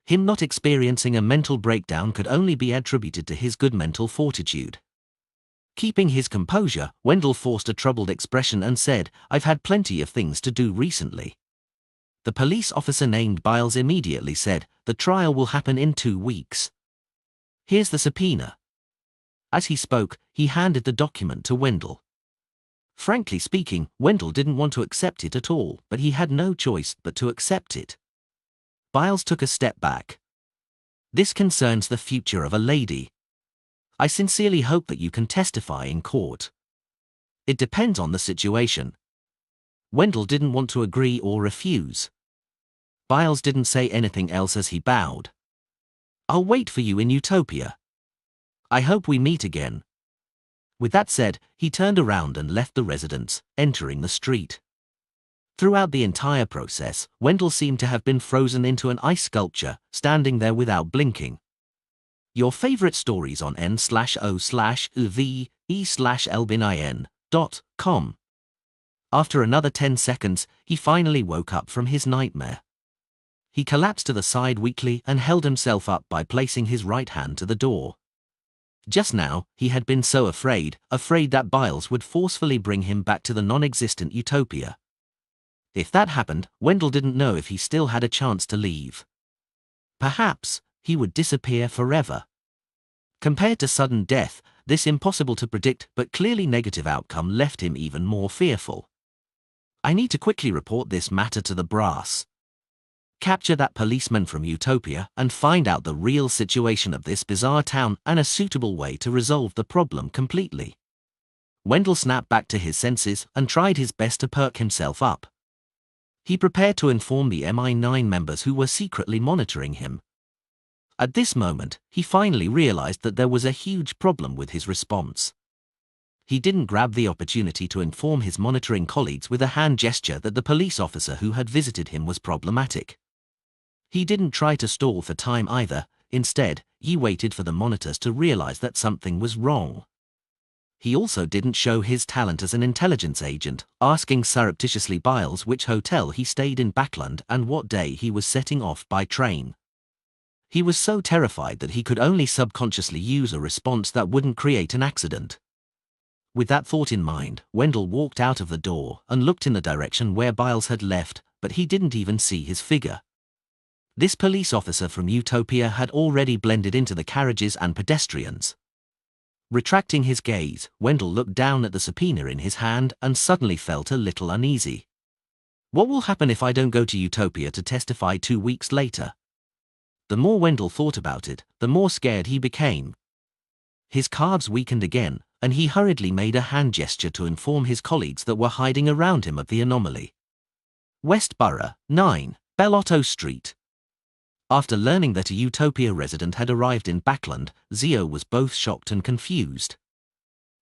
Him not experiencing a mental breakdown could only be attributed to his good mental fortitude. Keeping his composure, Wendell forced a troubled expression and said, "I've had plenty of things to do recently." The police officer named Biles immediately said, "The trial will happen in 2 weeks. Here's the subpoena." As he spoke, he handed the document to Wendell. Frankly speaking, Wendell didn't want to accept it at all, but he had no choice but to accept it. Biles took a step back. "This concerns the future of a lady. I sincerely hope that you can testify in court." "It depends on the situation." Wendell didn't want to agree or refuse. Biles didn't say anything else as he bowed. "I'll wait for you in Utopia. I hope we meet again." With that said, he turned around and left the residence, entering the street. Throughout the entire process, Wendell seemed to have been frozen into an ice sculpture, standing there without blinking. Your favorite stories on n/o/uve/elbinin.com. After another 10 seconds, he finally woke up from his nightmare. He collapsed to the side weakly and held himself up by placing his right hand to the door. Just now, he had been so afraid that Biles would forcefully bring him back to the non-existent Utopia. If that happened, Wendell didn't know if he still had a chance to leave. Perhaps he would disappear forever. Compared to sudden death, this impossible to predict but clearly negative outcome left him even more fearful. I need to quickly report this matter to the brass. Capture that policeman from Utopia and find out the real situation of this bizarre town and a suitable way to resolve the problem completely. Wendell snapped back to his senses and tried his best to perk himself up. He prepared to inform the MI9 members who were secretly monitoring him. At this moment, he finally realized that there was a huge problem with his response. He didn't grab the opportunity to inform his monitoring colleagues with a hand gesture that the police officer who had visited him was problematic. He didn't try to stall for time either. Instead, he waited for the monitors to realize that something was wrong. He also didn't show his talent as an intelligence agent, asking surreptitiously Biles which hotel he stayed in Backland and what day he was setting off by train. He was so terrified that he could only subconsciously use a response that wouldn't create an accident. With that thought in mind, Wendell walked out of the door and looked in the direction where Biles had left, but he didn't even see his figure. This police officer from Utopia had already blended into the carriages and pedestrians. Retracting his gaze, Wendell looked down at the subpoena in his hand and suddenly felt a little uneasy. What will happen if I don't go to Utopia to testify 2 weeks later? The more Wendell thought about it, the more scared he became. His calves weakened again, and he hurriedly made a hand gesture to inform his colleagues that were hiding around him of the anomaly. Westborough, 9, Bellotto Street. After learning that a Utopia resident had arrived in Backland, Zio was both shocked and confused.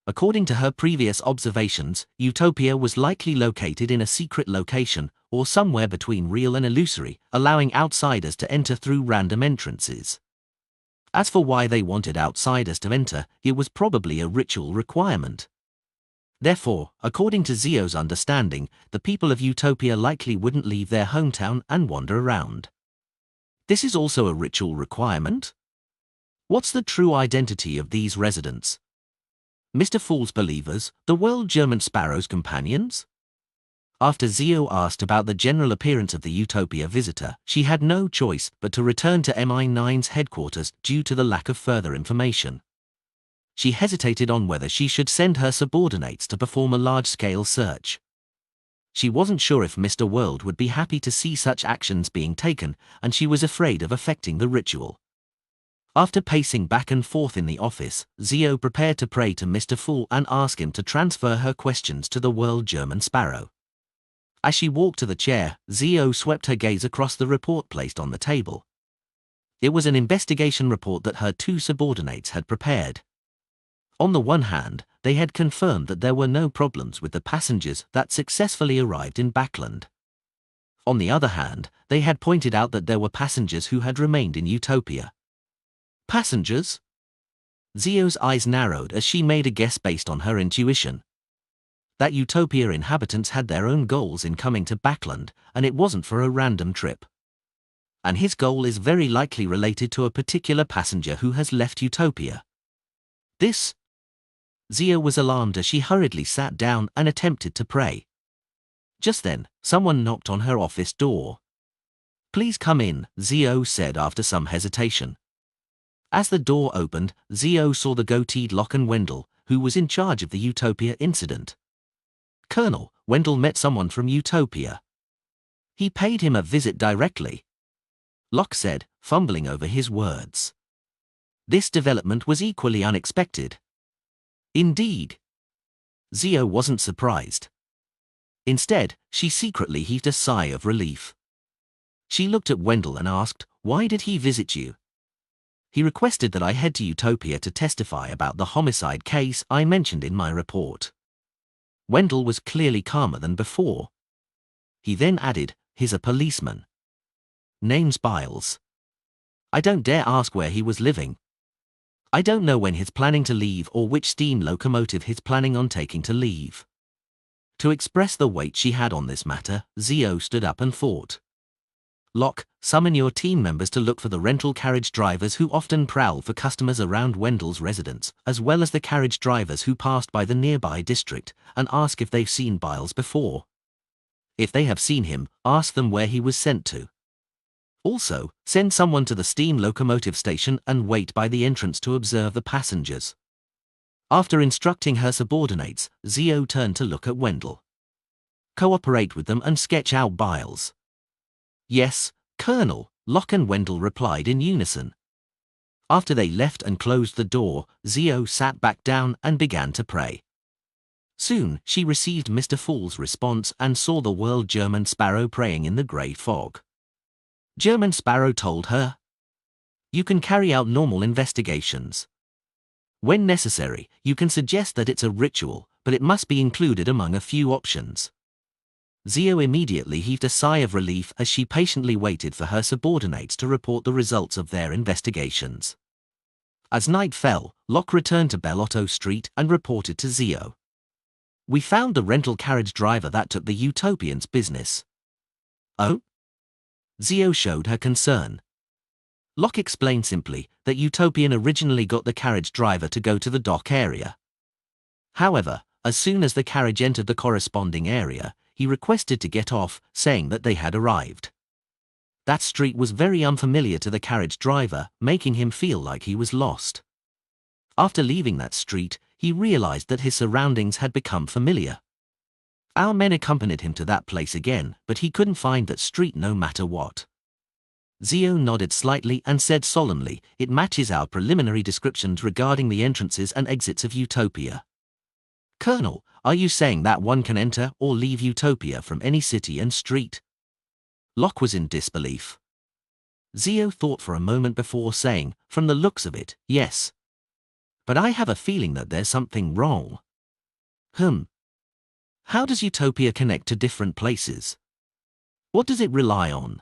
According to her previous observations, Utopia was likely located in a secret location, or somewhere between real and illusory, allowing outsiders to enter through random entrances. As for why they wanted outsiders to enter, it was probably a ritual requirement. Therefore, according to Zio's understanding, the people of Utopia likely wouldn't leave their hometown and wander around. This is also a ritual requirement? What's the true identity of these residents? Mr. Fool's believers, the World German Sparrow's companions? After Zio asked about the general appearance of the Utopia visitor, she had no choice but to return to MI9's headquarters due to the lack of further information. She hesitated on whether she should send her subordinates to perform a large-scale search. She wasn't sure if Mr. World would be happy to see such actions being taken, and she was afraid of affecting the ritual. After pacing back and forth in the office, Zio prepared to pray to Mr. Fool and ask him to transfer her questions to the World German Sparrow. As she walked to the chair, Zio swept her gaze across the report placed on the table. It was an investigation report that her 2 subordinates had prepared. On the one hand, they had confirmed that there were no problems with the passengers that successfully arrived in Backland. On the other hand, they had pointed out that there were passengers who had remained in Utopia. Passengers? Zio's eyes narrowed as she made a guess based on her intuition. That Utopia inhabitants had their own goals in coming to Backland, and it wasn't for a random trip. And his goal is very likely related to a particular passenger who has left Utopia. This? Zio was alarmed as she hurriedly sat down and attempted to pray. Just then, someone knocked on her office door. "Please come in," Zio said after some hesitation. As the door opened, Zio saw the goateed Locke Wendell, who was in charge of the Utopia incident. "Colonel, Wendell met someone from Utopia. He paid him a visit directly," Locke said, fumbling over his words. This development was equally unexpected. Indeed. Zio wasn't surprised. Instead, she secretly heaved a sigh of relief. She looked at Wendell and asked, "Why did he visit you?" "He requested that I head to Utopia to testify about the homicide case I mentioned in my report." Wendell was clearly calmer than before. He then added, "He's a policeman. Name's Biles. I don't dare ask where he was living. I don't know when he's planning to leave or which steam locomotive he's planning on taking to leave." To express the weight she had on this matter, Zio stood up and thought. "Locke, summon your team members to look for the rental carriage drivers who often prowl for customers around Wendell's residence, as well as the carriage drivers who passed by the nearby district, and ask if they've seen Biles before. If they have seen him, ask them where he was sent to. Also, send someone to the steam locomotive station and wait by the entrance to observe the passengers. After instructing her subordinates, Zio turned to look at Wendell. Cooperate with them and sketch out Biles. Yes, Colonel, Locke and Wendell replied in unison. After they left and closed the door, Zio sat back down and began to pray. Soon, she received Mr. Fool's response and saw the world German Sparrow praying in the grey fog. German Sparrow told her, "You can carry out normal investigations. When necessary, you can suggest that it's a ritual, but it must be included among a few options." Zio immediately heaved a sigh of relief as she patiently waited for her subordinates to report the results of their investigations. As night fell, Locke returned to Bellotto Street and reported to Zio. "We found the rental carriage driver that took the Utopian's business." "Oh?" Zio showed her concern. Locke explained simply that Utopian originally got the carriage driver to go to the dock area. However, as soon as the carriage entered the corresponding area, he requested to get off, saying that they had arrived. That street was very unfamiliar to the carriage driver, making him feel like he was lost. After leaving that street, he realized that his surroundings had become familiar. Our men accompanied him to that place again, but he couldn't find that street no matter what. Zio nodded slightly and said solemnly, "It matches our preliminary descriptions regarding the entrances and exits of Utopia." "Colonel, are you saying that one can enter or leave Utopia from any city and street?" Locke was in disbelief. Zio thought for a moment before saying, "From the looks of it, yes. But I have a feeling that there's something wrong." How does Utopia connect to different places? What does it rely on?"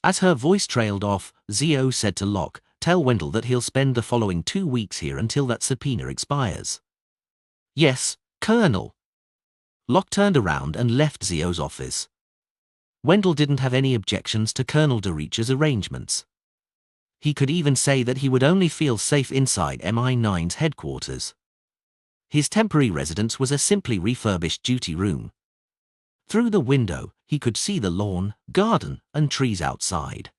As her voice trailed off, Zio said to Locke, "Tell Wendell that he'll spend the following 2 weeks here until that subpoena expires." "Yes, Colonel." Locke turned around and left Zio's office. Wendell didn't have any objections to Colonel DeRich's arrangements. He could even say that he would only feel safe inside MI9's headquarters. His temporary residence was a simply refurbished duty room. Through the window, he could see the lawn, garden, and trees outside.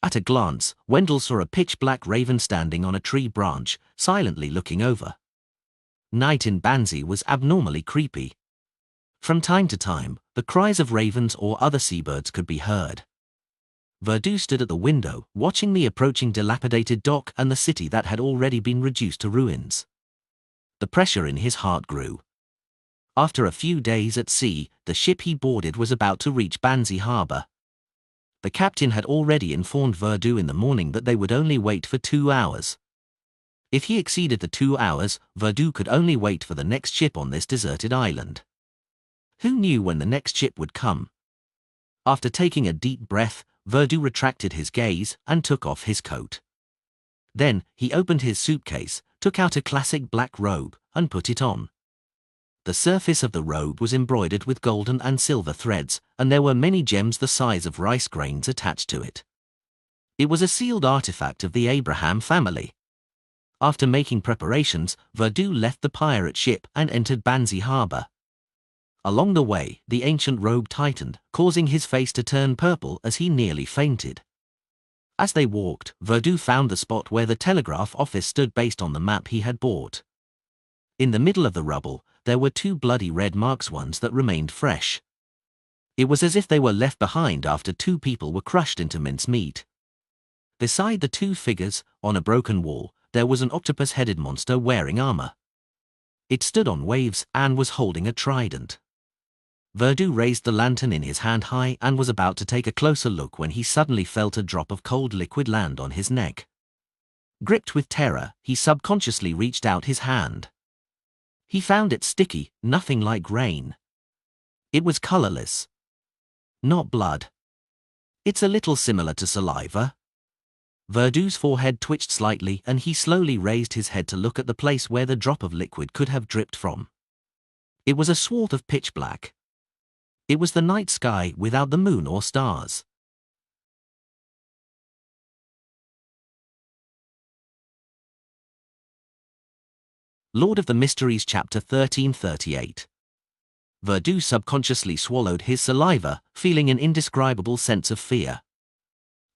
At a glance, Wendell saw a pitch-black raven standing on a tree branch, silently looking over. Night in Banzi was abnormally creepy. From time to time, the cries of ravens or other seabirds could be heard. Verdu stood at the window, watching the approaching dilapidated dock and the city that had already been reduced to ruins. The pressure in his heart grew. After a few days at sea, the ship he boarded was about to reach Banzi harbor. The captain had already informed Verdu in the morning that they would only wait for 2 hours. If he exceeded the 2 hours, Verdu could only wait for the next ship on this deserted island. Who knew when the next ship would come? After taking a deep breath, Verdu retracted his gaze and took off his coat. Then, he opened his suitcase, took out a classic black robe, and put it on. The surface of the robe was embroidered with golden and silver threads, and there were many gems the size of rice grains attached to it. It was a sealed artifact of the Abraham family. After making preparations, Verdu left the pirate ship and entered Banzi harbor. Along the way, the ancient robe tightened, causing his face to turn purple as he nearly fainted. As they walked, Verdu found the spot where the telegraph office stood based on the map he had bought. In the middle of the rubble, there were 2 bloody red marks, ones that remained fresh. It was as if they were left behind after 2 people were crushed into mincemeat. Beside the 2 figures, on a broken wall, there was an octopus-headed monster wearing armor. It stood on waves and was holding a trident. Verdu raised the lantern in his hand high and was about to take a closer look when he suddenly felt a drop of cold liquid land on his neck. Gripped with terror, he subconsciously reached out his hand. He found it sticky, nothing like rain. It was colorless. Not blood. It's a little similar to saliva. Verdu's forehead twitched slightly and he slowly raised his head to look at the place where the drop of liquid could have dripped from. It was a swath of pitch black. It was the night sky without the moon or stars. Lord of the Mysteries, Chapter 1338. Verdu subconsciously swallowed his saliva, feeling an indescribable sense of fear.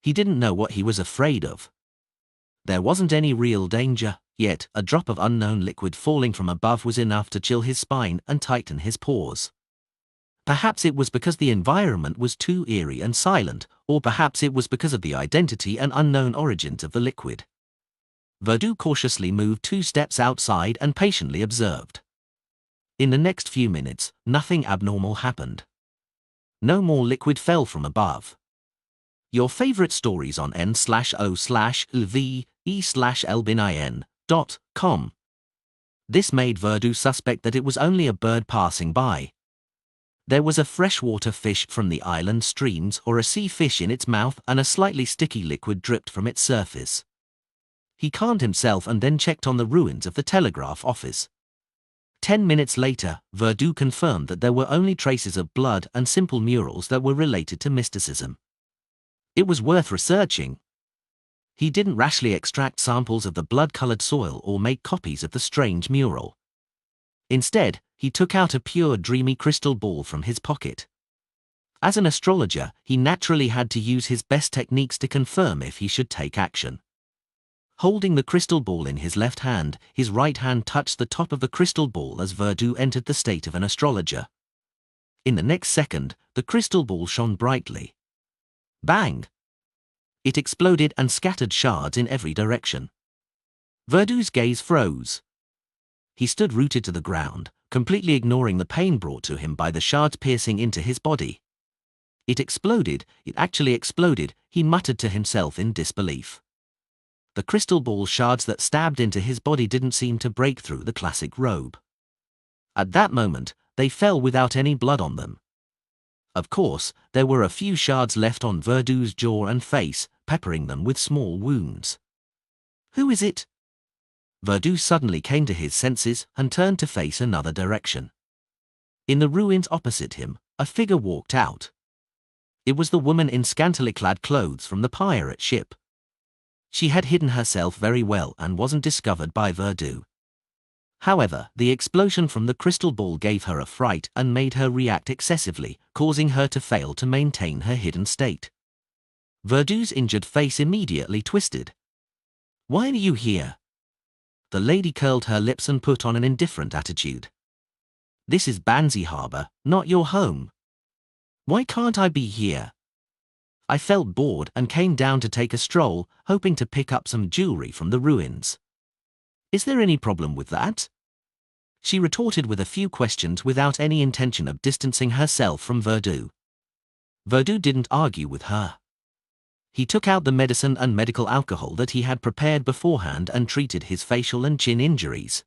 He didn't know what he was afraid of. There wasn't any real danger, yet a drop of unknown liquid falling from above was enough to chill his spine and tighten his paws. Perhaps it was because the environment was too eerie and silent, or perhaps it was because of the identity and unknown origins of the liquid. Verdu cautiously moved 2 steps outside and patiently observed. In the next few minutes, nothing abnormal happened. No more liquid fell from above. Your favorite stories on n/o/lve/elbinin.com. This made Verdu suspect that it was only a bird passing by. There was a freshwater fish from the island streams or a sea fish in its mouth, and a slightly sticky liquid dripped from its surface. He calmed himself and then checked on the ruins of the telegraph office. 10 minutes later, Verdu confirmed that there were only traces of blood and simple murals that were related to mysticism. It was worth researching. He didn't rashly extract samples of the blood-colored soil or make copies of the strange mural. Instead, he took out a pure, dreamy crystal ball from his pocket. As an astrologer, he naturally had to use his best techniques to confirm if he should take action. Holding the crystal ball in his left hand, his right hand touched the top of the crystal ball as Verdu entered the state of an astrologer. In the next second, the crystal ball shone brightly. Bang! It exploded and scattered shards in every direction. Verdu's gaze froze. He stood rooted to the ground, completely ignoring the pain brought to him by the shards piercing into his body. It actually exploded, he muttered to himself in disbelief. The crystal ball shards that stabbed into his body didn't seem to break through the classic robe. At that moment, they fell without any blood on them. Of course, there were a few shards left on Verdu's jaw and face, peppering them with small wounds. Who is it? Verdu suddenly came to his senses and turned to face another direction. In the ruins opposite him, a figure walked out. It was the woman in scantily clad clothes from the pirate ship. She had hidden herself very well and wasn't discovered by Verdu. However, the explosion from the crystal ball gave her a fright and made her react excessively, causing her to fail to maintain her hidden state. Verdu's injured face immediately twisted. "Why are you here?" The lady curled her lips and put on an indifferent attitude. "This is Banzi Harbor, not your home. Why can't I be here? I felt bored and came down to take a stroll, hoping to pick up some jewelry from the ruins. Is there any problem with that?" She retorted with a few questions without any intention of distancing herself from Verdu. Verdu didn't argue with her. He took out the medicine and medical alcohol that he had prepared beforehand and treated his facial and chin injuries.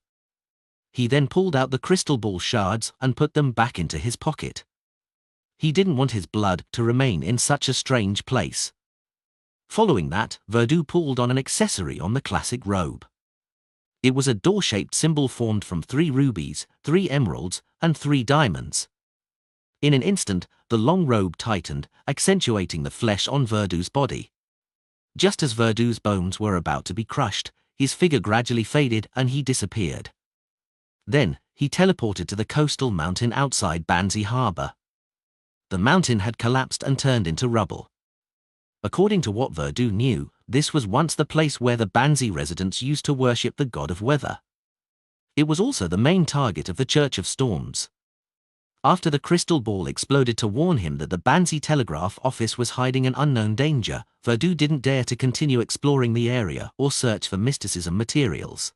He then pulled out the crystal ball shards and put them back into his pocket. He didn't want his blood to remain in such a strange place. Following that, Verdu pulled on an accessory on the classic robe. It was a door-shaped symbol formed from 3 rubies, 3 emeralds, and 3 diamonds. In an instant, the long robe tightened, accentuating the flesh on Verdu's body. Just as Verdu's bones were about to be crushed, his figure gradually faded and he disappeared. Then, he teleported to the coastal mountain outside Banzi Harbor. The mountain had collapsed and turned into rubble. According to what Verdu knew, this was once the place where the Banzi residents used to worship the god of weather. It was also the main target of the Church of Storms. After the crystal ball exploded to warn him that the Banzi telegraph office was hiding an unknown danger, Verdu didn't dare to continue exploring the area or search for mysticism materials.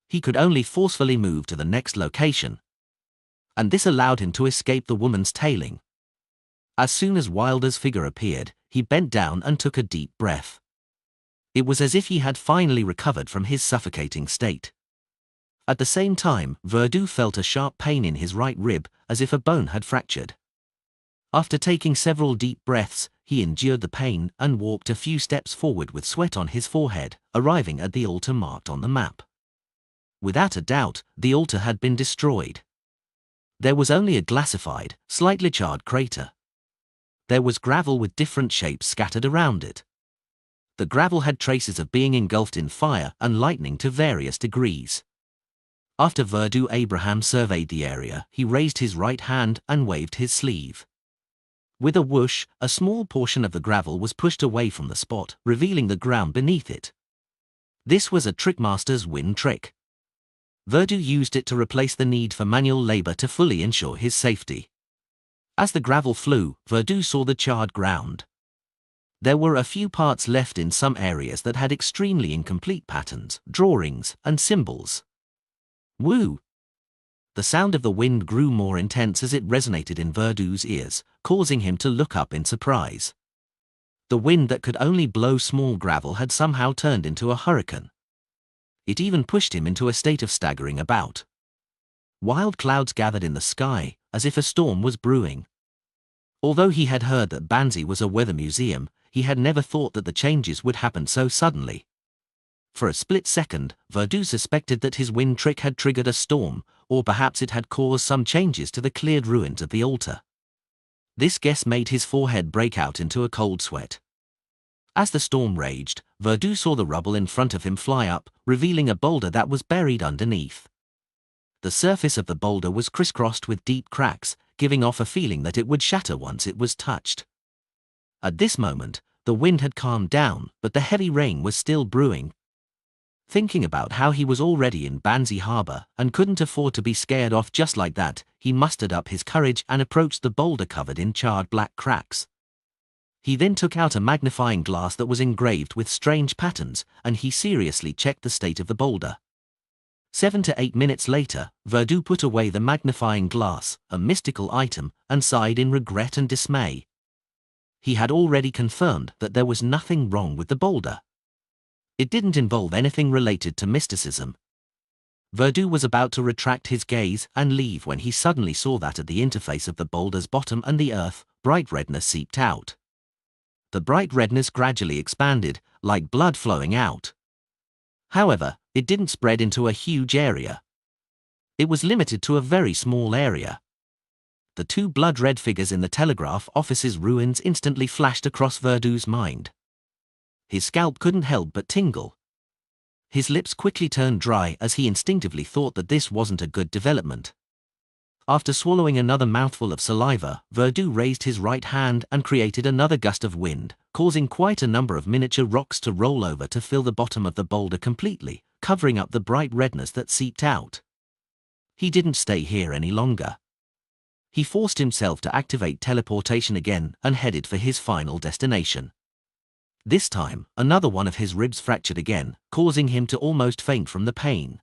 He could only forcefully move to the next location. And this allowed him to escape the woman's tailing. As soon as Wilder's figure appeared, he bent down and took a deep breath. It was as if he had finally recovered from his suffocating state. At the same time, Verdu felt a sharp pain in his right rib, as if a bone had fractured. After taking several deep breaths, he endured the pain and walked a few steps forward with sweat on his forehead, arriving at the altar marked on the map. Without a doubt, the altar had been destroyed. There was only a glassified, slightly charred crater. There was gravel with different shapes scattered around it. The gravel had traces of being engulfed in fire and lightning to various degrees. After Verdu Abraham surveyed the area, he raised his right hand and waved his sleeve. With a whoosh, a small portion of the gravel was pushed away from the spot, revealing the ground beneath it. This was a trickmaster's wind trick. Verdu used it to replace the need for manual labor to fully ensure his safety. As the gravel flew, Verdu saw the charred ground. There were a few parts left in some areas that had extremely incomplete patterns, drawings, and symbols. Woo! The sound of the wind grew more intense as it resonated in Verdu's ears, causing him to look up in surprise. The wind that could only blow small gravel had somehow turned into a hurricane. It even pushed him into a state of staggering about. Wild clouds gathered in the sky, as if a storm was brewing. Although he had heard that Banzi was a weather museum, he had never thought that the changes would happen so suddenly. For a split second, Verdu suspected that his wind trick had triggered a storm, or perhaps it had caused some changes to the cleared ruins of the altar. This guess made his forehead break out into a cold sweat. As the storm raged, Verdu saw the rubble in front of him fly up, revealing a boulder that was buried underneath. The surface of the boulder was crisscrossed with deep cracks, giving off a feeling that it would shatter once it was touched. At this moment, the wind had calmed down, but the heavy rain was still brewing. Thinking about how he was already in Banzi harbor and couldn't afford to be scared off just like that, he mustered up his courage and approached the boulder covered in charred black cracks. He then took out a magnifying glass that was engraved with strange patterns, and he seriously checked the state of the boulder. 7 to 8 minutes later, Verdu put away the magnifying glass, a mystical item, and sighed in regret and dismay. He had already confirmed that there was nothing wrong with the boulder. It didn't involve anything related to mysticism. Verdu was about to retract his gaze and leave when he suddenly saw that at the interface of the boulder's bottom and the earth, bright redness seeped out. The bright redness gradually expanded, like blood flowing out. However, it didn't spread into a huge area. It was limited to a very small area. The two blood-red figures in the telegraph office's ruins instantly flashed across Verdu's mind. His scalp couldn't help but tingle. His lips quickly turned dry as he instinctively thought that this wasn't a good development. After swallowing another mouthful of saliva, Verdu raised his right hand and created another gust of wind, causing quite a number of miniature rocks to roll over to fill the bottom of the boulder completely, covering up the bright redness that seeped out. He didn't stay here any longer. He forced himself to activate teleportation again and headed for his final destination. This time, another one of his ribs fractured again, causing him to almost faint from the pain.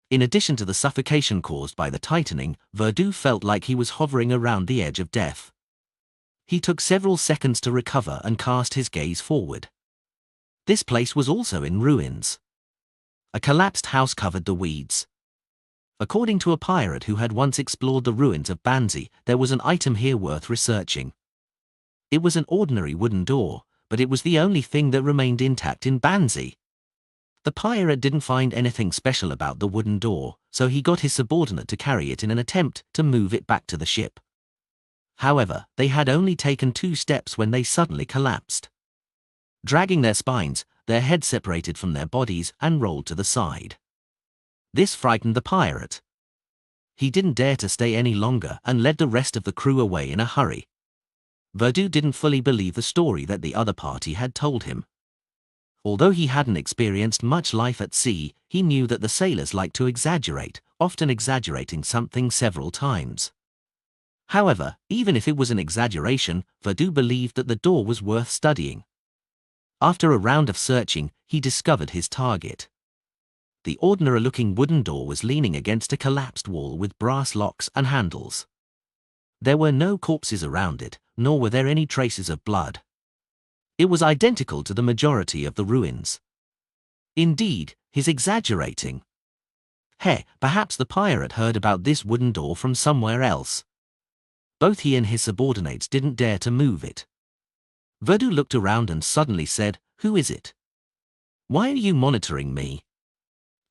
In addition to the suffocation caused by the tightening, Verdu felt like he was hovering around the edge of death. He took several seconds to recover and cast his gaze forward. This place was also in ruins. A collapsed house covered the weeds. According to a pirate who had once explored the ruins of Banzi, there was an item here worth researching. It was an ordinary wooden door, but it was the only thing that remained intact in Banzi. The pirate didn't find anything special about the wooden door, so he got his subordinate to carry it in an attempt to move it back to the ship. However, they had only taken 2 steps when they suddenly collapsed. Dragging their spines, their heads separated from their bodies and rolled to the side. This frightened the pirate. He didn't dare to stay any longer and led the rest of the crew away in a hurry. Verdu didn't fully believe the story that the other party had told him. Although he hadn't experienced much life at sea, he knew that the sailors liked to exaggerate, often exaggerating something several times. However, even if it was an exaggeration, Verdu believed that the door was worth studying. After a round of searching, he discovered his target. The ordinary-looking wooden door was leaning against a collapsed wall with brass locks and handles. There were no corpses around it, nor were there any traces of blood. It was identical to the majority of the ruins. Indeed, he's exaggerating. Perhaps the pirate heard about this wooden door from somewhere else. Both he and his subordinates didn't dare to move it. Verdu looked around and suddenly said, "Who is it? Why are you monitoring me?"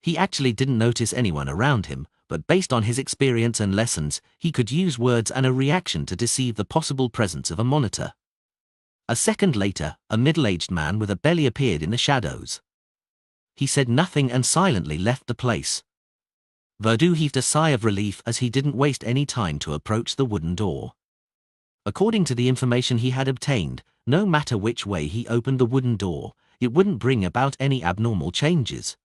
He actually didn't notice anyone around him, but based on his experience and lessons, he could use words and a reaction to deceive the possible presence of a monitor. A second later, a middle-aged man with a belly appeared in the shadows. He said nothing and silently left the place. Verdu heaved a sigh of relief as he didn't waste any time to approach the wooden door. According to the information he had obtained, no matter which way he opened the wooden door, it wouldn't bring about any abnormal changes.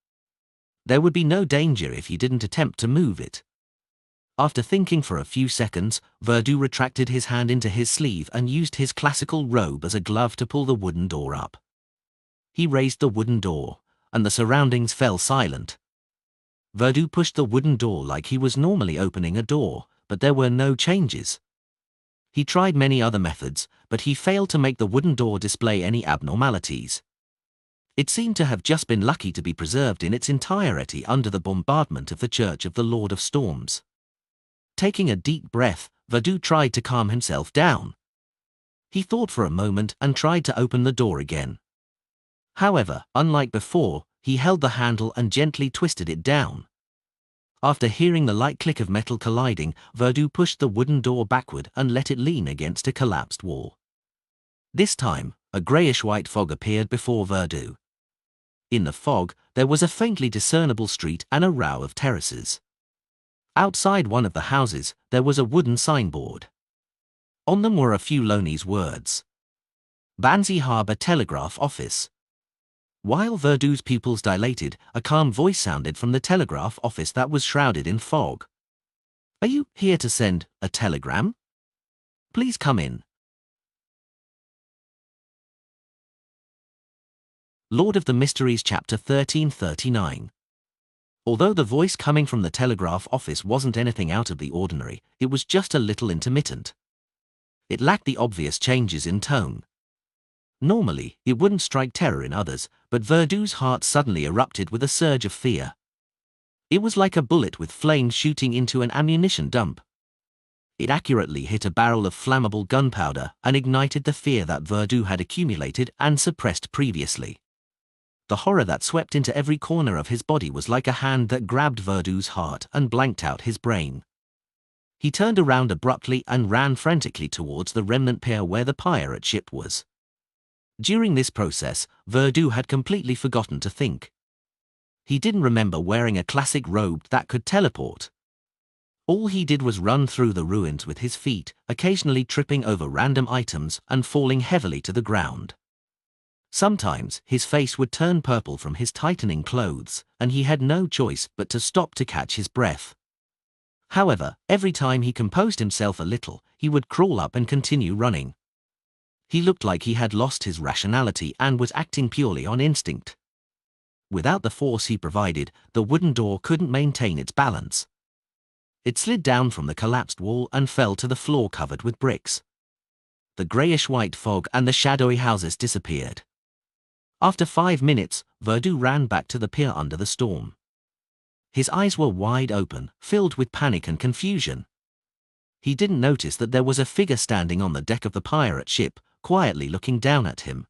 There would be no danger if he didn't attempt to move it. After thinking for a few seconds, Verdu retracted his hand into his sleeve and used his classical robe as a glove to pull the wooden door up. He raised the wooden door, and the surroundings fell silent. Verdu pushed the wooden door like he was normally opening a door, but there were no changes. He tried many other methods, but he failed to make the wooden door display any abnormalities. It seemed to have just been lucky to be preserved in its entirety under the bombardment of the Church of the Lord of Storms. Taking a deep breath, Verdu tried to calm himself down. He thought for a moment and tried to open the door again. However, unlike before, he held the handle and gently twisted it down. After hearing the light click of metal colliding, Verdu pushed the wooden door backward and let it lean against a collapsed wall. This time, a greyish-white fog appeared before Verdu. In the fog, there was a faintly discernible street and a row of terraces. Outside one of the houses, there was a wooden signboard. On them were a few Lonese words. Banzi Harbour Telegraph Office. While Verdu's pupils dilated, a calm voice sounded from the telegraph office that was shrouded in fog. "Are you here to send a telegram? Please come in." Lord of the Mysteries, Chapter 1339. Although the voice coming from the telegraph office wasn't anything out of the ordinary, it was just a little intermittent. It lacked the obvious changes in tone. Normally, it wouldn't strike terror in others, but Verdu's heart suddenly erupted with a surge of fear. It was like a bullet with flames shooting into an ammunition dump. It accurately hit a barrel of flammable gunpowder and ignited the fear that Verdu had accumulated and suppressed previously. The horror that swept into every corner of his body was like a hand that grabbed Verdu's heart and blanked out his brain. He turned around abruptly and ran frantically towards the remnant pier where the pirate ship was. During this process, Verdu had completely forgotten to think. He didn't remember wearing a classic robe that could teleport. All he did was run through the ruins with his feet, occasionally tripping over random items and falling heavily to the ground. Sometimes his face would turn purple from his tightening clothes, and he had no choice but to stop to catch his breath. However, every time he composed himself a little, he would crawl up and continue running. He looked like he had lost his rationality and was acting purely on instinct. Without the force he provided, the wooden door couldn't maintain its balance. It slid down from the collapsed wall and fell to the floor covered with bricks. The greyish-white fog and the shadowy houses disappeared. After 5 minutes, Verdu ran back to the pier under the storm. His eyes were wide open, filled with panic and confusion. He didn't notice that there was a figure standing on the deck of the pirate ship, quietly looking down at him.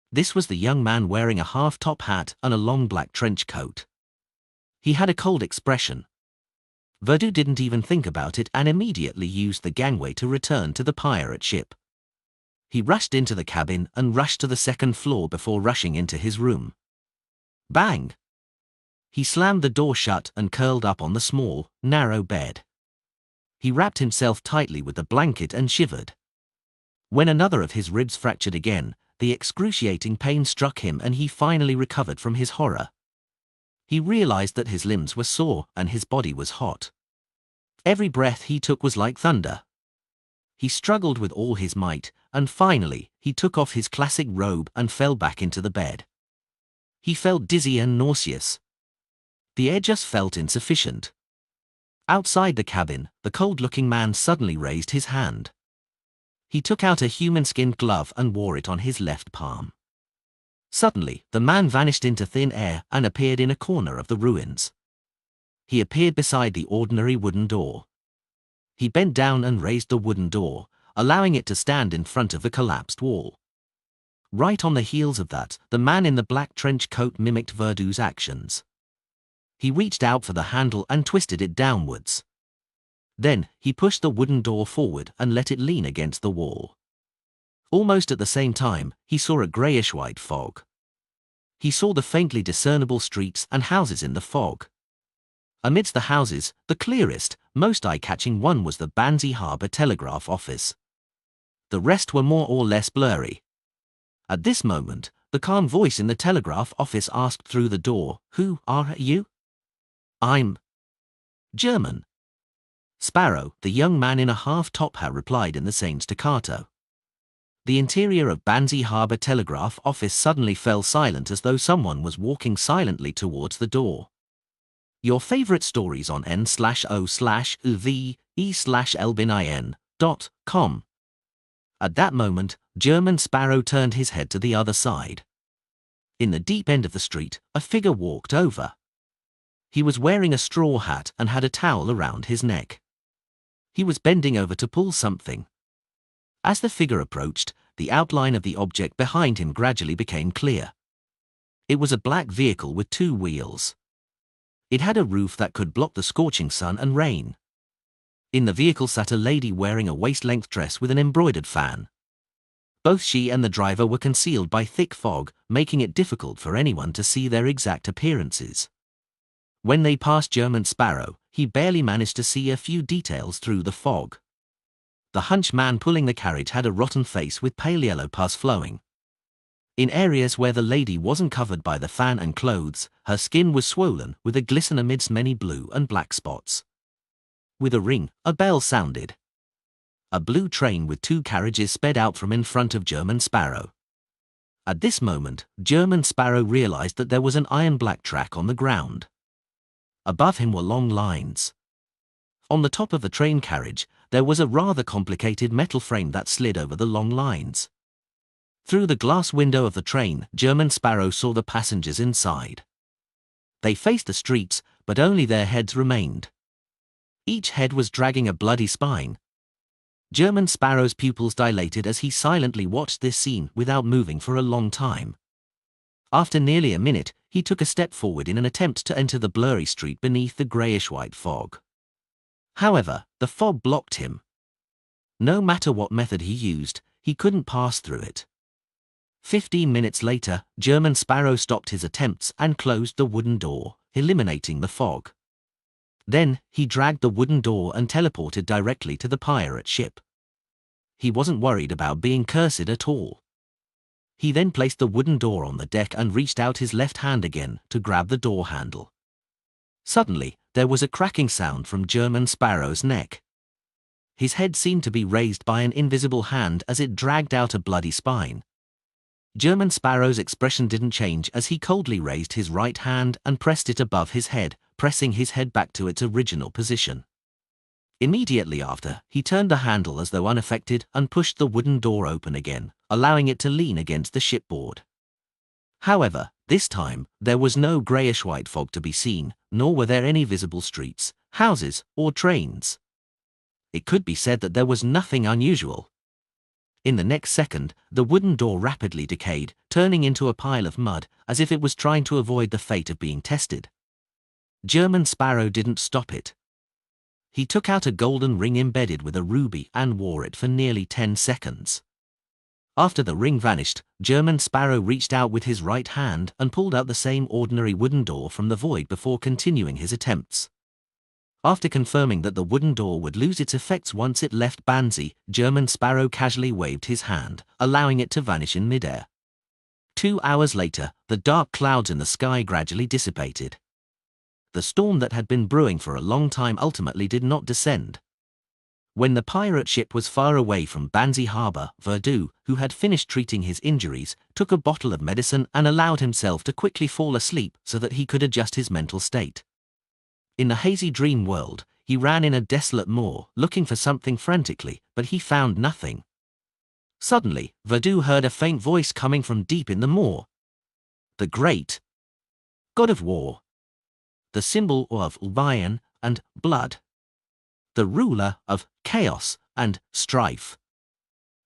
This was the young man wearing a half-top hat and a long black trench coat. He had a cold expression. Verdu didn't even think about it and immediately used the gangway to return to the pirate ship. He rushed into the cabin and rushed to the second floor before rushing into his room. Bang! He slammed the door shut and curled up on the small, narrow bed. He wrapped himself tightly with the blanket and shivered. When another of his ribs fractured again, the excruciating pain struck him and he finally recovered from his horror. He realized that his limbs were sore and his body was hot. Every breath he took was like thunder. He struggled with all his might, and finally, he took off his classic robe and fell back into the bed. He felt dizzy and nauseous. The air just felt insufficient. Outside the cabin, the cold-looking man suddenly raised his hand. He took out a human-skinned glove and wore it on his left palm. Suddenly, the man vanished into thin air and appeared in a corner of the ruins. He appeared beside the ordinary wooden door. He bent down and raised the wooden door, allowing it to stand in front of the collapsed wall. Right on the heels of that, the man in the black trench coat mimicked Verdu's actions. He reached out for the handle and twisted it downwards. Then, he pushed the wooden door forward and let it lean against the wall. Almost at the same time, he saw a greyish-white fog. He saw the faintly discernible streets and houses in the fog. Amidst the houses, the clearest, most eye-catching one was the Banzi Harbour Telegraph Office. The rest were more or less blurry. At this moment, the calm voice in the telegraph office asked through the door, "Who are you?" "I'm German Sparrow," the young man in a half-top hat replied in the same staccato. The interior of Banzi Harbour Telegraph Office suddenly fell silent, as though someone was walking silently towards the door. Your favorite stories on n/o/uve/elbinin.com. At that moment, German Sparrow turned his head to the other side. In the deep end of the street, a figure walked over. He was wearing a straw hat and had a towel around his neck. He was bending over to pull something. As the figure approached, the outline of the object behind him gradually became clear. It was a black vehicle with 2 wheels. It had a roof that could block the scorching sun and rain. In the vehicle sat a lady wearing a waist-length dress with an embroidered fan. Both she and the driver were concealed by thick fog, making it difficult for anyone to see their exact appearances. When they passed German Sparrow, he barely managed to see a few details through the fog. The hunched man pulling the carriage had a rotten face with pale yellow pus flowing. In areas where the lady wasn't covered by the fan and clothes, her skin was swollen with a glisten amidst many blue and black spots. With a ring, a bell sounded. A blue train with 2 carriages sped out from in front of German Sparrow. At this moment, German Sparrow realized that there was an iron-black track on the ground. Above him were long lines. On the top of the train carriage, there was a rather complicated metal frame that slid over the long lines. Through the glass window of the train, German Sparrow saw the passengers inside. They faced the streets, but only their heads remained. Each head was dragging a bloody spine. German Sparrow's pupils dilated as he silently watched this scene without moving for a long time. After nearly a minute, he took a step forward in an attempt to enter the blurry street beneath the greyish-white fog. However, the fog blocked him. No matter what method he used, he couldn't pass through it. 15 minutes later, German Sparrow stopped his attempts and closed the wooden door, eliminating the fog. Then, he dragged the wooden door and teleported directly to the pirate ship. He wasn't worried about being cursed at all. He then placed the wooden door on the deck and reached out his left hand again to grab the door handle. Suddenly, there was a cracking sound from German Sparrow's neck. His head seemed to be raised by an invisible hand as it dragged out a bloody spine. German Sparrow's expression didn't change as he coldly raised his right hand and pressed it above his head, pressing his head back to its original position. Immediately after, he turned the handle as though unaffected and pushed the wooden door open again, allowing it to lean against the shipboard. However, this time, there was no greyish-white fog to be seen, nor were there any visible streets, houses, or trains. It could be said that there was nothing unusual. In the next second, the wooden door rapidly decayed, turning into a pile of mud, as if it was trying to avoid the fate of being tested. German Sparrow didn't stop it. He took out a golden ring embedded with a ruby and wore it for nearly 10 seconds. After the ring vanished, German Sparrow reached out with his right hand and pulled out the same ordinary wooden door from the void before continuing his attempts. After confirming that the wooden door would lose its effects once it left Banzi, German Sparrow casually waved his hand, allowing it to vanish in midair. 2 hours later, the dark clouds in the sky gradually dissipated. The storm that had been brewing for a long time ultimately did not descend. When the pirate ship was far away from Banzi Harbour, Verdu, who had finished treating his injuries, took a bottle of medicine and allowed himself to quickly fall asleep so that he could adjust his mental state. In the hazy dream world, he ran in a desolate moor, looking for something frantically, but he found nothing. Suddenly, Verdu heard a faint voice coming from deep in the moor. The great god of war. The symbol of lion and blood. The ruler of chaos and strife.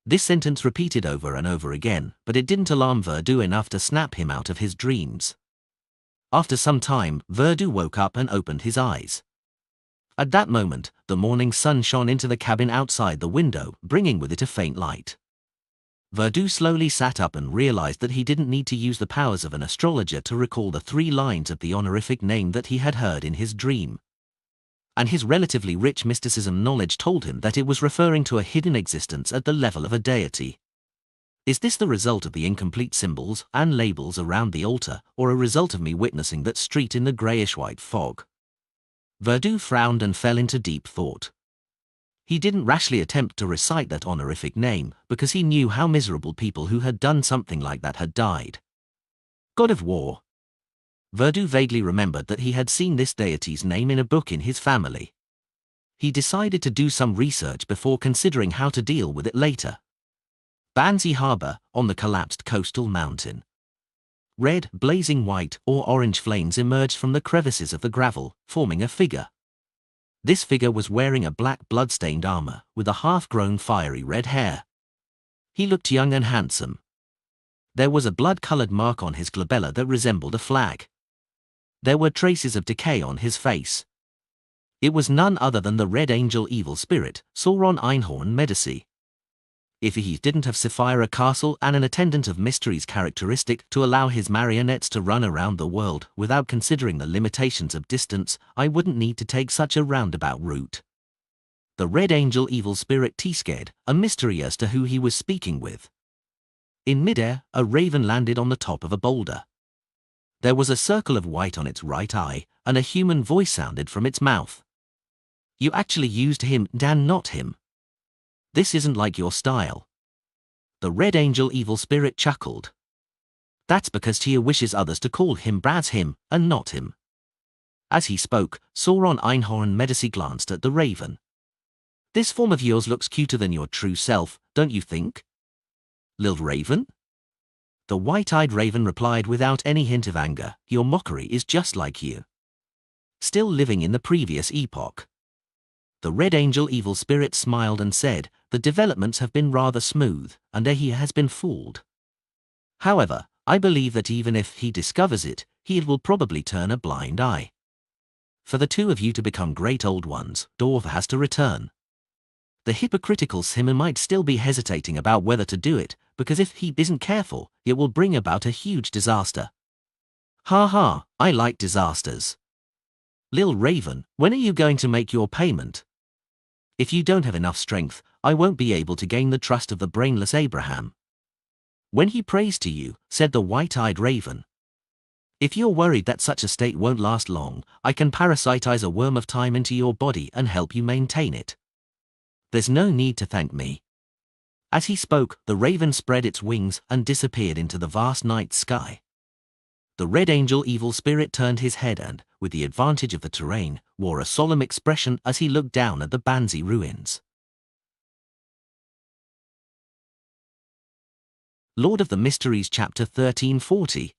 This sentence repeated over and over again, but it didn't alarm Verdu enough to snap him out of his dreams. After some time, Verdu woke up and opened his eyes. At that moment, the morning sun shone into the cabin outside the window, bringing with it a faint light. Verdu slowly sat up and realized that he didn't need to use the powers of an astrologer to recall the 3 lines of the honorific name that he had heard in his dream. and his relatively rich mysticism knowledge told him that it was referring to a hidden existence at the level of a deity. Is this the result of the incomplete symbols and labels around the altar, or a result of me witnessing that street in the greyish-white fog? Verdu frowned and fell into deep thought. He didn't rashly attempt to recite that honorific name, because he knew how miserable people who had done something like that had died. God of War. Verdu vaguely remembered that he had seen this deity's name in a book in his family. He decided to do some research before considering how to deal with it later. Banzi Harbor, on the collapsed coastal mountain. Red, blazing white or orange flames emerged from the crevices of the gravel, forming a figure. This figure was wearing a black blood-stained armor, with a half-grown fiery red hair. He looked young and handsome. There was a blood-colored mark on his glabella that resembled a flag. There were traces of decay on his face. It was none other than the Red Angel evil spirit, Sauron Einhorn Medici. If he didn't have Sapphira Castle and an attendant of mysteries characteristic to allow his marionettes to run around the world without considering the limitations of distance, I wouldn't need to take such a roundabout route. The Red Angel evil spirit T-scared, a mystery as to who he was speaking with. In midair, a raven landed on the top of a boulder. There was a circle of white on its right eye, and a human voice sounded from its mouth. You actually used him, Dan, not him. This isn't like your style. The Red Angel evil spirit chuckled. That's because Tia wishes others to call him Brad's him, and not him. As he spoke, Sauron Einhorn Medici glanced at the raven. This form of yours looks cuter than your true self, don't you think? Lil Raven? The white-eyed raven replied without any hint of anger, your mockery is just like you. Still living in the previous epoch. The Red Angel evil spirit smiled and said, the developments have been rather smooth, and he has been fooled. However, I believe that even if he discovers it, he will probably turn a blind eye. For the two of you to become great old ones, Dwarf has to return. The hypocritical Simon might still be hesitating about whether to do it, because if he isn't careful, it will bring about a huge disaster. Ha ha, I like disasters. Lil Raven, when are you going to make your payment? If you don't have enough strength, I won't be able to gain the trust of the brainless Abraham. When he prays to you, said the white-eyed raven. If you're worried that such a state won't last long, I can parasitize a worm of time into your body and help you maintain it. There's no need to thank me. As he spoke, the raven spread its wings and disappeared into the vast night sky. The Red Angel evil spirit turned his head and, with the advantage of the terrain, wore a solemn expression as he looked down at the Banzi ruins. Lord of the Mysteries Chapter 1340.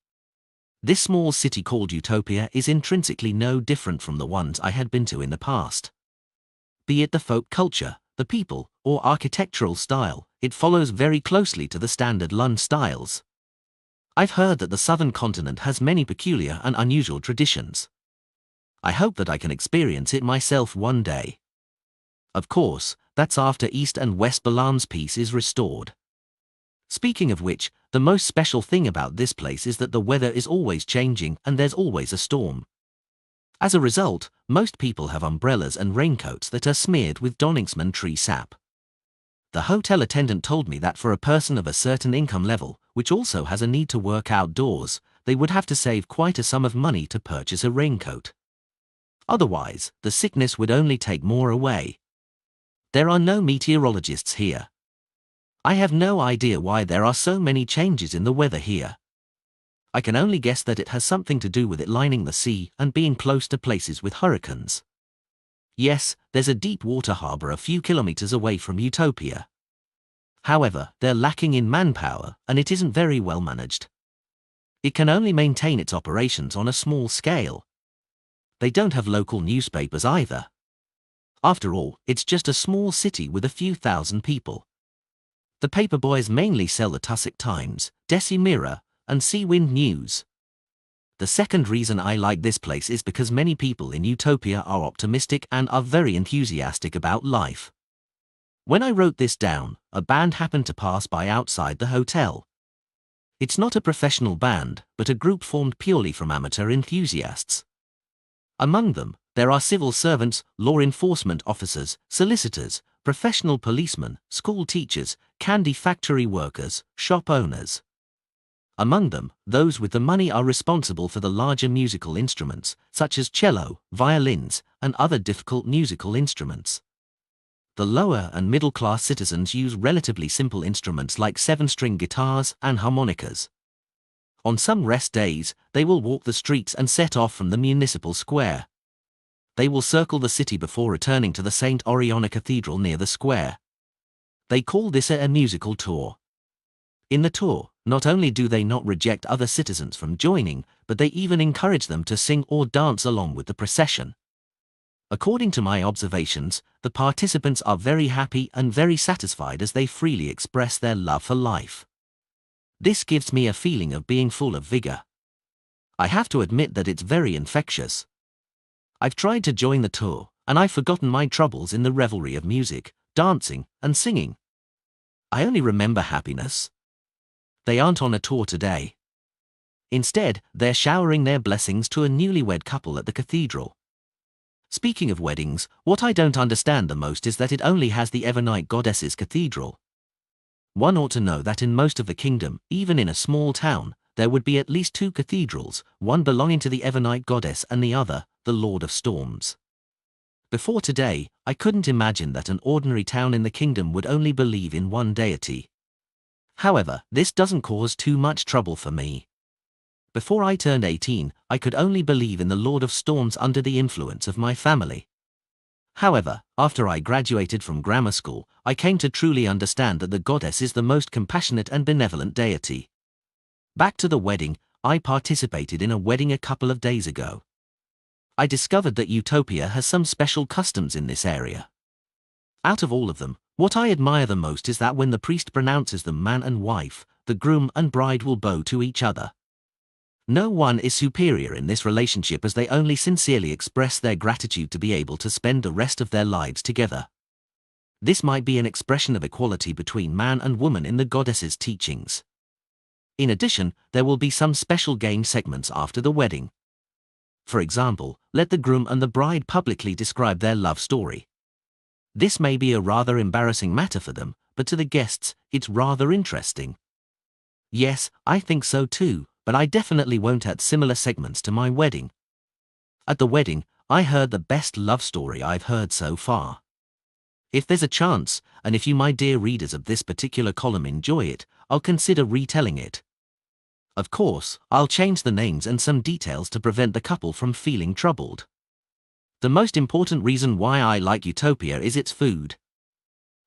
This small city called Utopia is intrinsically no different from the ones I had been to in the past. Be it the folk culture, the people, or architectural style, it follows very closely to the standard Lund styles. I've heard that the southern continent has many peculiar and unusual traditions. I hope that I can experience it myself one day. Of course, that's after East and West Berlin's peace is restored. Speaking of which, the most special thing about this place is that the weather is always changing and there's always a storm. As a result, most people have umbrellas and raincoats that are smeared with Donningsman tree sap. The hotel attendant told me that for a person of a certain income level, which also has a need to work outdoors, they would have to save quite a sum of money to purchase a raincoat. Otherwise, the sickness would only take more away. There are no meteorologists here. I have no idea why there are so many changes in the weather here. I can only guess that it has something to do with it lining the sea and being close to places with hurricanes. Yes, there's a deep water harbor a few kilometers away from Utopia. However, they're lacking in manpower and it isn't very well managed. It can only maintain its operations on a small scale. They don't have local newspapers either. After all, it's just a small city with a few thousand people. The paper boys mainly sell the Tussock Times, Desi Mirror, and Sea Wind News. The second reason I like this place is because many people in Utopia are optimistic and are very enthusiastic about life. When I wrote this down, a band happened to pass by outside the hotel. It's not a professional band, but a group formed purely from amateur enthusiasts. Among them, There are civil servants, law enforcement officers, solicitors, professional policemen, school teachers, candy factory workers, shop owners. Among them, those with the money are responsible for the larger musical instruments, such as cello, violins, and other difficult musical instruments. The lower and middle-class citizens use relatively simple instruments like 7-string guitars and harmonicas. On some rest days, they will walk the streets and set off from the municipal square. They will circle the city before returning to the St. Oriana Cathedral near the square. They call this a musical tour. In the tour, not only do they not reject other citizens from joining, but they even encourage them to sing or dance along with the procession. According to my observations, the participants are very happy and very satisfied as they freely express their love for life. This gives me a feeling of being full of vigor. I have to admit that it's very infectious. I've tried to join the tour, and I've forgotten my troubles in the revelry of music, dancing, and singing. I only remember happiness. They aren't on a tour today. Instead, they're showering their blessings to a newlywed couple at the cathedral. Speaking of weddings, what I don't understand the most is that it only has the Evernight Goddess's cathedral. One ought to know that in most of the kingdom, even in a small town, there would be at least 2 cathedrals, one belonging to the Evernight Goddess and the other, the Lord of Storms. Before today, I couldn't imagine that an ordinary town in the kingdom would only believe in one deity. However, this doesn't cause too much trouble for me. Before I turned 18, I could only believe in the Lord of Storms under the influence of my family. However, after I graduated from grammar school, I came to truly understand that the goddess is the most compassionate and benevolent deity. Back to the wedding, I participated in a wedding a couple of days ago. I discovered that Utopia has some special customs in this area. Out of all of them, what I admire the most is that when the priest pronounces them man and wife, the groom and bride will bow to each other. No one is superior in this relationship as they only sincerely express their gratitude to be able to spend the rest of their lives together. This might be an expression of equality between man and woman in the goddess's teachings. In addition, there will be some special game segments after the wedding. For example, let the groom and the bride publicly describe their love story. This may be a rather embarrassing matter for them, but to the guests, it's rather interesting. Yes, I think so too, but I definitely won't add similar segments to my wedding. At the wedding, I heard the best love story I've heard so far. If there's a chance, and if you my dear readers of this particular column enjoy it, I'll consider retelling it. Of course, I'll change the names and some details to prevent the couple from feeling troubled. The most important reason why I like Utopia is its food.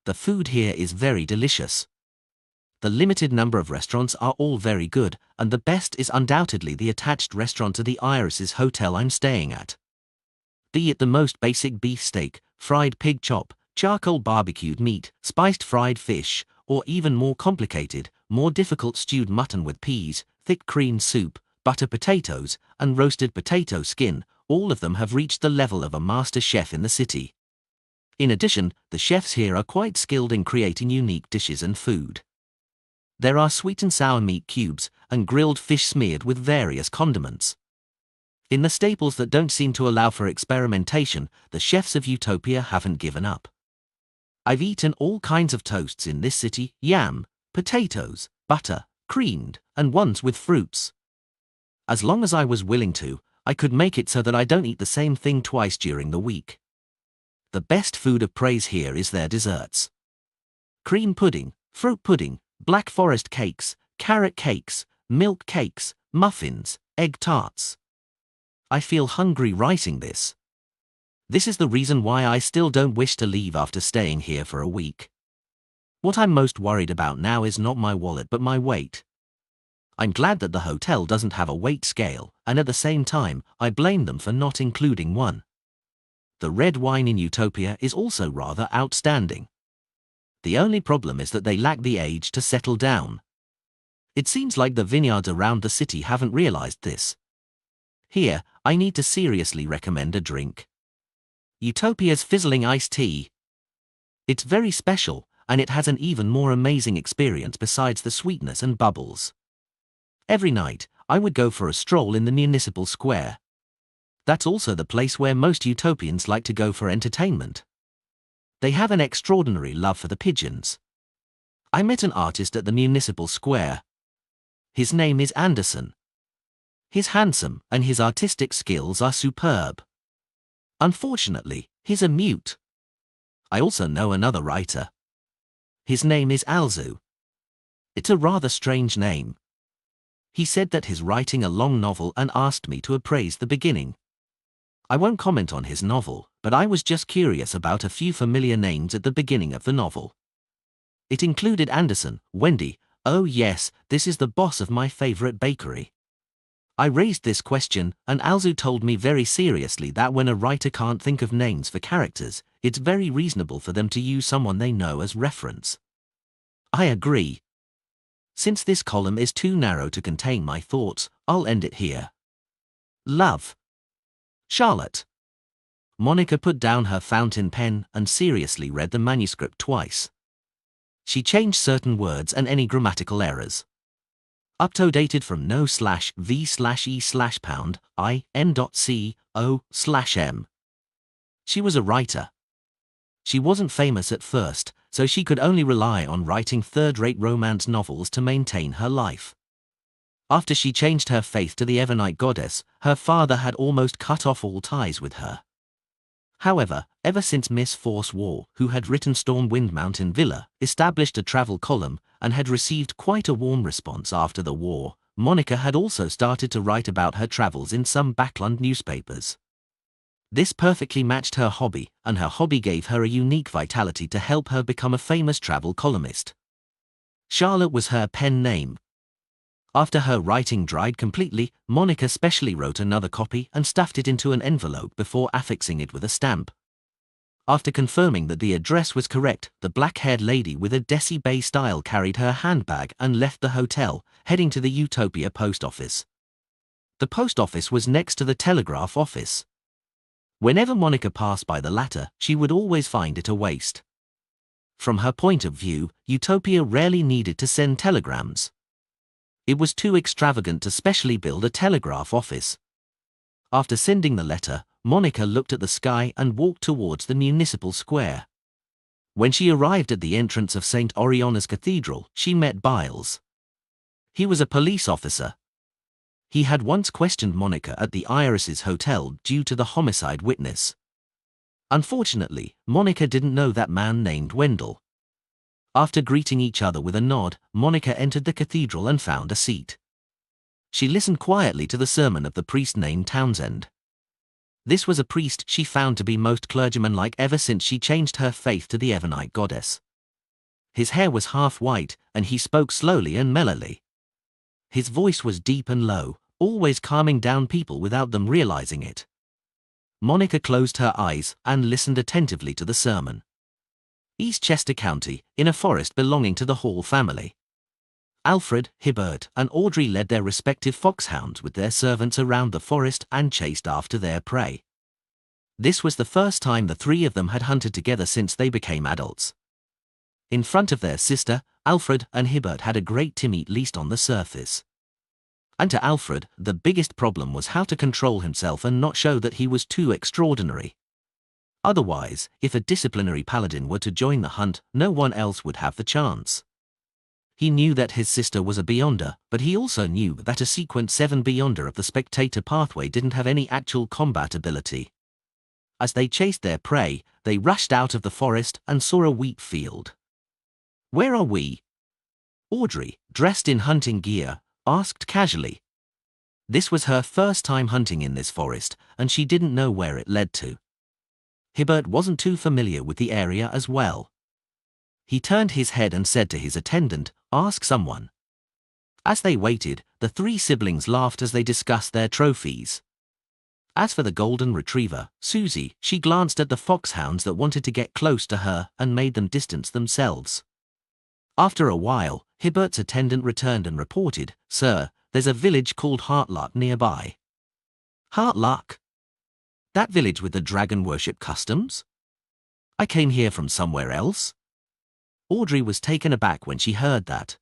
The food here is very delicious. The limited number of restaurants are all very good, and the best is undoubtedly the attached restaurant to the Iris's hotel I'm staying at. Be it the most basic beef steak, fried pig chop, charcoal barbecued meat, spiced fried fish, or even more complicated, more difficult stewed mutton with peas, thick cream soup, butter potatoes, and roasted potato skin, all of them have reached the level of a master chef in the city. In addition, the chefs here are quite skilled in creating unique dishes and food. There are sweet and sour meat cubes, and grilled fish smeared with various condiments. In the staples that don't seem to allow for experimentation, the chefs of Utopia haven't given up. I've eaten all kinds of toasts in this city: yam, potatoes, butter, creamed, and ones with fruits. As long as I was willing to, I could make it so that I don't eat the same thing twice during the week. The best food of praise here is their desserts. Cream pudding, fruit pudding, black forest cakes, carrot cakes, milk cakes, muffins, egg tarts. I feel hungry writing this. This is the reason why I still don't wish to leave after staying here for a week. What I'm most worried about now is not my wallet but my weight. I'm glad that the hotel doesn't have a weight scale, and at the same time, I blame them for not including one. The red wine in Utopia is also rather outstanding. The only problem is that they lack the age to settle down. It seems like the vineyards around the city haven't realized this. Here, I need to seriously recommend a drink. Utopia's fizzling iced tea. It's very special, and it has an even more amazing experience besides the sweetness and bubbles. Every night, I would go for a stroll in the municipal square. That's also the place where most utopians like to go for entertainment. They have an extraordinary love for the pigeons. I met an artist at the municipal square. His name is Anderson. He's handsome and his artistic skills are superb. Unfortunately, he's a mute. I also know another writer. His name is Alzu. It's a rather strange name. He said that he's writing a long novel and asked me to appraise the beginning. I won't comment on his novel, but I was just curious about a few familiar names at the beginning of the novel. It included Anderson, Wendy. Oh yes, this is the boss of my favorite bakery. I raised this question, and Alzu told me very seriously that when a writer can't think of names for characters, it's very reasonable for them to use someone they know as reference. I agree. Since this column is too narrow to contain my thoughts, I'll end it here. Love. Charlotte. Monica put down her fountain pen and seriously read the manuscript twice. She changed certain words and any grammatical errors. Updated from no/v/e/pound in.co/m. She was a writer. She wasn't famous at first, so she could only rely on writing third-rate romance novels to maintain her life. After she changed her faith to the Evernite goddess, her father had almost cut off all ties with her. However, ever since Miss Force War, who had written Stormwind Mountain Villa, established a travel column, and had received quite a warm response after the war, Monica had also started to write about her travels in some Backland newspapers. This perfectly matched her hobby, and her hobby gave her a unique vitality to help her become a famous travel columnist. Charlotte was her pen name. After her writing dried completely, Monica specially wrote another copy and stuffed it into an envelope before affixing it with a stamp. After confirming that the address was correct, the black-haired lady with a Desi Bay style carried her handbag and left the hotel, heading to the Utopia post office. The post office was next to the telegraph office. Whenever Monica passed by the latter, she would always find it a waste. From her point of view, Utopia rarely needed to send telegrams. It was too extravagant to specially build a telegraph office. After sending the letter, Monica looked at the sky and walked towards the municipal square. When she arrived at the entrance of St. Oriona's Cathedral, she met Biles. He was a police officer. He had once questioned Monica at the Iris's hotel due to the homicide witness. Unfortunately, Monica didn't know that man named Wendell. After greeting each other with a nod, Monica entered the cathedral and found a seat. She listened quietly to the sermon of the priest named Townsend. This was a priest she found to be most clergyman-like ever since she changed her faith to the Evernite goddess. His hair was half white, and he spoke slowly and mellowly. His voice was deep and low, always calming down people without them realizing it. Monica closed her eyes and listened attentively to the sermon. East Chester County, in a forest belonging to the Hall family. Alfred, Hibbert, and Audrey led their respective foxhounds with their servants around the forest and chased after their prey. This was the first time the three of them had hunted together since they became adults. In front of their sister, Alfred and Hibbert had a great team, at least on the surface. And to Alfred, the biggest problem was how to control himself and not show that he was too extraordinary. Otherwise, if a disciplinary paladin were to join the hunt, no one else would have the chance. He knew that his sister was a Beyonder, but he also knew that a Sequence 7 Beyonder of the Spectator pathway didn't have any actual combat ability. As they chased their prey, they rushed out of the forest and saw a wheat field. "Where are we?" Audrey, dressed in hunting gear, asked casually. This was her first time hunting in this forest, and she didn't know where it led to. Hibbert wasn't too familiar with the area as well. He turned his head and said to his attendant, "Ask someone." As they waited, the three siblings laughed as they discussed their trophies. As for the golden retriever, Susie, she glanced at the foxhounds that wanted to get close to her and made them distance themselves. After a while, Hibbert's attendant returned and reported, "Sir, there's a village called Heartlark nearby." Heartlark? That village with the dragon worship customs? I came here from somewhere else? Audrey was taken aback when she heard that.